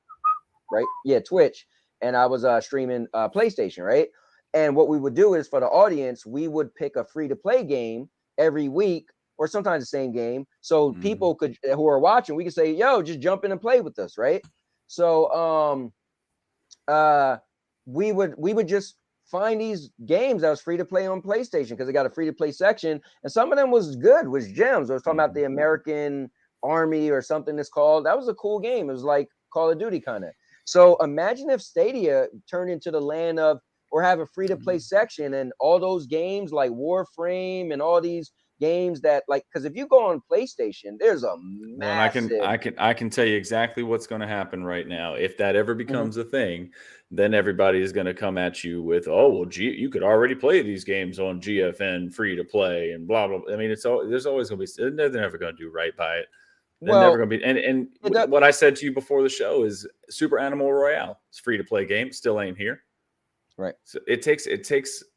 right? Yeah, Twitch. And I was streaming PlayStation, right? And what we would do is for the audience, we would pick a free-to-play game every week or sometimes the same game. So people who are watching, we could say, yo, just jump in and play with us, right? So we would just find these games that was free to play on PlayStation because they got a free to play section, and some of them was good, was gems. I was talking about the American Army or something it's called. That was a cool game. It was like Call of Duty kind of. So imagine if Stadia turned into the land of or have a free to play section and all those games like Warframe and all these games that like because if you go on PlayStation, there's a massive. Well, I can tell you exactly what's going to happen right now. If that ever becomes a thing, then everybody is going to come at you with, oh well, you could already play these games on GFN free to play and blah blah. I mean, there's always going to be. They're never going to do right by it. They're never going to be. And what I said to you before the show is Super Animal Royale. It's free to play game. Still ain't here. Right. So it takes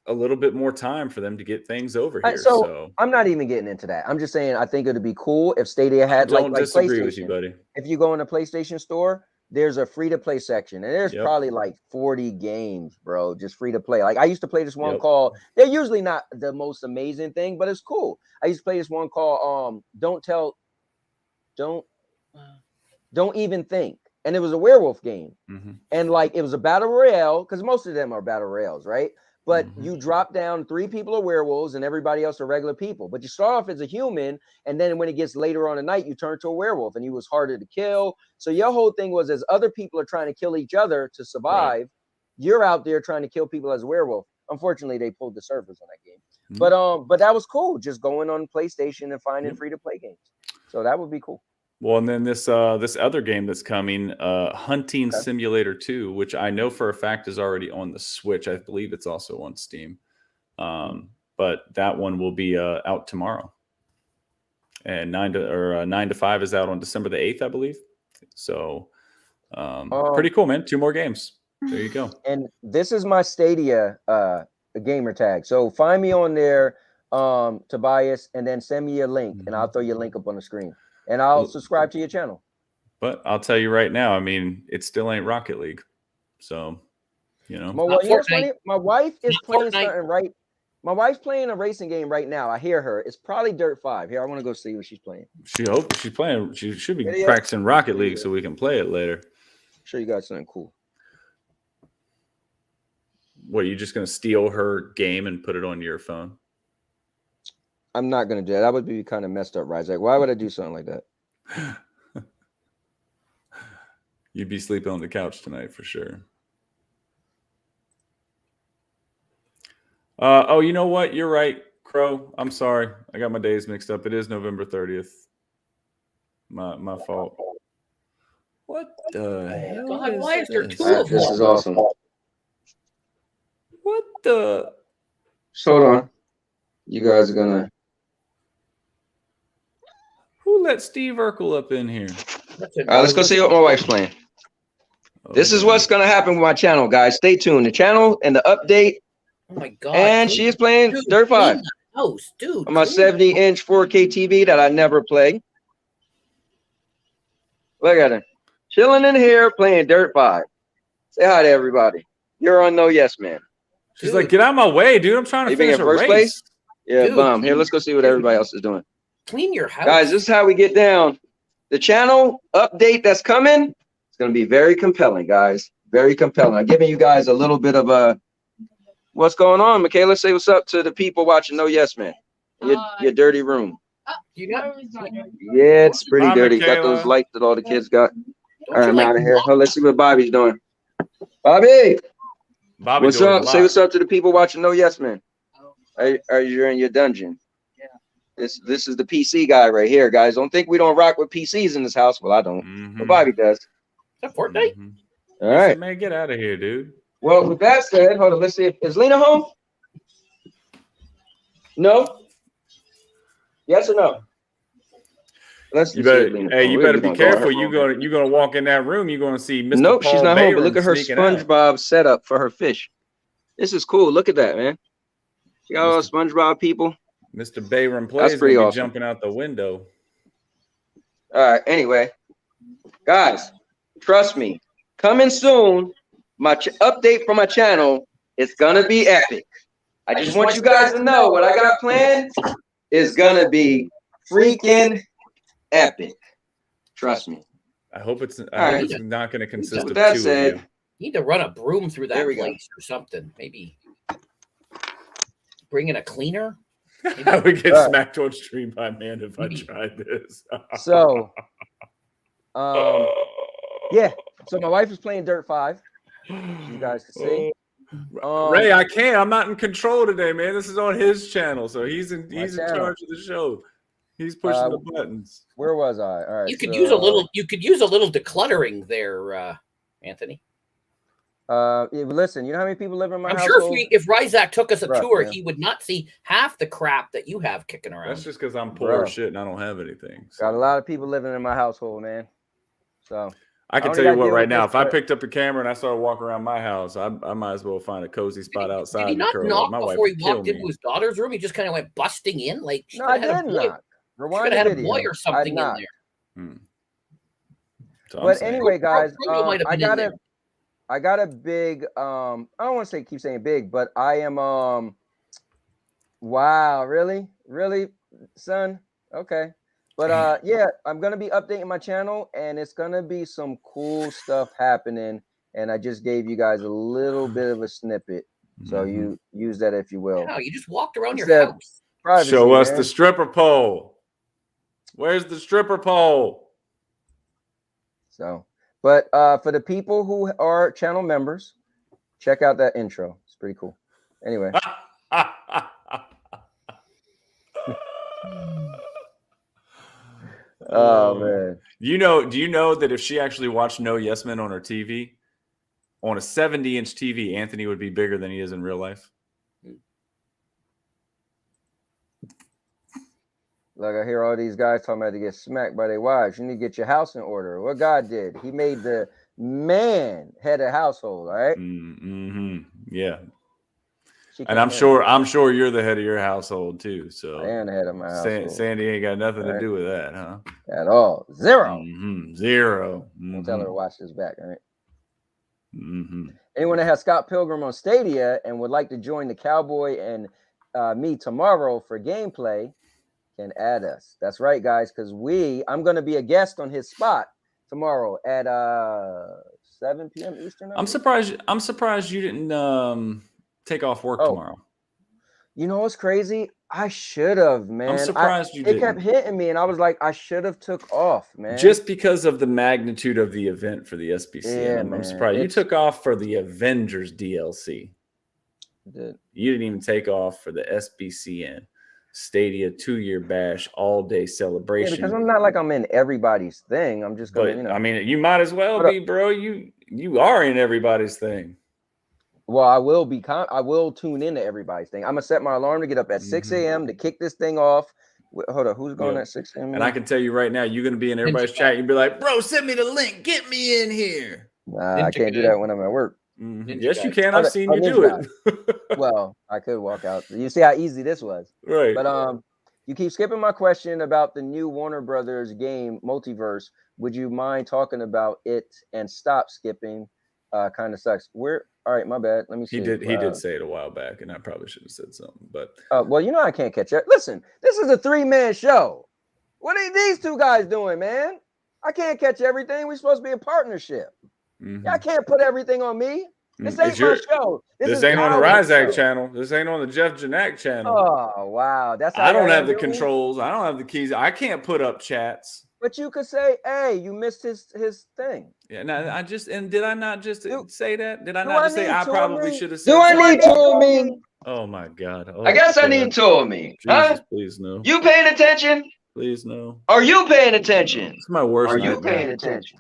a little bit more time for them to get things over here. So I'm not even getting into that. I'm just saying I think it'd be cool if Stadia had like disagree PlayStation. With you, buddy. If you go in a PlayStation store, there's a free to play section, and there's probably like 40 games, bro, just free to play. Like I used to play this one called. They're usually not the most amazing thing, but it's cool. I used to play this one called Don't Even Think. And it was a werewolf game. And like it was a battle royale because most of them are battle royales, right? But you drop down 3 people are werewolves and everybody else are regular people. But you start off as a human, and then when it gets later on at night, you turn to a werewolf, and you was harder to kill. So your whole thing was as other people are trying to kill each other to survive, you're out there trying to kill people as a werewolf. Unfortunately, they pulled the servers on that game. But that was cool, just going on PlayStation and finding free to play games. So that would be cool. Well, and then this other game that's coming, Hunting Simulator 2, which I know for a fact is already on the Switch. I believe it's also on Steam. But that one will be out tomorrow. And 9 to 5 is out on December the 8th, I believe. So pretty cool, man. 2 more games. There you go. And this is my Stadia gamer tag. So find me on there, Tobias, and then send me a link, and I'll throw your link up on the screen. And I'll subscribe to your channel. But I'll tell you right now, I mean, it still ain't Rocket League. So, you know. My wife is playing Fortnite. something right. My wife's playing a racing game right now. I hear her. It's probably Dirt 5. Here, I want to go see what she's playing. She's playing. She should be practicing Rocket League so we can play it later. Show you guys something cool. What, are you just going to steal her game and put it on your phone? I'm not going to do that. That would be kind of messed up, Ryzak. Why would I do something like that? You'd be sleeping on the couch tonight for sure. Oh, you know what? You're right, Crow. I'm sorry. I got my days mixed up. It is November 30th. My fault. What the hell? God, why is there two This of them? is awesome. What the? Just hold on. You guys are going to. Who let Steve Urkel up in here? All right, let's go see what my wife's playing. Okay. This is what's going to happen with my channel, guys. Stay tuned. The channel and the update. Oh my God. And she is playing Dirt 5 dude, on my 70-inch 4K TV that I never play. Look at her. Chilling in here playing Dirt 5. Say hi to everybody. You're on No Yes Man. She's like, get out of my way, dude. I'm trying to finish a race. Place? Yeah, dude, bum. Here, let's go see what everybody else is doing. Clean your house. Guys, this is how we get down. The channel update that's coming, it's going to be very compelling, guys. Very compelling. I'm giving you guys a little bit of a what's going on, Michaela? Say what's up to the people watching No Yes Man. Your dirty room. Yeah, it's pretty dirty. Michaela. Got those lights that all the kids got. All right, I'm out of here. Oh, let's see what Bobby's doing. Bobby, what's up? Say what's up to the people watching No Yes Man. Are you in your dungeon? Yeah. This is the PC guy right here, guys. Don't think we don't rock with PCs in this house. Well, I don't. But Bobby does. Is that Fortnite? All right. Man, get out of here, dude. Well, with that said, hold on. Let's see. Is Lena home? No? Yes or no? Let's you better, you better be careful. You're gonna walk in that room. You're gonna see Mr. Nope, Paul she's not home. But Bayram look at her SpongeBob setup for her fish. This is cool. Look at that, man. She got all the SpongeBob people. Mr. Bayram plays. That's pretty awesome. Jumping out the window. All right. Anyway, guys, trust me. Coming soon. My update for my channel is gonna be epic. I just want you guys to know what I got planned is gonna be freaking epic. Trust me. I hope it's not going to consist of that two said, of you. You need to run a broom through that place or something. Maybe bring in a cleaner. I would get smacked on stream by man if I tried this. So, yeah. So my wife is playing Dirt 5. You guys can see. Ray, I can't. I'm not in control today, man. This is on his channel, so he's in charge of the show. He's pushing the buttons. Where was I? All right. You could use a little. You could use a little decluttering there, Anthony. Listen, you know how many people live in my house? I'm sure if Ryzak took us a tour, he would not see half the crap that you have kicking around. That's just because I'm poor as shit and I don't have anything. So. Got a lot of people living in my household, man. So I can tell you what, right now, if I picked up a camera and I started walking around my house, I might as well find a cozy spot outside. Did he not knock before he walked into his daughter's room? He just kind of went busting in, like no, I didn't knock. Rewind had a boy or something in there. But anyway, guys, I got a big I don't want to keep saying big, but I am wow, really, son? Okay. But yeah, I'm gonna be updating my channel and it's gonna be some cool stuff happening. And I just gave you guys a little bit of a snippet. So you use that if you will. No, you just walked around your house. Privacy, show us the stripper pole. Where's the stripper pole? So, but for the people who are channel members, check out that intro. It's pretty cool. Anyway. Oh man. Do you know that if she actually watched No Yes Men on her TV, on a 70-inch TV, Anthony would be bigger than he is in real life? Like I hear all these guys talking about to get smacked by their wives. You need to get your house in order. What God did, He made the man head of household. All right. Yeah. And I'm sure you're the head of your household too. So I am the head of my household. Sandy ain't got nothing to do with that, huh? At all. Zero. Zero. Don't tell her to watch this back, all right? Mm-hmm. Anyone that has Scott Pilgrim on Stadia and would like to join the Cowboy and me tomorrow for gameplay can add us. That's right, guys, because I'm going to be a guest on his spot tomorrow at 7 p.m. Eastern. I'm surprised you didn't take off work tomorrow. You know what's crazy? I should have, man. I'm surprised you didn't. It kept hitting me, and I was like, I should have took off, man. Just because of the magnitude of the event for the SBC. Yeah, I'm surprised. You took off for the Avengers DLC. Did. You didn't even take off for the SBCN Stadia 2-year bash all-day celebration. Yeah, because I'm not like I'm in everybody's thing. I'm just going to, I mean, you might as well be, bro. You are in everybody's thing. Well, I will be. I will tune into everybody's thing. I'm gonna set my alarm to get up at 6 a.m. to kick this thing off. Hold on, who's going at 6 a.m.? And I can tell you right now, you're gonna be in everybody's chat. You'll be like, "Bro, send me the link. Get me in here." Nah, I can't do that when I'm at work. Yes, you can. I've seen you do it. Well, I could walk out. You see how easy this was, right? But you keep skipping my question about the new Warner Brothers game Multiverse. Would you mind talking about it and stop skipping? Kind of sucks. All right, my bad. Let me see. He did say it a while back, and I probably should have said something. But well, you know I can't catch it. Listen, this is a 3-man show. What are these two guys doing, man? I can't catch everything. We're supposed to be a partnership. I can't put everything on me. This ain't my show. This ain't on the Ryzak channel. This ain't on the Jeff Janak channel. Oh wow, that's how I don't have the controls. I don't have the keys. I can't put up chats. But you could say, "Hey, you missed his thing." Yeah, no, did I not just say that? Did I not just say I probably should have said? Do I need two of me? Oh my God! Oh, I guess I need two of me. Jesus, please no. You paying attention? Please no. Are you paying attention? It's my worst. Are you paying attention?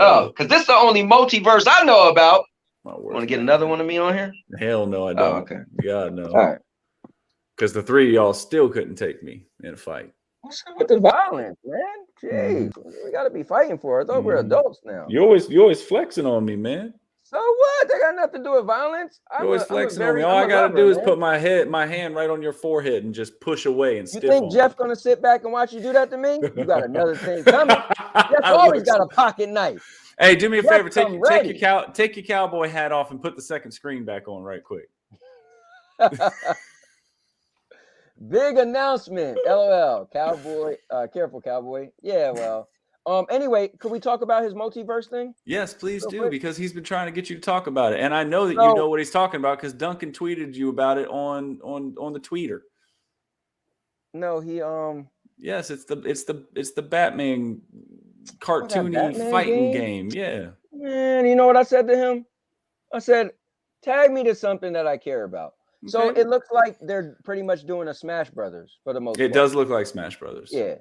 Oh, because this is the only multiverse I know about. Want to get another one of me on here? Hell no, I don't. Oh, okay. God no. All right. Because the 3 of y'all still couldn't take me in a fight. What's up with the violence, man? Jeez, we got to be fighting for it. I thought we're adults now. You always flexing on me, man. So what? They got nothing to do with violence. You always flexing on me. All I gotta do is put my hand right on your forehead and just push away and stiff. You think Jeff gonna sit back and watch you do that to me? You got another thing coming. Jeff always got a pocket knife. Hey, do me a favor. Take your cowboy hat off and put the second screen back on right quick. Big announcement. LOL. Cowboy. Careful, cowboy. Yeah, well. Anyway, could we talk about his multiverse thing? Yes, please do, because he's been trying to get you to talk about it. And I know that you know what he's talking about because Duncan tweeted you about it on the tweeter. No, he Yes, it's the Batman cartoony fighting game. Yeah. Man, you know what I said to him? I said, tag me to something that I care about. Okay. So it looks like they're pretty much doing a Smash Brothers for the most part. It does look like Smash Brothers. Yeah.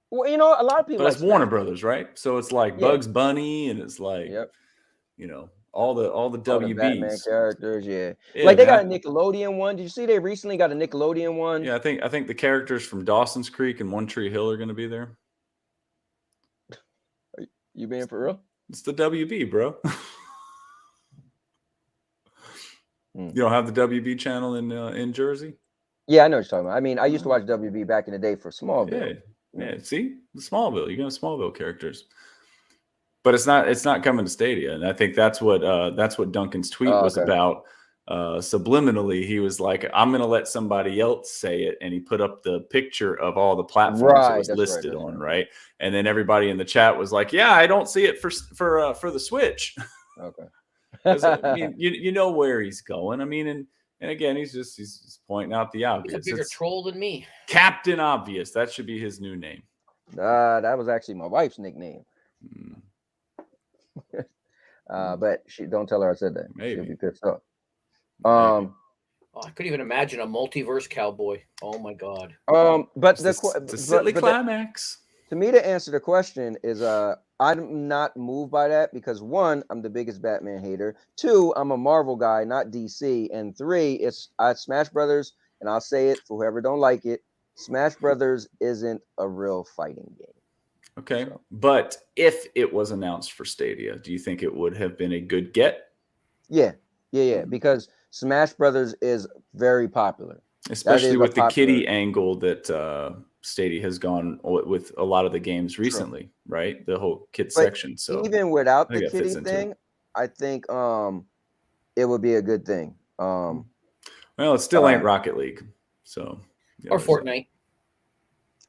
Well, you know, a lot of people. But it's Warner Brothers, right? So it's like Bugs Bunny, and it's like, you know, all the WBs. Batman characters, yeah. Like they got a Nickelodeon one. Did you see they recently got a Nickelodeon one? Yeah, I think the characters from Dawson's Creek and One Tree Hill are going to be there. Are you being for real? It's the WB, bro. You don't have the WB channel in Jersey? Yeah, I know what you're talking about. I mean, I used to watch WB back in the day for Smallville. Yeah, see? The Smallville. You're going to Smallville characters. But it's not coming to Stadia. And I think that's what Duncan's tweet was about. Subliminally, he was like, I'm going to let somebody else say it. And he put up the picture of all the platforms it was listed on, right? And then everybody in the chat was like, yeah, I don't see it for the Switch. Okay. I mean, you know where he's going. I mean, and again, he's pointing out the obvious. He's a bigger troll than me. Captain Obvious. That should be his new name. That was actually my wife's nickname. But she don't tell her I said that. Maybe. She'll be pissed off. I couldn't even imagine a multiverse cowboy. Oh my God. But it's a silly climax. To me, to answer the question is, I'm not moved by that because 1, I'm the biggest Batman hater. 2, I'm a Marvel guy, not DC. And 3, it's Smash Brothers, and I'll say it for whoever don't like it. Smash Brothers isn't a real fighting game. Okay, but if it was announced for Stadia, do you think it would have been a good get? Yeah. Because Smash Brothers is very popular, especially with the kiddie angle that Stadia has gone with a lot of the games recently, right? The whole kid section. So even without the kiddie thing, I think it would be a good thing. Well, it still ain't Rocket League, so or Fortnite.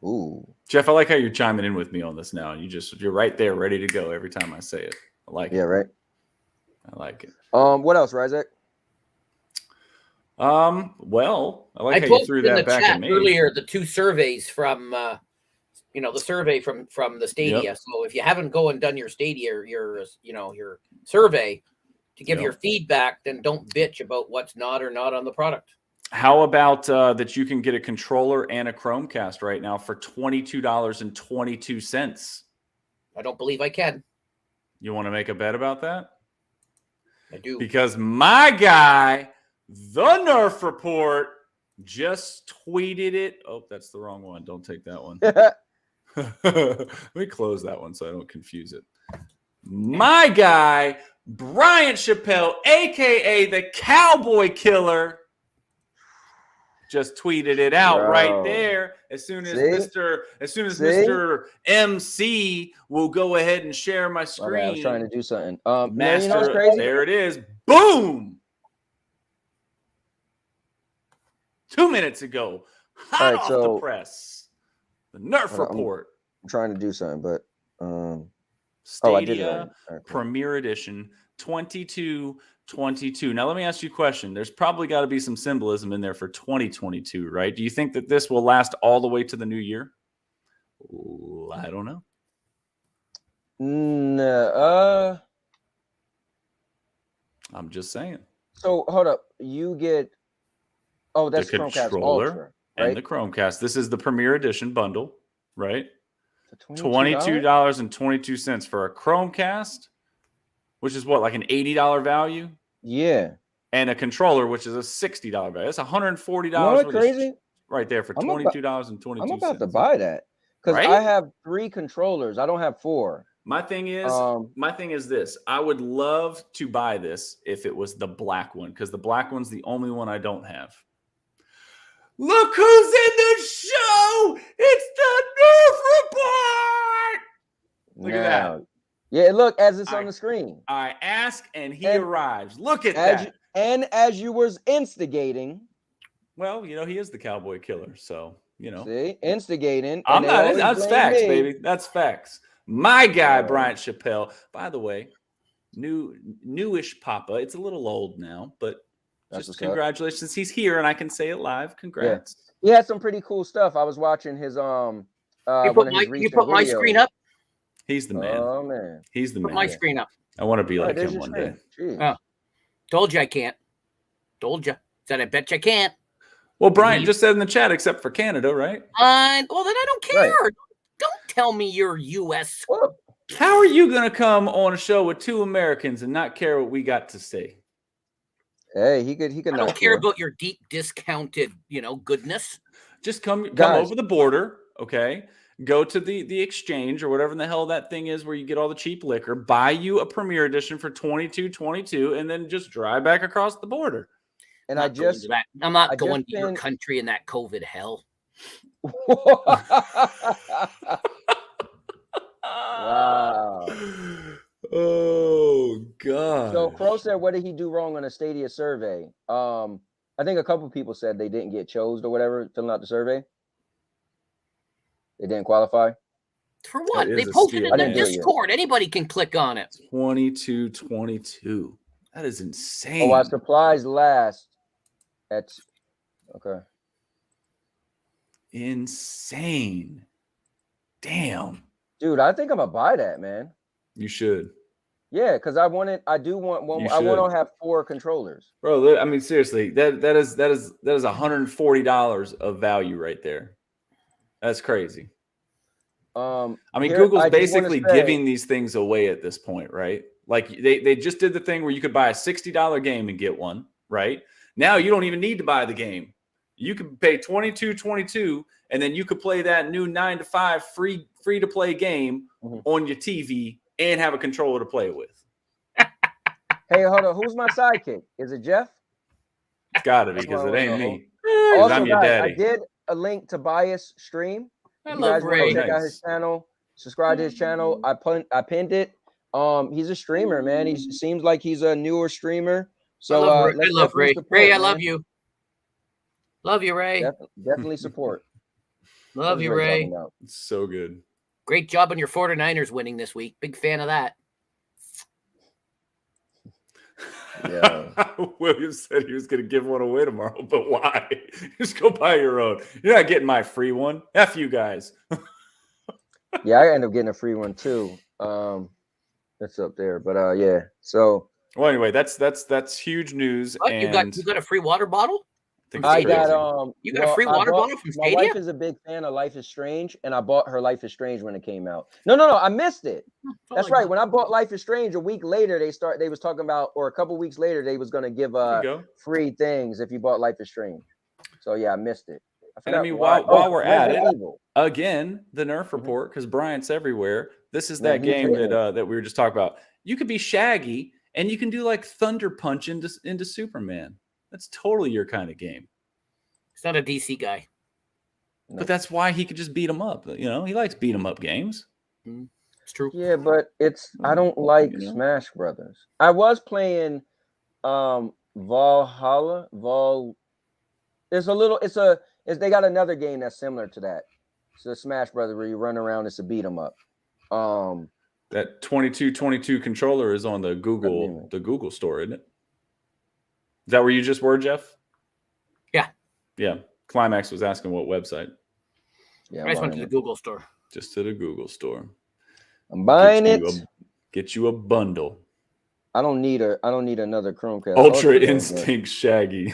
Ooh, Jeff, I like how you're chiming in with me on this now. You're right there, ready to go every time I say it. I like it. Yeah, right. I like it. What else, Ryzek? Well, I like how you threw that back at me earlier. The two surveys from, the survey from the Stadia. Yep. So if you haven't go and done your Stadia, your survey to give your feedback, then don't bitch about what's not or not on the product. How about that you can get a controller and a Chromecast right now for $22.22? I don't believe I can. You want to make a bet about that? I do. Because my guy, the Nerf Report, just tweeted it. Oh, that's the wrong one. Don't take that one. Let me close that one so I don't confuse it. My guy, Bryant Chappelle, a.k.a. the Cowboy Killer, just tweeted it out right there. As soon as Mr. MC will go ahead and share my screen. I was trying to do something. Master, crazy? There it is. Boom! 2 minutes ago, hot off the press. The Nerf Report. I'm trying to do something, but Stadia Premier Edition 2222. Now, let me ask you a question. There's probably got to be some symbolism in there for 2022, right? Do you think that this will last all the way to the new year? I don't know. No. I'm just saying. So, hold up. You get... Oh, that's the Chromecast controller Ultra, right? And the Chromecast. This is the Premier Edition bundle, right? $22.22 for a Chromecast, which is what, like an $80 value? Yeah. And a controller, which is a $60 value. That's $140. You know what crazy? Right there for $22.22. I'm about to buy that because I have 3 controllers. I don't have 4. My thing is this. I would love to buy this if it was the black one, because the black one's the only one I don't have. Look who's in the show! It's the Nerf Report! Look at that. Yeah, look, as it's on the screen. I ask and he arrives. Look at that. As you was instigating. Well, he is the Cowboy Killer, so, See, instigating. That's facts, baby. That's facts. My guy, Bryant Chappelle. By the way, newish Papa. It's a little old now, but just congratulations. He's here and I can say it live. Congrats. Yeah. He had some pretty cool stuff. I was watching his you put my screen up? He's the man. Oh man. He's the man. Put my screen up. I want to be like him one day. Told you I can't. Told you. Said I bet you can't. Well, Brian just said in the chat, except for Canada, right? Well, then I don't care. Right. Don't tell me you're U.S. How are you going to come on a show with 2 Americans and not care what we got to say? Hey, he could. I don't care about your deep discounted, goodness. Just come over the border, okay? Go to the exchange or whatever the hell that thing is where you get all the cheap liquor. Buy you a Premier Edition for $22.22, and then just drive back across the border. And I'm not going to your country in that COVID hell. Wow. Oh God. So Crow said, what did he do wrong on a Stadia survey? I think a couple people said they didn't get chosen or whatever, filling out the survey. They didn't qualify. For what? They posted it in Discord. Anybody can click on it. 2222. That is insane. Oh, our supplies last. That's okay. Insane. Damn. Dude, I think I'm gonna buy that, man. You should. Yeah, because I do want one. I want to have 4 controllers. Bro, I mean, seriously, that is $140 of value right there. That's crazy. I mean, Google's basically giving these things away at this point, right? Like they just did the thing where you could buy a $60 game and get one, right? Now you don't even need to buy the game. You could pay $22.22, and then you could play that new 9 to 5 free to play game on your TV and have a controller to play with. Hey, hold on. Who's my sidekick? Is it Jeff? It's got to be because it ain't me. Also, I'm your guys, daddy. I did a link to Bias stream. I If you love guys want Ray. to check out his channel, subscribe to his channel. I pinned it. He's a streamer, man. He seems like he's a newer streamer. So I let's love definitely Ray. support, Ray, I man. love you. Love you, Ray. Definitely support. Love you, Ray. It's so good. Great job on your 49ers winning this week. Big fan of that. Yeah. William said he was going to give one away tomorrow, but why? Just go buy your own. You're not getting my free one. F you guys. Yeah, I end up getting a free one too. It's up there, but yeah. So well, anyway, that's huge news. What? And You got a free water bottle? I got You got a free water bottle from Stadia? My wife is a big fan of Life is Strange, and I bought her Life is Strange when it came out. No, I missed it. That's right. When I bought Life is Strange, a week later they was talking about, or a couple weeks later, they was gonna give free things if you bought Life is Strange. So yeah, I missed it. I mean, while we're at it, again, the Nerf report, because Bryant's everywhere. This is that game that we were just talking about. You could be Shaggy, and you can do like Thunder Punch into Superman. That's totally your kind of game. He's not a DC guy. But that's why he could just beat him up. You know, he likes beat him up games. It's true. Yeah, but I don't like Smash Brothers. I was playing Valhalla. They got another game that's similar to that. It's a Smash Brothers where you run around. It's a beat 'em up. That 2222 controller is on the Google store, isn't it? Is that where you just were, Jeff? Yeah. Yeah. Climax was asking what website. Yeah, I just went to the Google store. Just to the Google store. I'm buying it. Get you a bundle. I don't need another Chromecast. Ultra Instinct Shaggy.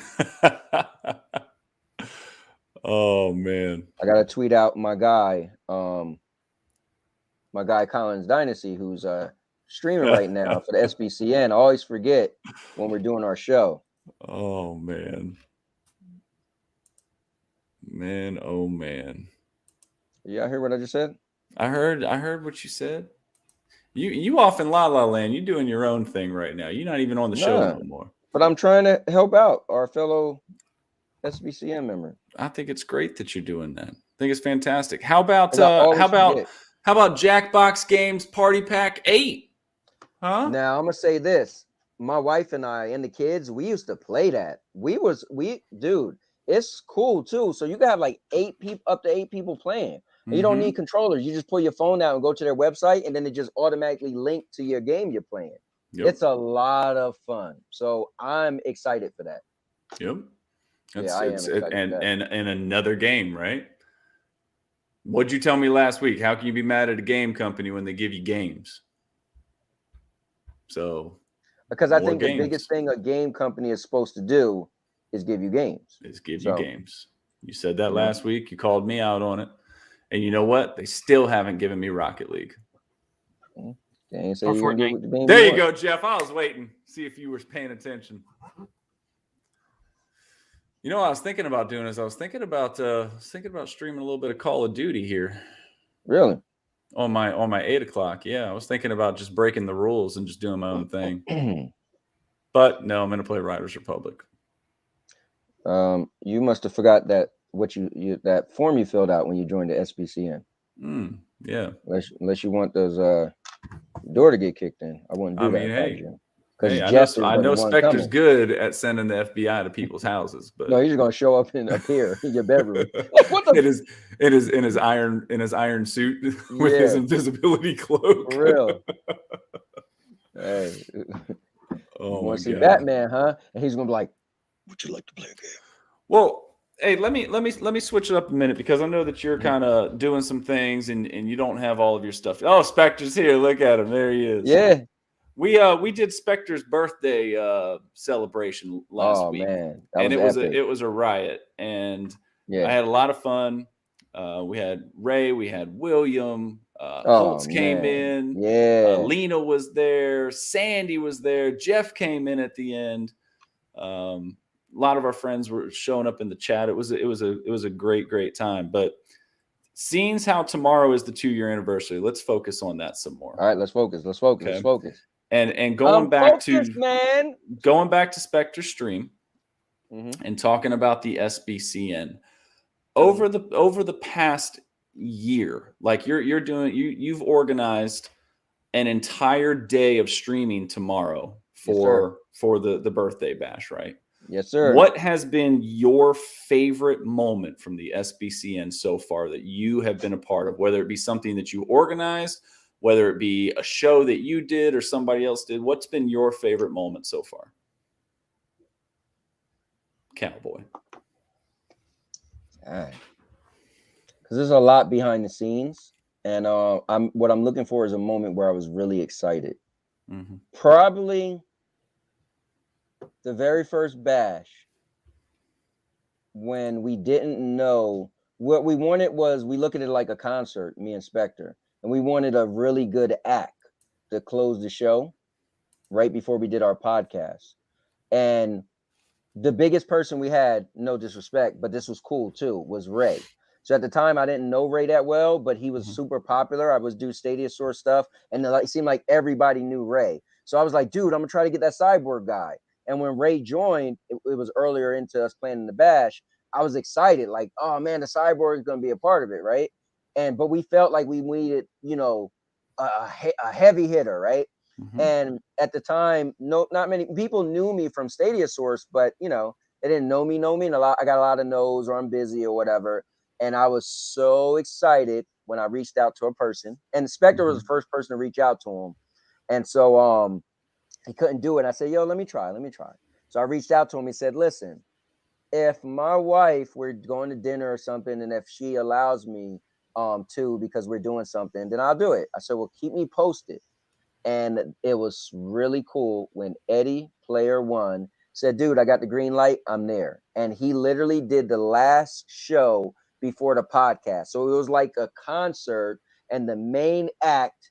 Oh man. I gotta tweet out my guy Collins Dynasty, who's streaming right now for the SBCN. I always forget when we're doing our show. Oh man. Man, oh man. Yeah, I heard what I just said. I heard what you said. You off in La La Land. You doing your own thing right now. You're not even on the show no more. But I'm trying to help out our fellow SBCN member. I think it's great that you're doing that. I think it's fantastic. How about Jackbox Games Party Pack 8? Huh? Now I'm gonna say this. My wife and I and the kids, we used to play that. Dude, it's cool too. So you can have like 8 people, up to 8 people playing. And you don't need controllers. You just pull your phone out and go to their website, and then it just automatically link to your game you're playing. Yep. It's a lot of fun. So I'm excited for that. Yep. And another game, right? What'd you tell me last week? How can you be mad at a game company when they give you games? So because I think the biggest thing a game company is supposed to do is give you games. You games. You said that last week. You called me out on it. And you know what? They still haven't given me Rocket League. There you go, Jeff. I was waiting. See if you were paying attention. You know what I was thinking about doing is I was thinking about streaming a little bit of Call of Duty here. Really? On my 8 o'clock. Yeah. I was thinking about just breaking the rules and just doing my own thing. But no, I'm gonna play Riders Republic. You must have forgot that that form you filled out when you joined the SBCN. Yeah. Unless you want those door to get kicked in. I wouldn't do that. Hey, I know Spectre's good at sending the FBI to people's houses, but no, he's just gonna show up up here in your bedroom. What the in his iron suit with his invisibility cloak. For real. Hey. Oh, want to see Batman, huh? And he's gonna be like, would you like to play a game? Well, hey, let me switch it up a minute because I know that you're kind of doing some things and you don't have all of your stuff. Oh, Spectre's here. Look at him. There he is. Yeah. We did Spectre's birthday celebration last week. Man. It was a riot. And I had a lot of fun. We had Ray, we had William, Holtz came in. Yeah. Lena was there, Sandy was there, Jeff came in at the end. A lot of our friends were showing up in the chat. It was a great time. But seeing how tomorrow is the 2-year anniversary, let's focus on that some more. All right, let's focus. Okay. Let's focus. And going back to Spectre's stream, and talking about the SBCN over the past year. Like you've organized an entire day of streaming tomorrow for the birthday bash, right? Yes, sir. What has been your favorite moment from the SBCN so far that you have been a part of, whether it be something that you organized, whether it be a show that you did or somebody else did? What's been your favorite moment so far? Cowboy. All right. Because there's a lot behind the scenes. And what I'm looking for is a moment where I was really excited. Mm-hmm. Probably the very first bash, when we didn't know what we wanted. We look at it like a concert, me and Spectre, and we wanted a really good act to close the show right before we did our podcast. And the biggest person we had, no disrespect, but this was cool too, was Ray. So at the time, I didn't know Ray that well, but he was super popular. I was doing Stadia Source stuff, and it seemed like everybody knew Ray. So I was like, dude, I'm gonna try to get that Cyborg guy. And when Ray joined, it was earlier into us planning the bash. I was excited, like, oh man, the Cyborg is gonna be a part of it, right? But we felt like we needed, a heavy hitter, right? Mm-hmm. And at the time, not many people knew me from Stadia Source, but they didn't know me. And I got a lot of no's, or I'm busy or whatever. And I was so excited when I reached out to a person, and Spectre was the first person to reach out to him. And so he couldn't do it. I said, yo, let me try. So I reached out to him. He said, listen, if my wife, we're going to dinner or something, and if she allows me to, because we're doing something, then I'll do it. I said, well, keep me posted. And it was really cool when Eddie, player one, said, dude, I got the green light. I'm there. And he literally did the last show before the podcast. So it was like a concert and the main act,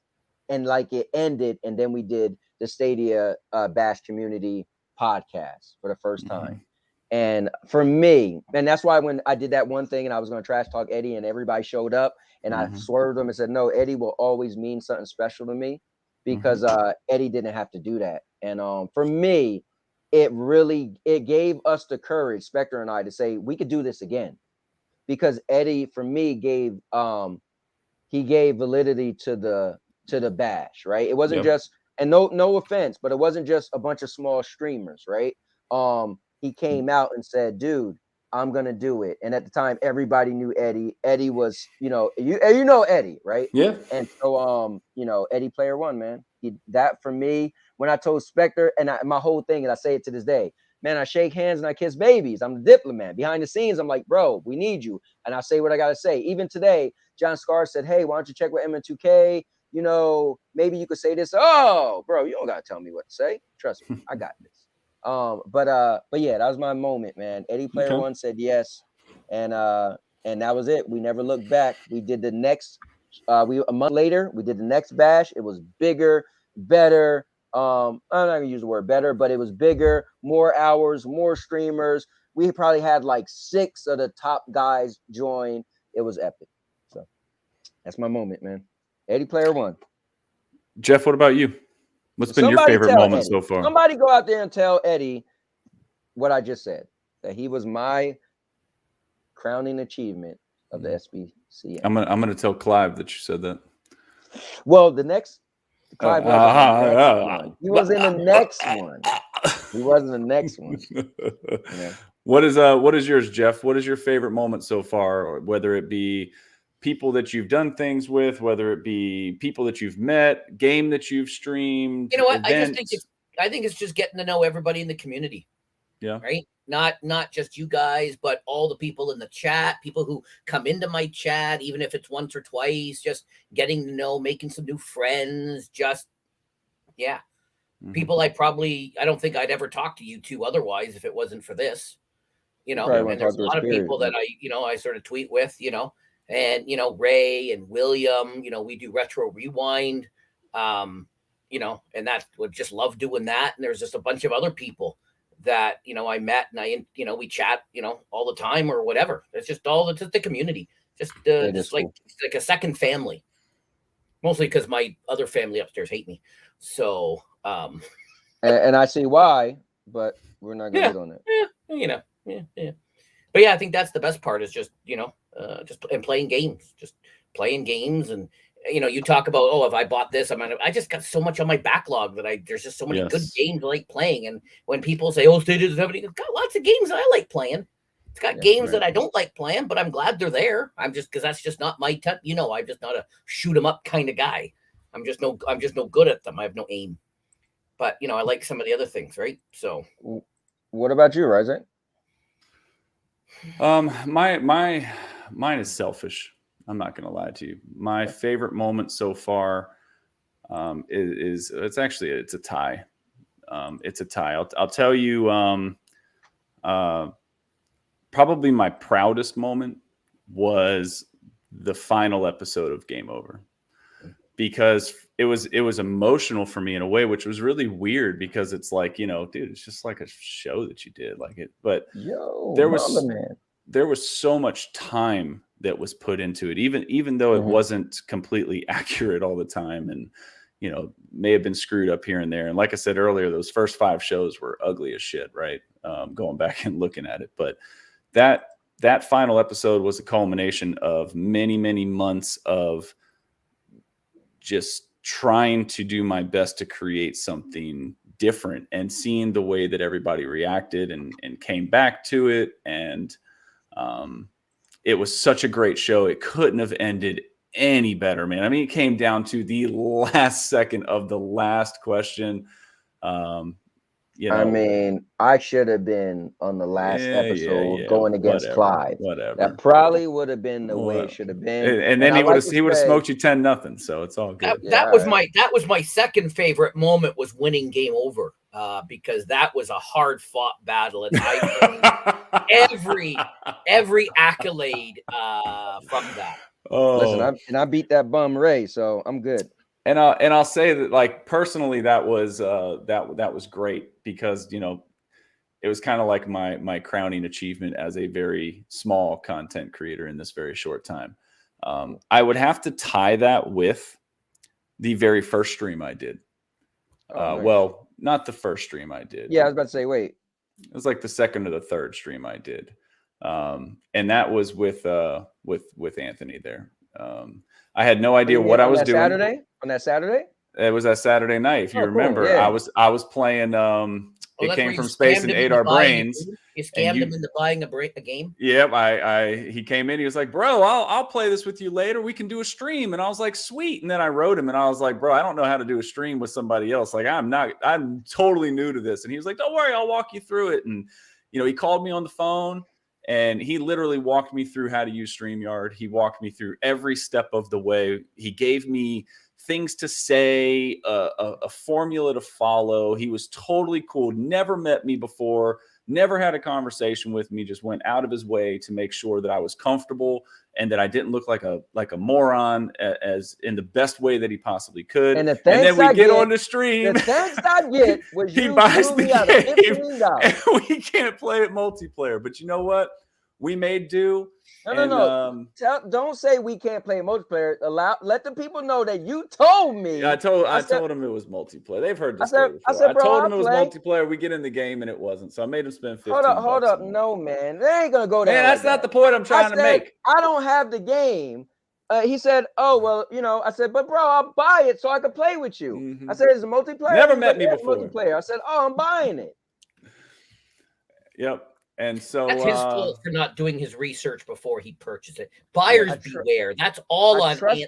and like it ended. And then we did the Stadia Bash Community podcast for the first time. And for me, and that's why when I did that one thing and I was going to trash talk Eddie and everybody showed up, and I swerved them and said, no, Eddie will always mean something special to me, because Eddie didn't have to do that. And for me, it gave us the courage, Spectre and I, to say we could do this again, because Eddie, for me, gave validity to the bash, right? It wasn't just, and no offense, but it wasn't just a bunch of small streamers, right? He came out and said, dude, I'm gonna do it. And at the time, everybody knew Eddie. Eddie was, you know Eddie, right? Yeah. And so Eddie player one, man. That for me, when I told Spectre, and my whole thing, and I say it to this day, man, I shake hands and I kiss babies. I'm the diplomat. Behind the scenes, I'm like, bro, we need you. And I say what I gotta say. Even today, John Scar said, hey, why don't you check with MN2K? Maybe you could say this. Oh, bro, you don't gotta tell me what to say. Trust me, I got this. But yeah, that was my moment, man. Eddie player one said yes, and that was it. We never looked back. We did the next a month later, we did the next bash. It was bigger, better. I'm not gonna use the word better, but it was bigger, more hours, more streamers. We probably had like 6 of the top guys join. It was epic. So that's my moment, man. Eddie player one. Jeff, what about you? What's been your favorite moment so far? Somebody go out there and tell Eddie what I just said, that he was my crowning achievement of the SBCN. I'm gonna tell Clive that you said that. Well, the next Clive he was in the next one. He was in the next one. Yeah. What is yours, Jeff? What is your favorite moment so far? Or whether it be people that you've done things with, whether it be people that you've met, game that you've streamed. You know what? I think it's just getting to know everybody in the community. Yeah. Right. Not just you guys, but all the people in the chat, people who come into my chat, even if it's once or twice, just getting to know, making some new friends. Just, yeah. People I don't think I'd ever talk to you two otherwise if it wasn't for this, and there's a lot of people that I sort of tweet with, and, Ray and William, we do Retro Rewind, and that would just love doing that. And there's just a bunch of other people that, I met and we chat, all the time or whatever. It's just the community, just like a second family, mostly because my other family upstairs hate me. So, and I see why, but we're not going to get on that. Yeah. But yeah, I think that's the best part is just, just playing games, and you talk about, oh, if I bought this, I just got so much on my backlog that there's just so many good games I like playing. And when people say, oh, Stadia doesn't have any, it's got lots of games that I like playing. It's got games that I don't like playing, but I'm glad they're there. Because that's just not my type. I'm just not a shoot 'em up kind of guy. I'm just no good at them. I have no aim. But I like some of the other things, right? So, what about you, Rising? Mine is selfish. I'm not going to lie to you. My favorite moment so far it's a tie. It's a tie. I'll tell you. Probably my proudest moment was the final episode of Game Over, because it was emotional for me in a way, which was really weird, because it's like, dude, it's just like a show that you did but there was so much time that was put into it, even though it wasn't completely accurate all the time, and may have been screwed up here and there. And like I said earlier, those first 5 shows were ugly as shit, right? Going back and looking at it, but that final episode was a culmination of many, many months of just trying to do my best to create something different, and seeing the way that everybody reacted and came back to it. And it was such a great show. It couldn't have ended any better, man. I mean, it came down to the last second of the last question. I mean, I should have been on the last episode going against Clyde. Whatever. That probably would have been the way it should have been. And then he would have smoked you 10-0. So it's all good. That was my second favorite moment, was winning Game Over, because that was a hard fought battle, and every accolade from that. Oh, listen, I beat that bum Ray, so I'm good. And I'll say that, like, personally, that was great, because it was kind of like my crowning achievement as a very small content creator in this very short time. I would have to tie that with the very first stream I did. Well, not the first stream I did. Yeah, I was about to say, wait. It was like the second or the third stream I did, and that was with Anthony there. I had no idea what I was doing. On that Saturday? It was that Saturday night. If you remember, cool. Yeah. I was playing. It came from space and ate our brains. You scammed him into buying a game. Yep. He came in. He was like, "Bro, I'll play this with you later. We can do a stream." And I was like, "Sweet." And then I wrote him, and I was like, "Bro, I don't know how to do a stream with somebody else. Like, I'm totally new to this." And he was like, "Don't worry, I'll walk you through it." And he called me on the phone, and he literally walked me through how to use StreamYard. He walked me through every step of the way. He gave me things to say, a formula to follow. He was totally cool. Never met me before, never had a conversation with me, just went out of his way to make sure that I was comfortable and that I didn't look like a moron, as in the best way that he possibly could. And then we get on the stream. The thanks I get was he buys the game, and we can't play it multiplayer. But you know what? We made do. No. Don't say we can't play multiplayer. Let the people know that you told me. I told him it was multiplayer. They've heard this story before. I told him it was multiplayer. We get in the game and it wasn't. So I made him spend $15. Hold up. No, man. They ain't gonna go there. Man, that's not the point I'm trying to make. I don't have the game. He said, "Oh, well, I said, but bro, I'll buy it so I can play with you." Mm-hmm. I said, "Is it multiplayer?" Never met me before. Multiplayer. I said, "Oh, I'm buying it." Yep. And so that's his fault for not doing his research before he purchased it. Buyers beware. That's all on Anthony.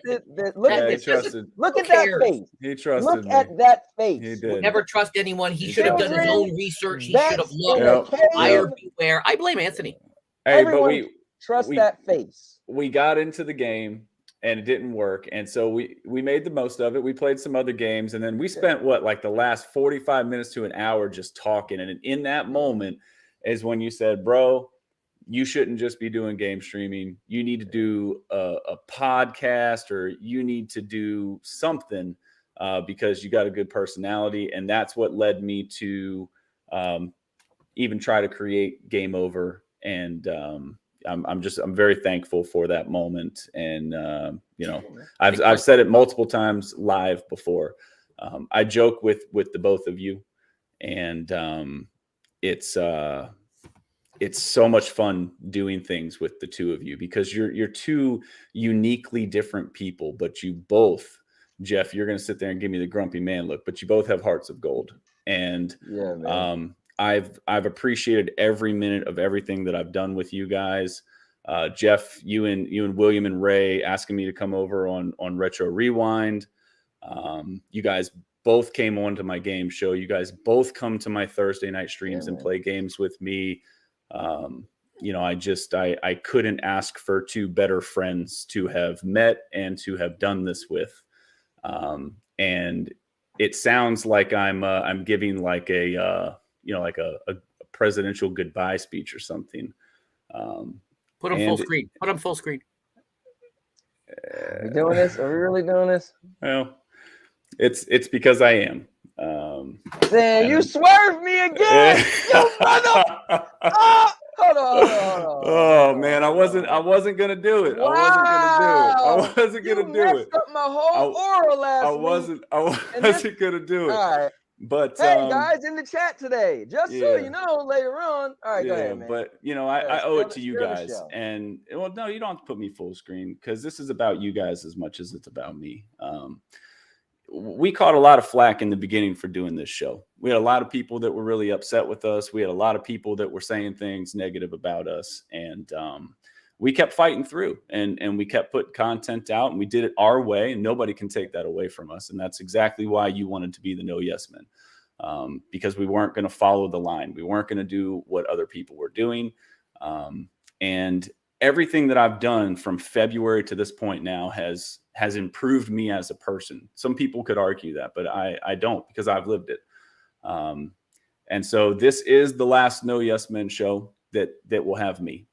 Look at that face. He trusted Look me. at that face. He did. Never trust anyone. He should have done his own research. He should have looked. Buyer beware. I blame Anthony. Hey, everyone but trust that face. We got into the game and it didn't work. And so we made the most of it. We played some other games, and then we spent the last 45 minutes to an hour just talking. And in that moment is when you said, "Bro, you shouldn't just be doing game streaming. You need to do a podcast, or you need to do something because you got a good personality." And that's what led me to even try to create Game Over. And I'm very thankful for that moment. And I've said it multiple times live before. I joke with the both of you, and it's it's so much fun doing things with the two of you because you're two uniquely different people, but you both, Jeff, you're going to sit there and give me the grumpy man look, but you both have hearts of gold. And yeah, man. I've appreciated every minute of everything that I've done with you guys. Jeff, you and William and Ray asking me to come over on Retro Rewind. You guys both came on to my game show. You guys both come to my Thursday night streams and play games with me. I couldn't ask for two better friends to have met and to have done this with. And it sounds like I'm giving like a presidential goodbye speech or something. Put them full screen. Put them full screen. Are we doing this? Are we really doing this? Well, it's because I am. Then you swerved me again. You mother. Hold on. Oh man, I wasn't gonna do it. Wow. I wasn't gonna do it. You messed up my whole aura last week. I wasn't gonna do it. All right. But hey guys, in the chat today, just so you know, later on. All right, go ahead, man. But I owe it to you guys. And well, no, you don't have to put me full screen because this is about you guys as much as it's about me. We caught a lot of flack in the beginning for doing this show. We had a lot of people that were really upset with us. We had a lot of people that were saying things negative about us. And we kept fighting through and we kept putting content out and we did it our way. And nobody can take that away from us. And that's exactly why you wanted to be the No Yes Men, because we weren't going to follow the line. We weren't going to do what other people were doing. And everything that I've done from February to this point now has improved me as a person. Some people could argue that, but I don't because I've lived it. And so this is the last No Yes Men show that will have me,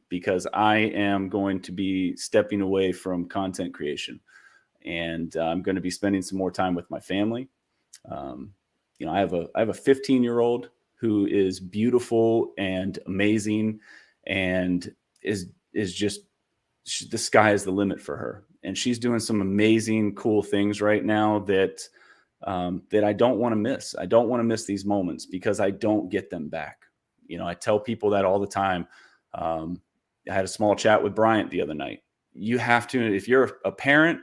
because I am going to be stepping away from content creation and I'm going to be spending some more time with my family. I have a 15-year-old who is beautiful and amazing and is just, the sky is the limit for her. And she's doing some amazing, cool things right now that I don't want to miss. I don't want to miss these moments because I don't get them back. I tell people that all the time. I had a small chat with Bryant the other night. You have to, if you're a parent,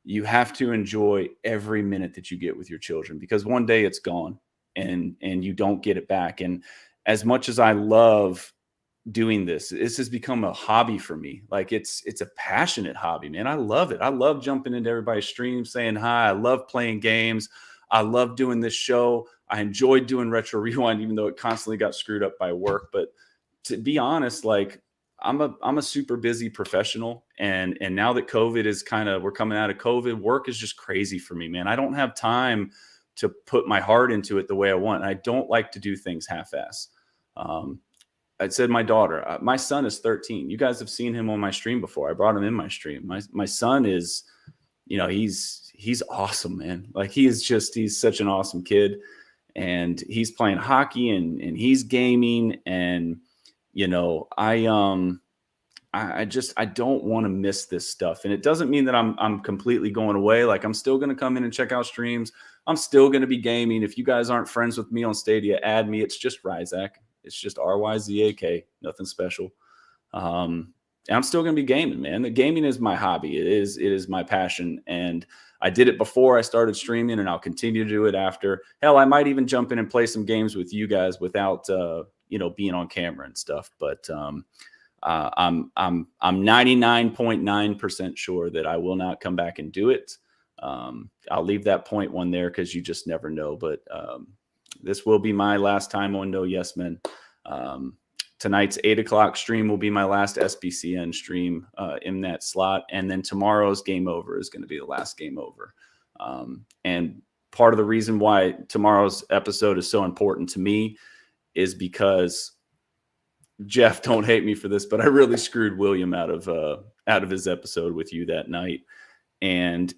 you have to enjoy every minute that you get with your children because one day it's gone and you don't get it back. And as much as I love doing this has become a hobby for me. Like it's a passionate hobby, man. I love it. I love jumping into everybody's stream saying hi. I love playing games. I love doing this show. I enjoyed doing Retro Rewind, even though it constantly got screwed up by work. But to be honest, like I'm a super busy professional. And now that COVID is we're coming out of COVID, work is just crazy for me, man. I don't have time to put my heart into it the way I want. And I don't like to do things half-ass. I said my daughter, my son is 13. You guys have seen him on my stream before. I brought him in my stream. My son is, he's awesome, man. Like he's such an awesome kid and he's playing hockey and he's gaming. And, I don't want to miss this stuff. And it doesn't mean that I'm completely going away. Like I'm still going to come in and check out streams. I'm still going to be gaming. If you guys aren't friends with me on Stadia, add me. It's just Ryzak. It's just RYZAK, nothing special. And I'm still going to be gaming, man. The gaming is my hobby. It is my passion. And I did it before I started streaming and I'll continue to do it after. Hell, I might even jump in and play some games with you guys without, being on camera and stuff. But I'm 99.9% sure that I will not come back and do it. I'll leave that 0.1 there because you just never know. But this will be my last time on No Yes Men. Tonight's 8:00 stream will be my last SBCN stream in that slot. And then tomorrow's Game Over is going to be the last Game Over. And part of the reason why tomorrow's episode is so important to me is because Jeff, don't hate me for this, but I really screwed William out of his episode with you that night. And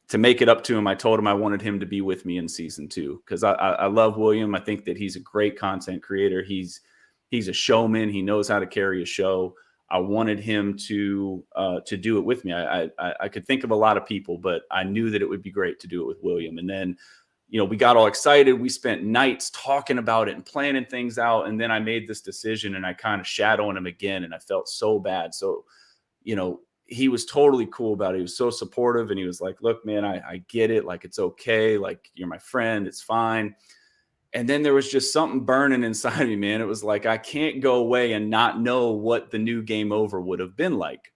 to make it up to him, I told him I wanted him to be with me in season 2 because I love William. I think that he's a great content creator. He's a showman. He knows how to carry a show. I wanted him to do it with me. I could think of a lot of people, but I knew that it would be great to do it with William. And then you know, we got all excited. We spent nights talking about it and planning things out. And then I made this decision and I kind of shat on him again. And I felt so bad. So, you know, he was totally cool about it. He was so supportive. And he was like, look, man, I get it. Like, it's okay. Like, you're my friend. It's fine. And then there was just something burning inside of me, man. It was like, I can't go away and not know what the new Game Over would have been like.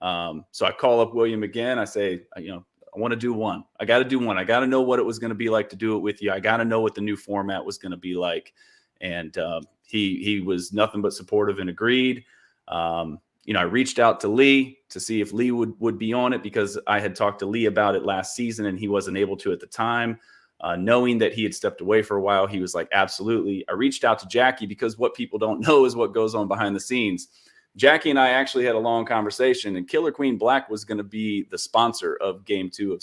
So I call up William again. I say, you know, I want to do one. I got to do one. I got to know what it was going to be like to do it with you. I got to know what the new format was going to be like. And he was nothing but supportive and agreed. You know, I reached out to Lee to see if Lee would be on it, because I had talked to Lee about it last season and he wasn't able to at the time. Knowing that he had stepped away for a while, he was like, absolutely. I reached out to Jackie, because what people don't know is what goes on behind the scenes. Jackie and I actually had a long conversation, and Killer Queen Black was going to be the sponsor of Game 2 of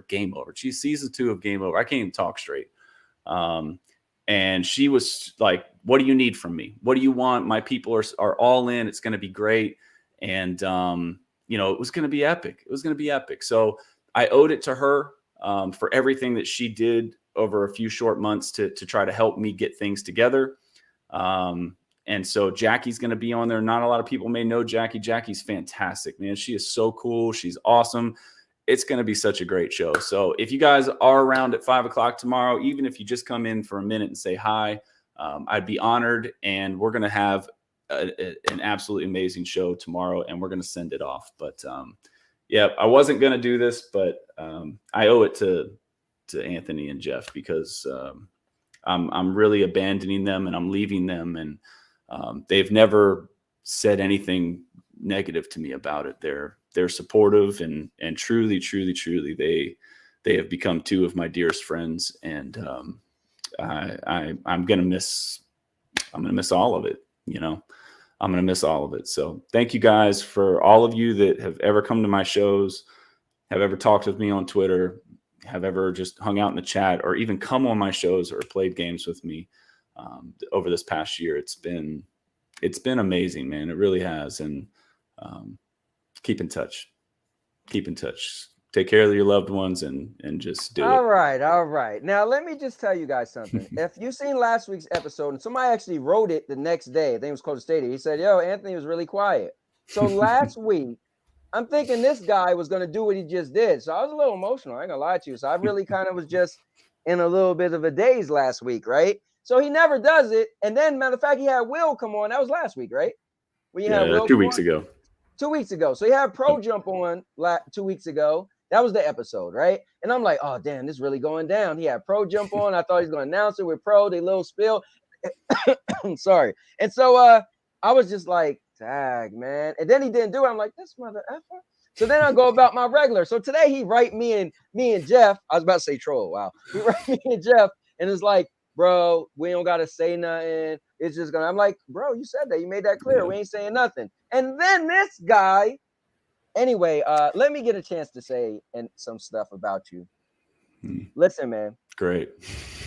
Game Over. She's season 2 of Game Over. I can't even talk straight. And she was like, what do you need from me? What do you want? My people are all in. It's going to be great. And, you know, it was going to be epic. It was going to be epic. So I owed it to her for everything that she did over a few short months to try to help me get things together. And so Jackie's going to be on there. Not a lot of people may know Jackie. Jackie's fantastic, man. She is so cool. She's awesome. It's going to be such a great show. So if you guys are around at 5 o'clock tomorrow, even if you just come in for a minute and say hi, I'd be honored. And we're going to have an absolutely amazing show tomorrow, and we're going to send it off. But yeah, I wasn't going to do this, but I owe it to Anthony and Jeff, because I'm really abandoning them and I'm leaving them. And they've never said anything negative to me about it. They're supportive and truly they have become two of my dearest friends. And I'm gonna miss all of it. You know, I'm gonna miss all of it. So thank you guys for all of you that have ever come to my shows, have ever talked with me on Twitter, have ever just hung out in the chat, or even come on my shows or played games with me. Over this past year, it's been amazing, man. It really has. And keep in touch. Take care of your loved ones and just do it. All right. Now let me just tell you guys something. If you seen last week's episode, and somebody actually wrote it the next day, I think it was Coach Stadia. He said, "Yo, Anthony was really quiet." So last week, I'm thinking this guy was going to do what he just did. So I was a little emotional. I ain't gonna lie to you. So I really kind of was just in a little bit of a daze last week, right? So he never does it. And then, matter of fact, he had Will come on. That was last week, right? When you had Will 2 weeks ago. 2 weeks ago. So he had Pro jump on 2 weeks ago. That was the episode, right? And I'm like, oh, damn, this is really going down. He had Pro jump on. I thought he was going to announce it with Pro, they little spill. Sorry. And so I was just like, tag, man. And then he didn't do it. I'm like, this mother effer. So then I go about my regular. So today he write me and Jeff. I was about to say troll. Wow. He write me and Jeff, and it's like, bro, we don't gotta say nothing. It's just gonna. I'm like, bro, you said that. You made that clear. Yeah. We ain't saying nothing. And then this guy. Anyway, let me get a chance to say some stuff about you. Listen, man. Great.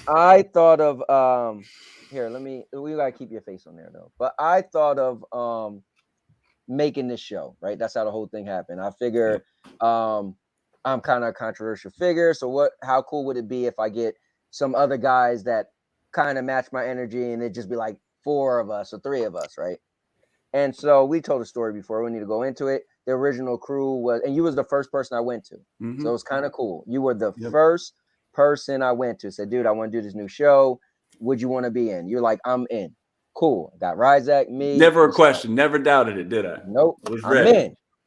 I thought of here. We gotta keep your face on there though. But I thought of making this show. Right. That's how the whole thing happened. I figure I'm kind of a controversial figure. So how cool would it be if I get some other guys that kind of match my energy, and it'd just be like 4 of us or 3 of us, right? And so we told a story before. We need to go into it. The original crew was, and you was the first person I went to. So it was kind of cool. You were the first person I went to. Said, dude, I want to do this new show. Would you want to be in? You're like, I'm in. Cool. Got Ryzak, me. Never a question. Never doubted it, did I? Nope.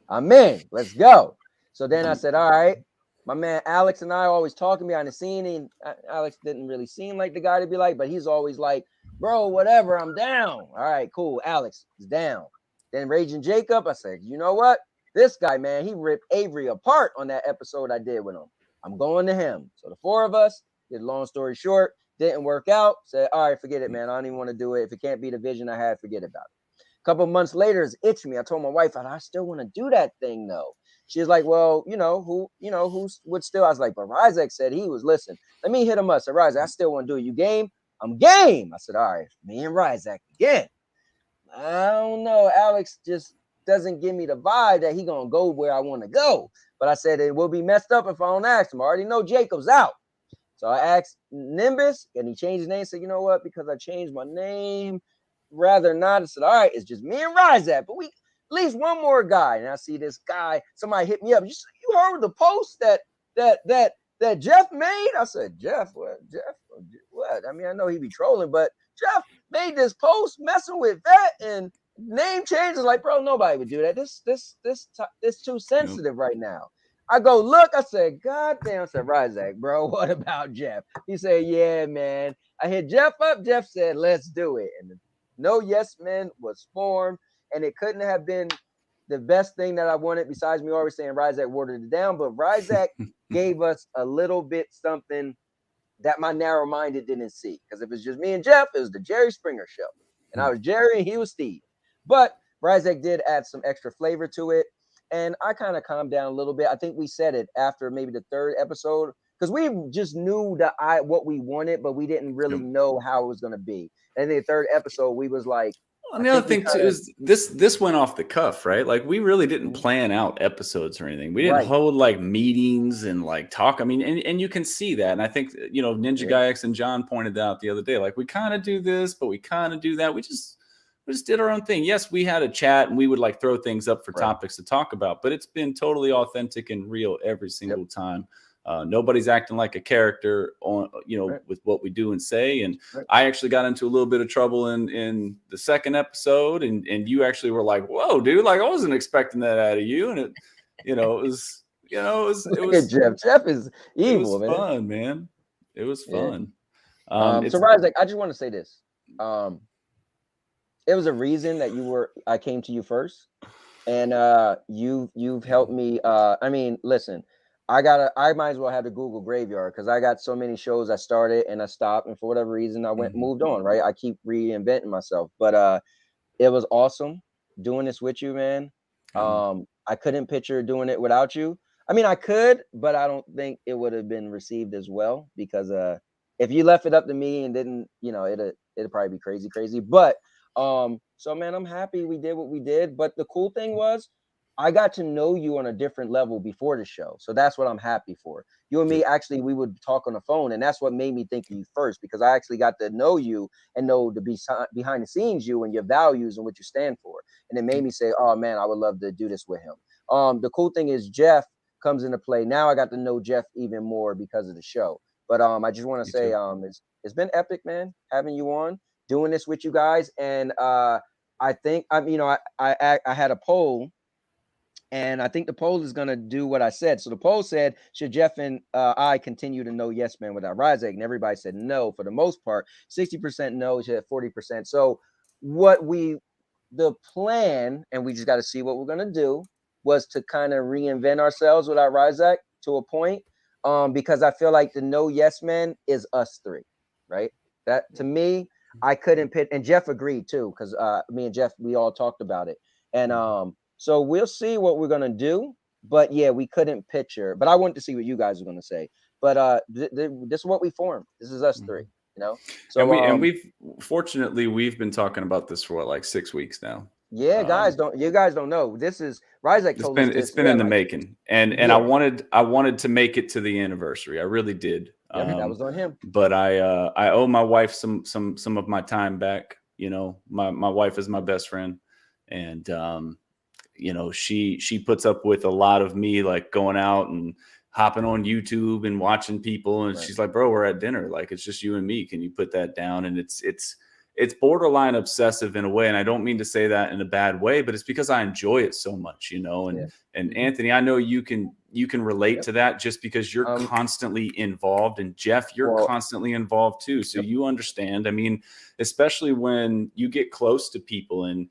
I'm in. Let's go. So then I said, all right. My man Alex and I always talking behind the scene. And Alex didn't really seem like the guy to be like, but he's always like, bro, whatever, I'm down. All right, cool. Alex is down. Then Raging Jacob, I said, you know what? This guy, man, he ripped Avery apart on that episode I did with him. I'm going to him. So the 4 of us, did long story short, didn't work out. Said, all right, forget it, man. I don't even want to do it. If it can't be the vision I had, forget about it. A couple months later, it's itched me. I told my wife, I still want to do that thing, though. She was like, well, who would still? I was like, but Ryzak said he was, listen, let me hit him up. I said, Ryzak, I still want to do it. You game? I'm game. I said, all right, me and Ryzak again. I don't know. Alex just doesn't give me the vibe that he gonna go where I want to go. But I said it will be messed up if I don't ask him. I already know Jacob's out. So I asked Nimbus, and he changed his name. Said, you know what? Because I changed my name, rather not. I said, all right, it's just me and Ryzak, but we at least one more guy. And I see this guy. Somebody hit me up. You heard the post that Jeff made? I said, Jeff, what? Jeff, what? I mean, I know he be trolling, but Jeff made this post messing with that and name changes. Like, bro, nobody would do that. This too sensitive right now. I go look. I said, God damn. I said, Ryzak, bro, what about Jeff? He said, yeah, man. I hit Jeff up. Jeff said, let's do it. And No Yes Men was formed, and it couldn't have been the best thing that I wanted. Besides me always saying Ryzak watered it down, but Ryzak gave us a little bit something that my narrow-minded didn't see. Because if it's just me and Jeff, it was the Jerry Springer show, and I was Jerry and he was Steve. But Ryzak did add some extra flavor to it. And I kind of calmed down a little bit. I think we said it after maybe the third episode, because we just knew what we wanted, but we didn't really know how it was going to be. And in the third episode, we was like, and the other thing too is this went off the cuff, right? Like we really didn't plan out episodes or anything. We didn't hold like meetings and like talk. I mean, and you can see that. And I think, you know, Ninja Guy X and John pointed out the other day, like we kind of do this, but we kind of do that. We just did our own thing. Yes, we had a chat and we would like throw things up for topics to talk about, but it's been totally authentic and real every single time. Nobody's acting like a character on, you know, with what we do and say. And I actually got into a little bit of trouble in the second episode, and you actually were like, "Whoa, dude! Like I wasn't expecting that out of you." And it, you know, it was Jeff is evil, it was fun, man. It was fun. So Ryzak, I just want to say this. It was a reason that I came to you first, and you've helped me. I mean, listen. I might as well have the Google graveyard because I got so many shows I started and I stopped, and for whatever reason I moved on, right? I keep reinventing myself. But it was awesome doing this with you, man. I couldn't picture doing it without you. I mean, I could, but I don't think it would have been received as well, because if you left it up to me and didn't, you know, it'd probably be crazy. But so man, I'm happy we did what we did. But the cool thing was, I got to know you on a different level before the show. So that's what I'm happy for. You and me, actually, we would talk on the phone, and that's what made me think of you first, because I actually got to know you and know the behind the scenes you and your values and what you stand for. And it made me say, oh man, I would love to do this with him. The cool thing is Jeff comes into play. Now I got to know Jeff even more because of the show. But I just want to say it's been epic, man, having you on, doing this with you guys. And I think I had a poll. And I think the poll is going to do what I said. So the poll said, should Jeff and I continue to know Yes Men without Ryzak? And everybody said no for the most part. 60% no, 40%. So the plan, and we just got to see what we're going to do, was to kind of reinvent ourselves without Ryzak to a point. Because I feel like the No Yes Men is us three, right? That to me, I couldn't pick, and Jeff agreed too, because me and Jeff, we all talked about it. And so we'll see what we're gonna do, but yeah, we couldn't picture. But I wanted to see what you guys are gonna say. But this is what we formed. This is us three, you know. So we've fortunately we've been talking about this for like 6 weeks now. Yeah, you guys don't know. This is Ryzak told us it's been in the making, and I wanted to make it to the anniversary. I really did. That was on him. But I owe my wife some of my time back. You know, my wife is my best friend, and you know, she puts up with a lot of me like going out and hopping on YouTube and watching people. And she's like, bro, we're at dinner. Like, it's just you and me. Can you put that down? And it's borderline obsessive in a way. And I don't mean to say that in a bad way, but it's because I enjoy it so much, you know, and Anthony, I know you can relate to that just because you're constantly involved, and Jeff, you're constantly involved too. So you understand. I mean, especially when you get close to people and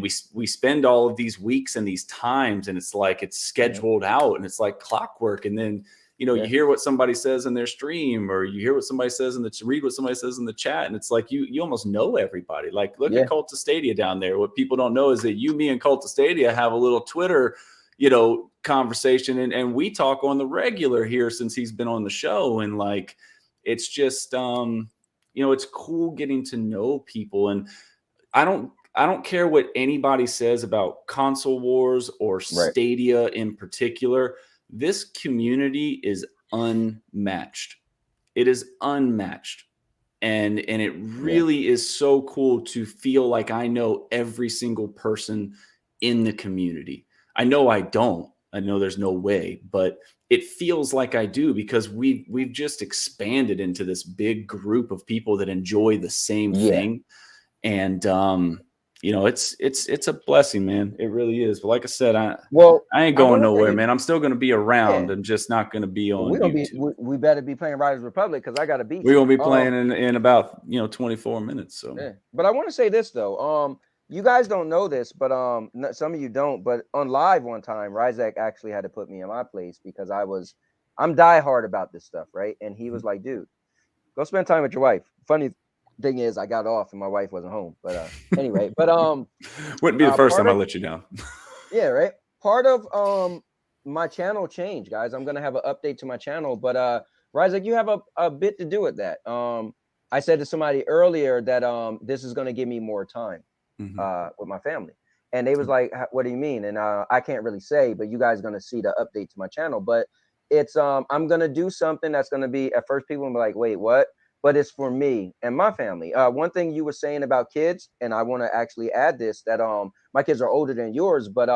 we spend all of these weeks and these times, and it's like it's scheduled out, and it's like clockwork. And then, you know, you hear what somebody says in their stream, or you hear what somebody says read what somebody says in the chat, and it's like you almost know everybody. Like, look at Cult of Stadia down there. What people don't know is that me and Cult of Stadia have a little Twitter, you know, conversation, and we talk on the regular here since he's been on the show. And like, it's just you know, it's cool getting to know people. And I I don't care what anybody says about console wars or Stadia in particular. This community is unmatched. It is unmatched. And it really is so cool to feel like I know every single person in the community. I know I don't. I know there's no way, but it feels like I do because we've just expanded into this big group of people that enjoy the same thing. And you know, it's a blessing, man. It really is. But like I said, I ain't going nowhere, man. I'm still going to be around. I'm just not going to be on YouTube. We better be playing Riders Republic because I got to beat. We're going to be playing in about 24 minutes. So, but I want to say this though. You guys don't know this, but some of you don't. But on live one time, Ryzak actually had to put me in my place because I'm diehard about this stuff, right? And he was like, "Dude, go spend time with your wife." Funny thing is, I got off and my wife wasn't home. But anyway, wouldn't be the first time I let you down. Yeah, right. Part of my channel changed, guys. I'm gonna have an update to my channel, but Ryzak, you have a bit to do with that. I said to somebody earlier that this is gonna give me more time. With my family, and they was like, "What do you mean?" And I can't really say, but you guys are gonna see the update to my channel. But it's I'm gonna do something that's gonna be at first people will be like, "Wait, what?" But it's for me and my family. One thing you were saying about kids, and I want to actually add this that my kids are older than yours, but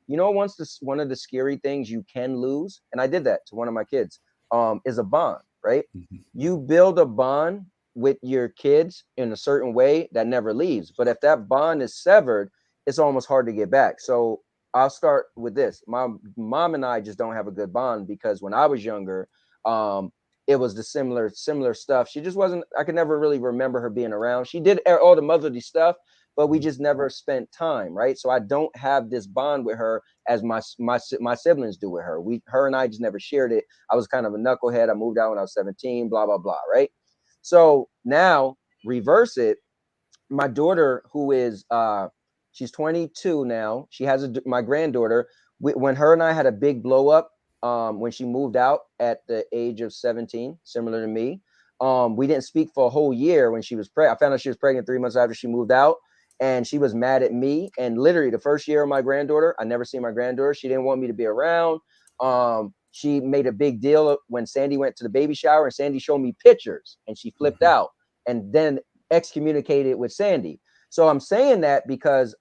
you know, one of the scary things you can lose, and I did that to one of my kids, is a bond, right? You build a bond with your kids in a certain way that never leaves. But if that bond is severed, it's almost hard to get back. So I'll start with this. My mom and I just don't have a good bond because when I was younger, it was the similar stuff. She just wasn't, I could never really remember her being around. She did all the motherly stuff, but we just never spent time, right? So I don't have this bond with her as my siblings do with her. Her and I just never shared it. I was kind of a knucklehead. I moved out when I was 17, blah, blah, blah, right? So now reverse it. My daughter, who is she's 22 now, she has my granddaughter. When her and I had a big blow up, when she moved out at the age of 17, similar to me, we didn't speak for a whole year. When she was pregnant, I found out she was pregnant 3 months after she moved out, and she was mad at me. And literally the first year of my granddaughter, I never seen my granddaughter. She didn't want me to be around. She made a big deal when Sandy went to the baby shower, and Sandy showed me pictures, and she flipped out and then excommunicated with Sandy. So I'm saying that because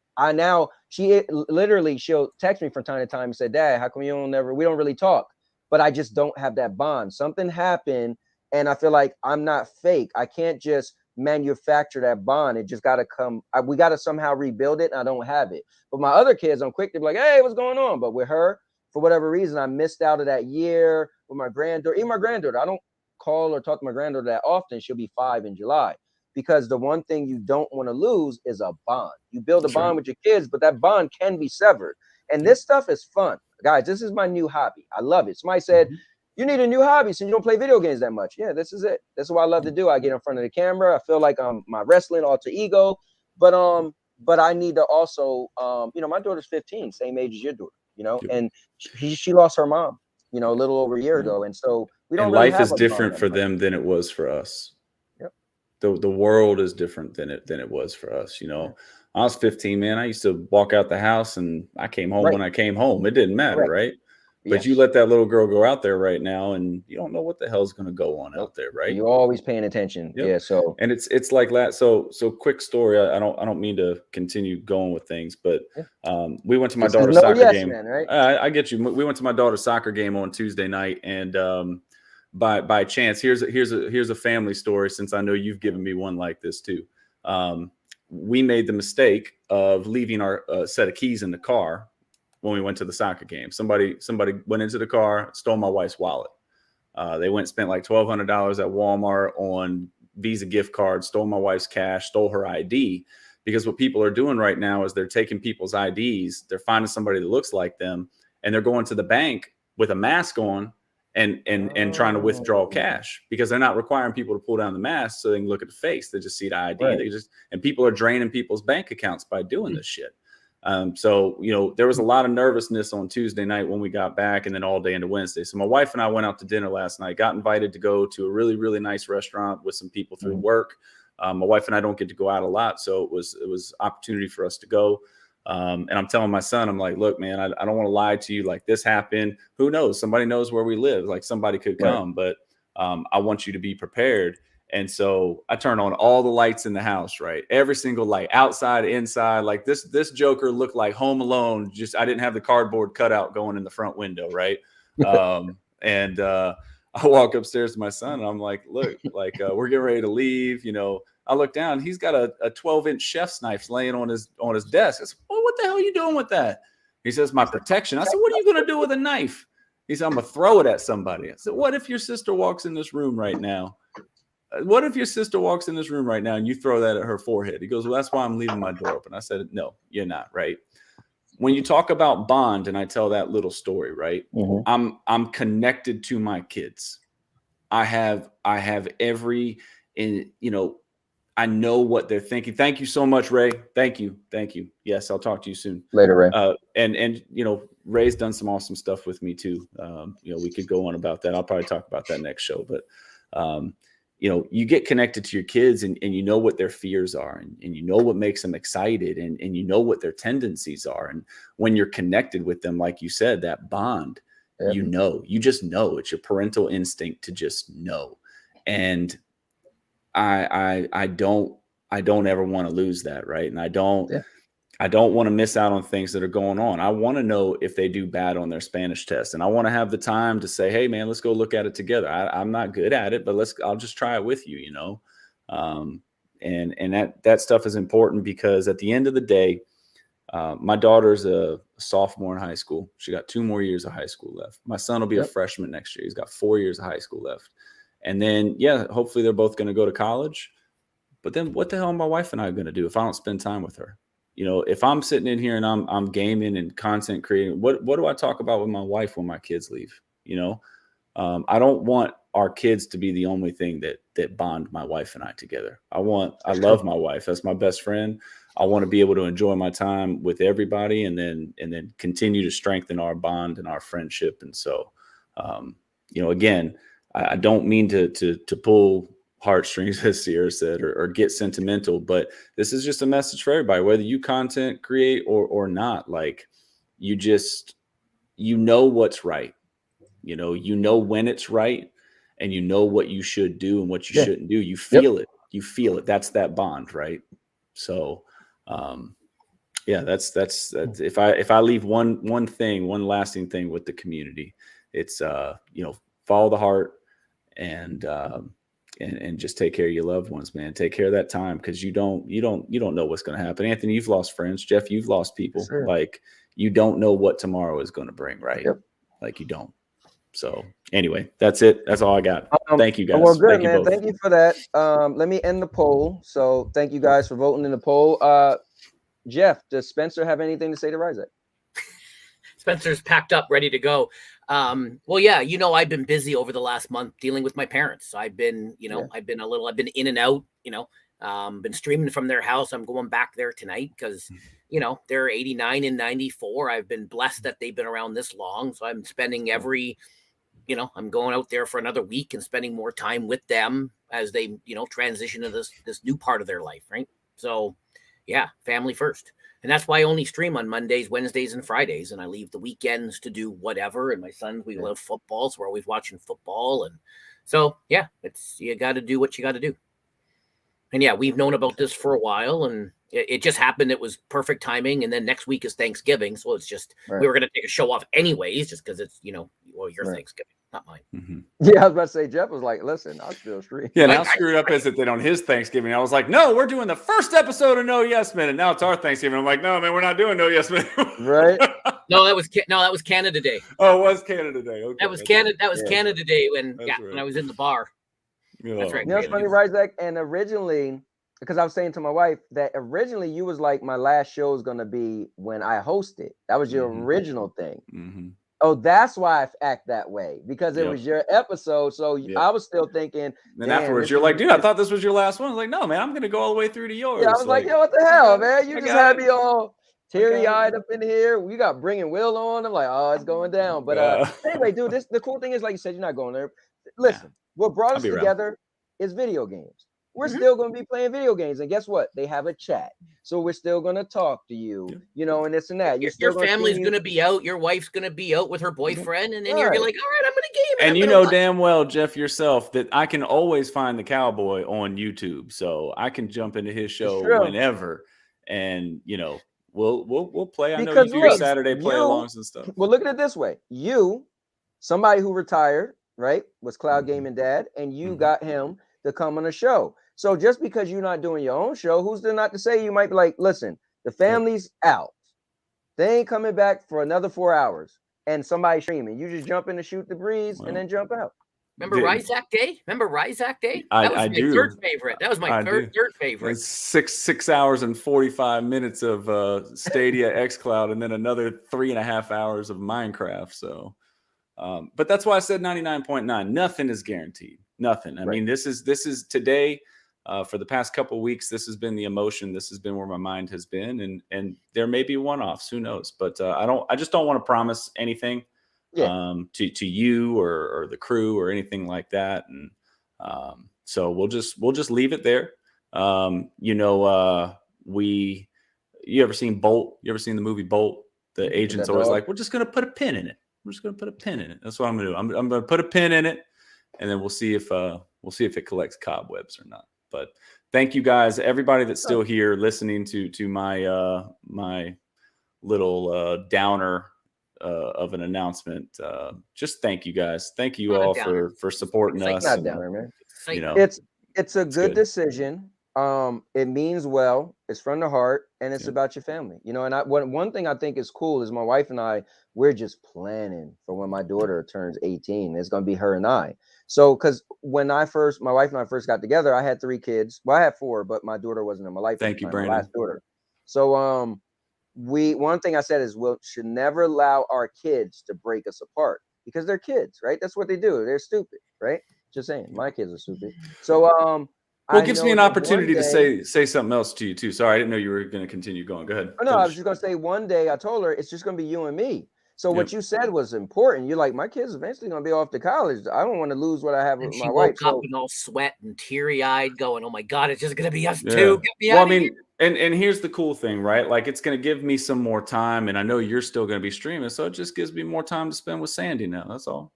she'll text me from time to time and say, "Dad, how come we don't really talk?" But I just don't have that bond. Something happened, and I feel like I'm not fake. I can't just manufacture that bond. It just got to come. We got to somehow rebuild it, and I don't have it. But my other kids, I'm quick to be like, "Hey, what's going on?" But with her, for whatever reason, I missed out of that year with my granddaughter. Even my granddaughter, I don't call or talk to my granddaughter that often. She'll be 5 in July. Because the one thing you don't want to lose is a bond. You build a bond with your kids, but that bond can be severed. And this stuff is fun. Guys, this is my new hobby. I love it. Somebody said, "You need a new hobby since you don't play video games that much." Yeah, this is it. This is what I love to do. I get in front of the camera. I feel like I'm my wrestling alter ego. But I need to also, my daughter's 15, same age as your daughter, and she lost her mom, a little over a year ago. And so we don't really life is different for them than it was for us. The world is different than it was for us. I was 15, man. I used to walk out the house and I came home when I came home. It didn't matter, right? But you let that little girl go out there right now, and you don't know what the hell's going to go on out there, right? You're always paying attention. Yeah. So, and it's like that. So quick story. I don't mean to continue going with things, but we went to my daughter's soccer game. Man, right? I get you. We went to my daughter's soccer game on Tuesday night, and by chance, here's a family story. Since I know you've given me one like this too. We made the mistake of leaving our set of keys in the car when we went to the soccer game. Somebody went into the car, stole my wife's wallet. They went and spent like $1,200 at Walmart on Visa gift cards, stole my wife's cash, stole her ID. Because what people are doing right now is they're taking people's IDs, they're finding somebody that looks like them, and they're going to the bank with a mask on and trying to withdraw cash, because they're not requiring people to pull down the mask so they can look at the face. They just see the ID. Right. And people are draining people's bank accounts by doing this shit. So, there was a lot of nervousness on Tuesday night when we got back, and then all day into Wednesday. So my wife and I went out to dinner last night, got invited to go to a really, really nice restaurant with some people through work. My wife and I don't get to go out a lot, so it was opportunity for us to go. And I'm telling my son, I'm like, look, man, I don't want to lie to you. Like, this happened. Who knows? Somebody knows where we live. Like, somebody could come, but I want you to be prepared. And so I turned on all the lights in the house, right? Every single light, outside, inside. Like, this Joker looked like Home Alone. Just, I didn't have the cardboard cutout going in the front window, right? And I walk upstairs to my son, and I'm like, look, like, we're getting ready to leave. You know, I look down, he's got a 12-inch chef's knife laying on his desk. I said, well, what the hell are you doing with that? He says, my protection. I said, what are you going to do with a knife? He said, I'm going to throw it at somebody. I said, what if your sister walks in this room right now? What if your sister walks in this room right now and you throw that at her forehead? He goes, well, that's why I'm leaving my door open. I said, no, you're not, right? When you talk about bond, and I tell that little story, right? I'm connected to my kids. I have every, you know, I know what they're thinking. Thank you so much, Ray. Thank you. Yes, I'll talk to you soon. Later, Ray. And you know, Ray's done some awesome stuff with me too. You know, we could go on about that. I'll probably talk about that next show. But you know, you get connected to your kids, and you know what their fears are, and you know what makes them excited, and you know what their tendencies are. And when you're connected with them, like you said, that bond, you know, you just know. It's your parental instinct to just know. And I don't ever want to lose that, right? And I don't want to miss out on things that are going on. I want to know if they do bad on their Spanish test, and I want to have the time to say, hey man, let's go look at it together. I'm not good at it, but I'll just try it with you, you know? And that stuff is important, because at the end of the day, my daughter's a sophomore in high school. She got 2 more years of high school left. My son will be a freshman next year. He's got 4 years of high school left. And then, hopefully they're both going to go to college. But then what the hell are my wife and I going to do if I don't spend time with her? You know, if I'm sitting in here and I'm gaming and content creating, what do I talk about with my wife when my kids leave? You know, I don't want our kids to be the only thing that bond my wife and I together. I love my wife. That's my best friend. I want to be able to enjoy my time with everybody, and then continue to strengthen our bond and our friendship. And so, you know, again, I don't mean to pull heartstrings, as Sierra said, or get sentimental, but this is just a message for everybody, whether you content create or not. Like, you know what's right. You know when it's right, and you know what you should do and what you shouldn't do. You feel it. You feel it. That's that bond, right? So, that's if I leave one lasting thing with the community, it's you know, follow the heart, and just take care of your loved ones, man. Take care of that time, because you don't know what's going to happen. Anthony, you've lost friends. Jeff, you've lost people. Sure. Like, you don't know what tomorrow is going to bring, right? Like, you don't. So anyway, that's it. That's all I got. Thank you, guys. Well, good, man. Thank you for that. Let me end the poll. So thank you guys for voting in the poll. Jeff, does Spencer have anything to say to Ryzek? Spencer's packed up, ready to go. Well, yeah, you know, I've been busy over the last month dealing with my parents. I've been, you know, I've been in and out, you know, been streaming from their house. I'm going back there tonight because, you know, they're 89 and 94. I've been blessed that they've been around this long. So I'm spending you know, I'm going out there for another week and spending more time with them as they, you know, transition to this new part of their life. Right. So yeah, family first. And that's why I only stream on Mondays, Wednesdays, and Fridays. And I leave the weekends to do whatever. And my son, we love football, so we're always watching football. And so, yeah, you got to do what you got to do. And yeah, we've known about this for a while, and it just happened. It was perfect timing. And then next week is Thanksgiving. So it's just, we were going to take a show off anyways, just because it's, you know, well, your Thanksgiving, not mine. Mm-hmm. Yeah, I was about to say, Jeff was like, listen, I'll still stream. Yeah, now screwed up is it that on his Thanksgiving, I was like, no, we're doing the first episode of No Yes Men, and now it's our Thanksgiving. I'm like, no, man, we're not doing No Yes Men. Right? No, that was Canada Day. Oh, it was Canada Day. Okay, that was Canada. That was Canada Day when I was in the bar. Yeah. That's right. You know what's funny, Ryzek? And originally, because I was saying to my wife that originally you was like, my last show is gonna be when I host it. That was your original thing. Mm-hmm. Oh, that's why I act that way, because it was your episode. So I was still thinking. Then afterwards, you're like, dude, I thought this was your last one. I was like, no, man, I'm gonna go all the way through to yours. Yeah, I was like, yo, what the hell, man? You just had me all teary-eyed up in here. We got Bringing Will on. I'm like, oh, it's going down. But anyway, dude, the cool thing is, like you said, you're not going there. Listen, what brought us together is video games. we're still going to be playing video games. And guess what? They have a chat. So we're still going to talk to you, you know, and this and that. Your family's going to be out. Your wife's going to be out with her boyfriend. And then you're like, all right, I'm going to game. And you know damn well, Jeff, yourself, that I can always find the cowboy on YouTube. So I can jump into his show whenever. And, you know, we'll play. I know you do your Saturday play-alongs and stuff. Well, look at it this way. You, somebody who retired, right, was Cloud Gaming Dad, and you got him to come on a show. So just because you're not doing your own show, who's there not to say you might be like, listen, the family's out. They ain't coming back for another 4 hours. And somebody streaming. You just jump in to shoot the breeze and then jump out. Remember Ryzak Day? That was my third favorite. That was my third favorite. It's 6 hours and 45 minutes of Stadia xCloud, and then another 3.5 hours of Minecraft. So, but that's why I said 99.9. Nothing is guaranteed. Nothing. I mean, this is today. For the past couple of weeks, this has been the emotion. This has been where my mind has been, and there may be one-offs. Who knows? But I just don't want to promise anything. To you or the crew or anything like that. And so we'll just leave it there. You know, you ever seen Bolt? You ever seen the movie Bolt? The agent's always like, we're just going to put a pin in it. We're just going to put a pin in it. That's what I'm going to do. I'm going to put a pin in it, and then we'll see if it collects cobwebs or not. But thank you guys, everybody that's still here listening to my my little downer of an announcement. Just thank you guys. Thank you all for supporting us. Not downer, man. You know, it's a good decision. It means well. It's from the heart, and it's about your family. You know, and one thing I think is cool is my wife and I, we're just planning for when my daughter turns 18. It's going to be her and I. So, because when my wife and I first got together, I had 3 kids. Well, I had 4, but my daughter wasn't in my life. Thank you, Brandon. My last daughter. So, one thing I said is we should never allow our kids to break us apart because they're kids, right? That's what they do. They're stupid, right? Just saying, my kids are stupid. So, well, it gives me an opportunity to say something else to you too. Sorry, I didn't know you were going to continue going. Go ahead. Oh, no, I was just going to say one day I told her it's just going to be you and me. So what you said was important. You're like, my kids eventually going to be off to college. I don't want to lose what I have with my wife. She woke up and all sweat and teary-eyed going, oh my God, it's just going to be us two. Get me out of here. And here's the cool thing, right? Like, it's going to give me some more time, and I know you're still going to be streaming, so it just gives me more time to spend with Sandy now. That's all.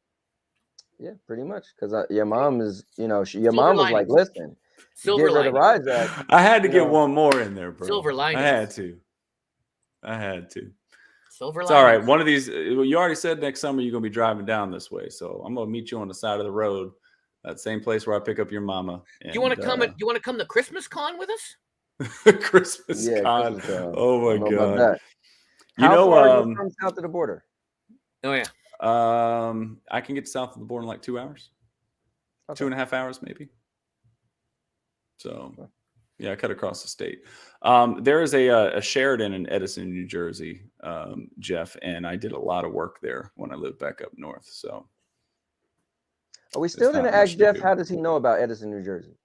Yeah, pretty much. Because your mom is, you know, your mom was like, listen, Silver get rid of Ryzak. I had to get one more in there, bro. Silver lining. I had to. Silver it's all right. One of these, you already said next summer you're going to be driving down this way, so I'm going to meet you on the side of the road, that same place where I pick up your mama. And, you want to come? You want to come to Christmas Con with us? Christmas Con. Oh my God! You know, from south of the border. Oh yeah. I can get south of the border in like 2 hours, 2.5 hours maybe. So, yeah, I cut across the state. There is a Sheridan in Edison, New Jersey, Jeff, and I did a lot of work there when I lived back up north. So, we still didn't ask Jeff, how does he know about Edison, New Jersey?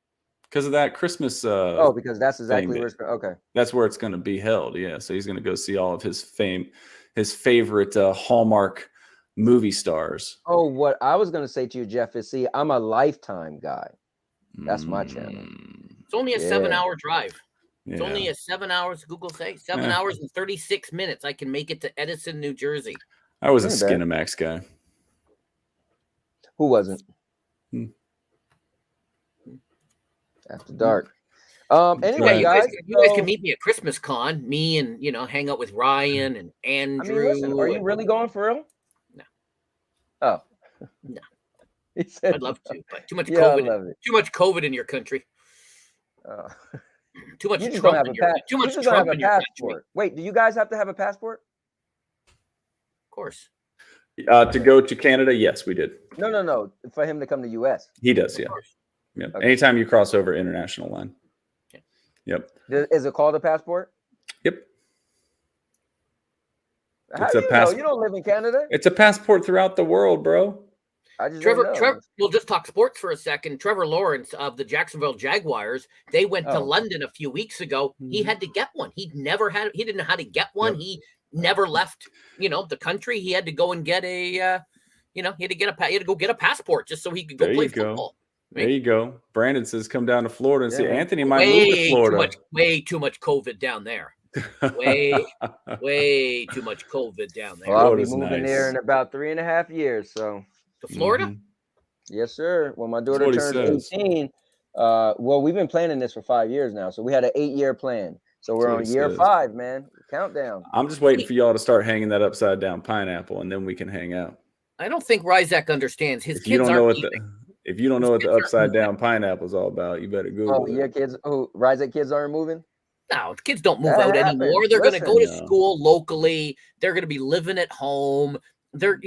Because of that Christmas. Because that's exactly where it's okay. That's where it's going to be held. Yeah, so he's going to go see all of his favorite Hallmark movie stars. Oh, what I was going to say to you, Jeff, is see, I'm a Lifetime guy. That's my channel. It's only a 7-hour drive. It's only a 7 hours. Google say 7 hours and 36 minutes. I can make it to Edison, New Jersey. I was a Skinamax guy. Who wasn't? After dark. Anyway, guys, you guys can meet me at Christmas Con. Me and hang out with Ryan and Andrew. I mean, listen, are you really going for real? No. Oh. No. He said, I'd love to, but too much COVID. Too much COVID in your country. Too much Trump in your too much Trump in your country. Wait, do you guys have to have a passport? Of course. To go to Canada, yes, we did. No. For him to come to U.S. He does, yeah. Yeah. Okay. Anytime you cross over international line. Okay. Yep. Is it called a passport? Yep. How do you know? You don't live in Canada. It's a passport throughout the world, bro. Trevor, we'll just talk sports for a second. Trevor Lawrence of the Jacksonville Jaguars, they went to London a few weeks ago. He had to get one. He didn't know how to get one. Yep. He never left, the country. He had to go and get he had to go get a passport just so he could go play football. There you go. Brandon says come down to Florida and see. Yeah. Anthony might move to Florida. Way too much COVID down there. Way too much COVID down there. Well, I'll be Florida's moving there in about 3.5 years. So to Florida? Yes, sir. When my daughter what he turns 18, well, we've been planning this for 5 years now. So we had an 8-year plan. So we're on year 5, man. Countdown. I'm just waiting for y'all to start hanging that upside down pineapple, and then we can hang out. I don't think Ryzak understands. His If kids you don't know aren't what if you don't know what the upside down pineapple is all about, you better Google it. Your kids, Ryzak kids aren't moving? No, kids don't move out anymore. They're going to go to school locally. They're going to be living at home. They're,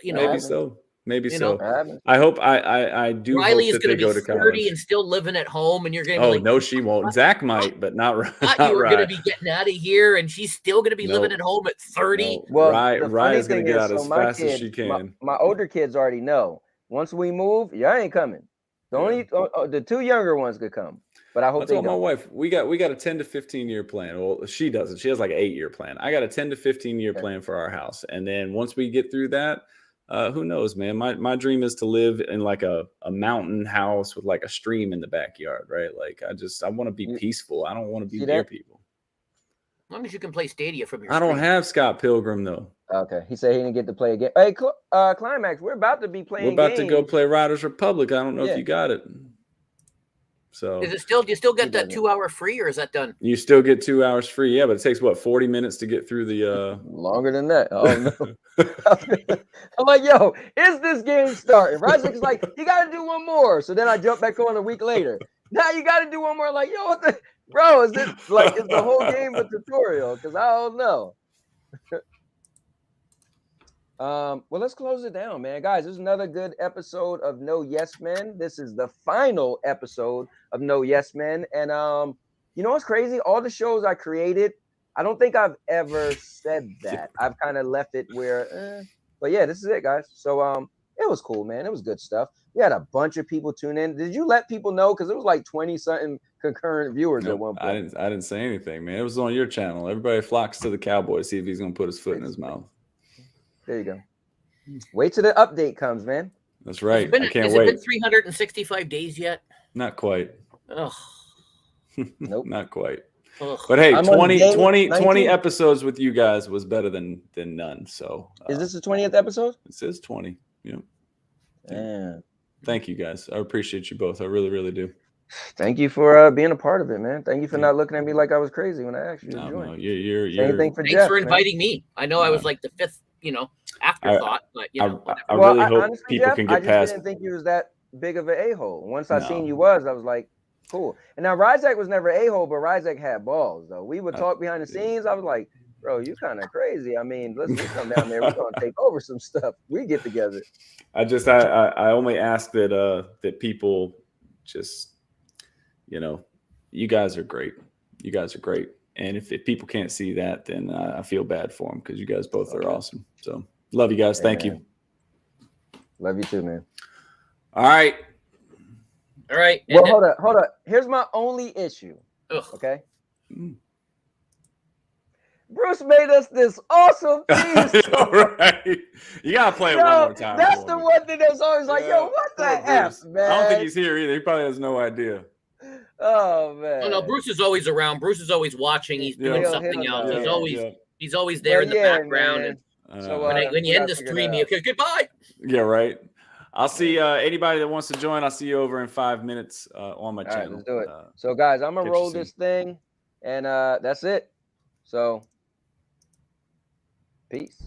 Maybe so. Maybe so. Know. I hope I do. Riley hope is going to be 30 college and still living at home, and you're going to. Oh be like, no, she won't. Zach might, but not right. You were going to be getting out of here, and she's still going to be living at home at 30. No. Well, Ryan's going to get out as fast as she can. My older kids already know. Once we move, y'all ain't coming. The 2 younger ones could come, but I hope they don't. My wife, we got a 10 to 15 year plan. Well, she doesn't. She has like an 8-year plan. I got a 10 to 15 year plan for our house, and then once we get through that. Who knows, man? My dream is to live in like a mountain house with like a stream in the backyard, right? Like I want to be peaceful. I don't want to be near people. As long as you can play Stadia from your I don't have Scott Pilgrim though. Okay, he said he didn't get to play again. Hey, Climax, we're about to be playing. We're about to go play Riders Republic. I don't know if you got it. So is it still? Do you still get that 2 hour free, or is that done? You still get 2 hours free, yeah, but it takes 40 minutes to get through the. Longer than that. Oh no! I'm like, yo, is this game starting? Ryzak's like, you got to do one more. So then I jump back on a week later. Now you got to do one more. Like, yo, what the, bro? Is it like is the whole game a tutorial? Because I don't know. Well, let's close it down, man. Guys, this is another good episode of No Yes Men. This is the final episode of No Yes Men. And you know what's crazy? All the shows I created, I don't think I've ever said that. I've kind of left it where, but yeah, this is it, guys. So it was cool, man. It was good stuff. We had a bunch of people tune in. Did you let people know? Because it was like 20-something concurrent viewers at one point. I didn't say anything, man. It was on your channel. Everybody flocks to the Cowboy, see if he's gonna put his foot in his mouth. There you go. Wait till the update comes, man. That's right. I can't wait. Has it been 365 days yet? Not quite. Ugh. Nope. Not quite. Ugh. But hey, 20 episodes with you guys was better than none. So is this the 20th episode? It says 20. Yeah. Yeah. Thank you guys. I appreciate you both. I really, really do. Thank you for being a part of it, man. Thank you for not looking at me like I was crazy when I asked you to join. No, you're anything for Thanks Jeff, for inviting me. I know I was like the 5th, afterthought, but I really hope honestly, people Jeff, can get I just past. didn't think you was that big of an a-hole. Once I seen you I was like, cool. And now Ryzak was never a-hole, but Ryzak had balls though. We would talk behind the scenes. I was like, bro, you kind of crazy. I mean, let's come down there. We're gonna take over some stuff. We get together. I only ask that people just, you guys are great. You guys are great. And if people can't see that, then I feel bad for them because you guys both are awesome. So love you guys. Thank you. Love you too, man. All right. Well, hold up. Here's my only issue. Ugh. Okay. Bruce made us this awesome theme song. Right. You gotta play it one more time. That's the one thing that's always like, yo, what the F, man? I don't think he's here either. He probably has no idea. Oh man. Oh no, Bruce is always around. Bruce is always watching. He's doing something else. He's always there in the background. And so when you end the stream, you okay, goodbye. Yeah, right. I'll see anybody that wants to join. I'll see you over in 5 minutes on my channel. Let's do it. So guys, I'm gonna roll this thing, and that's it. So peace.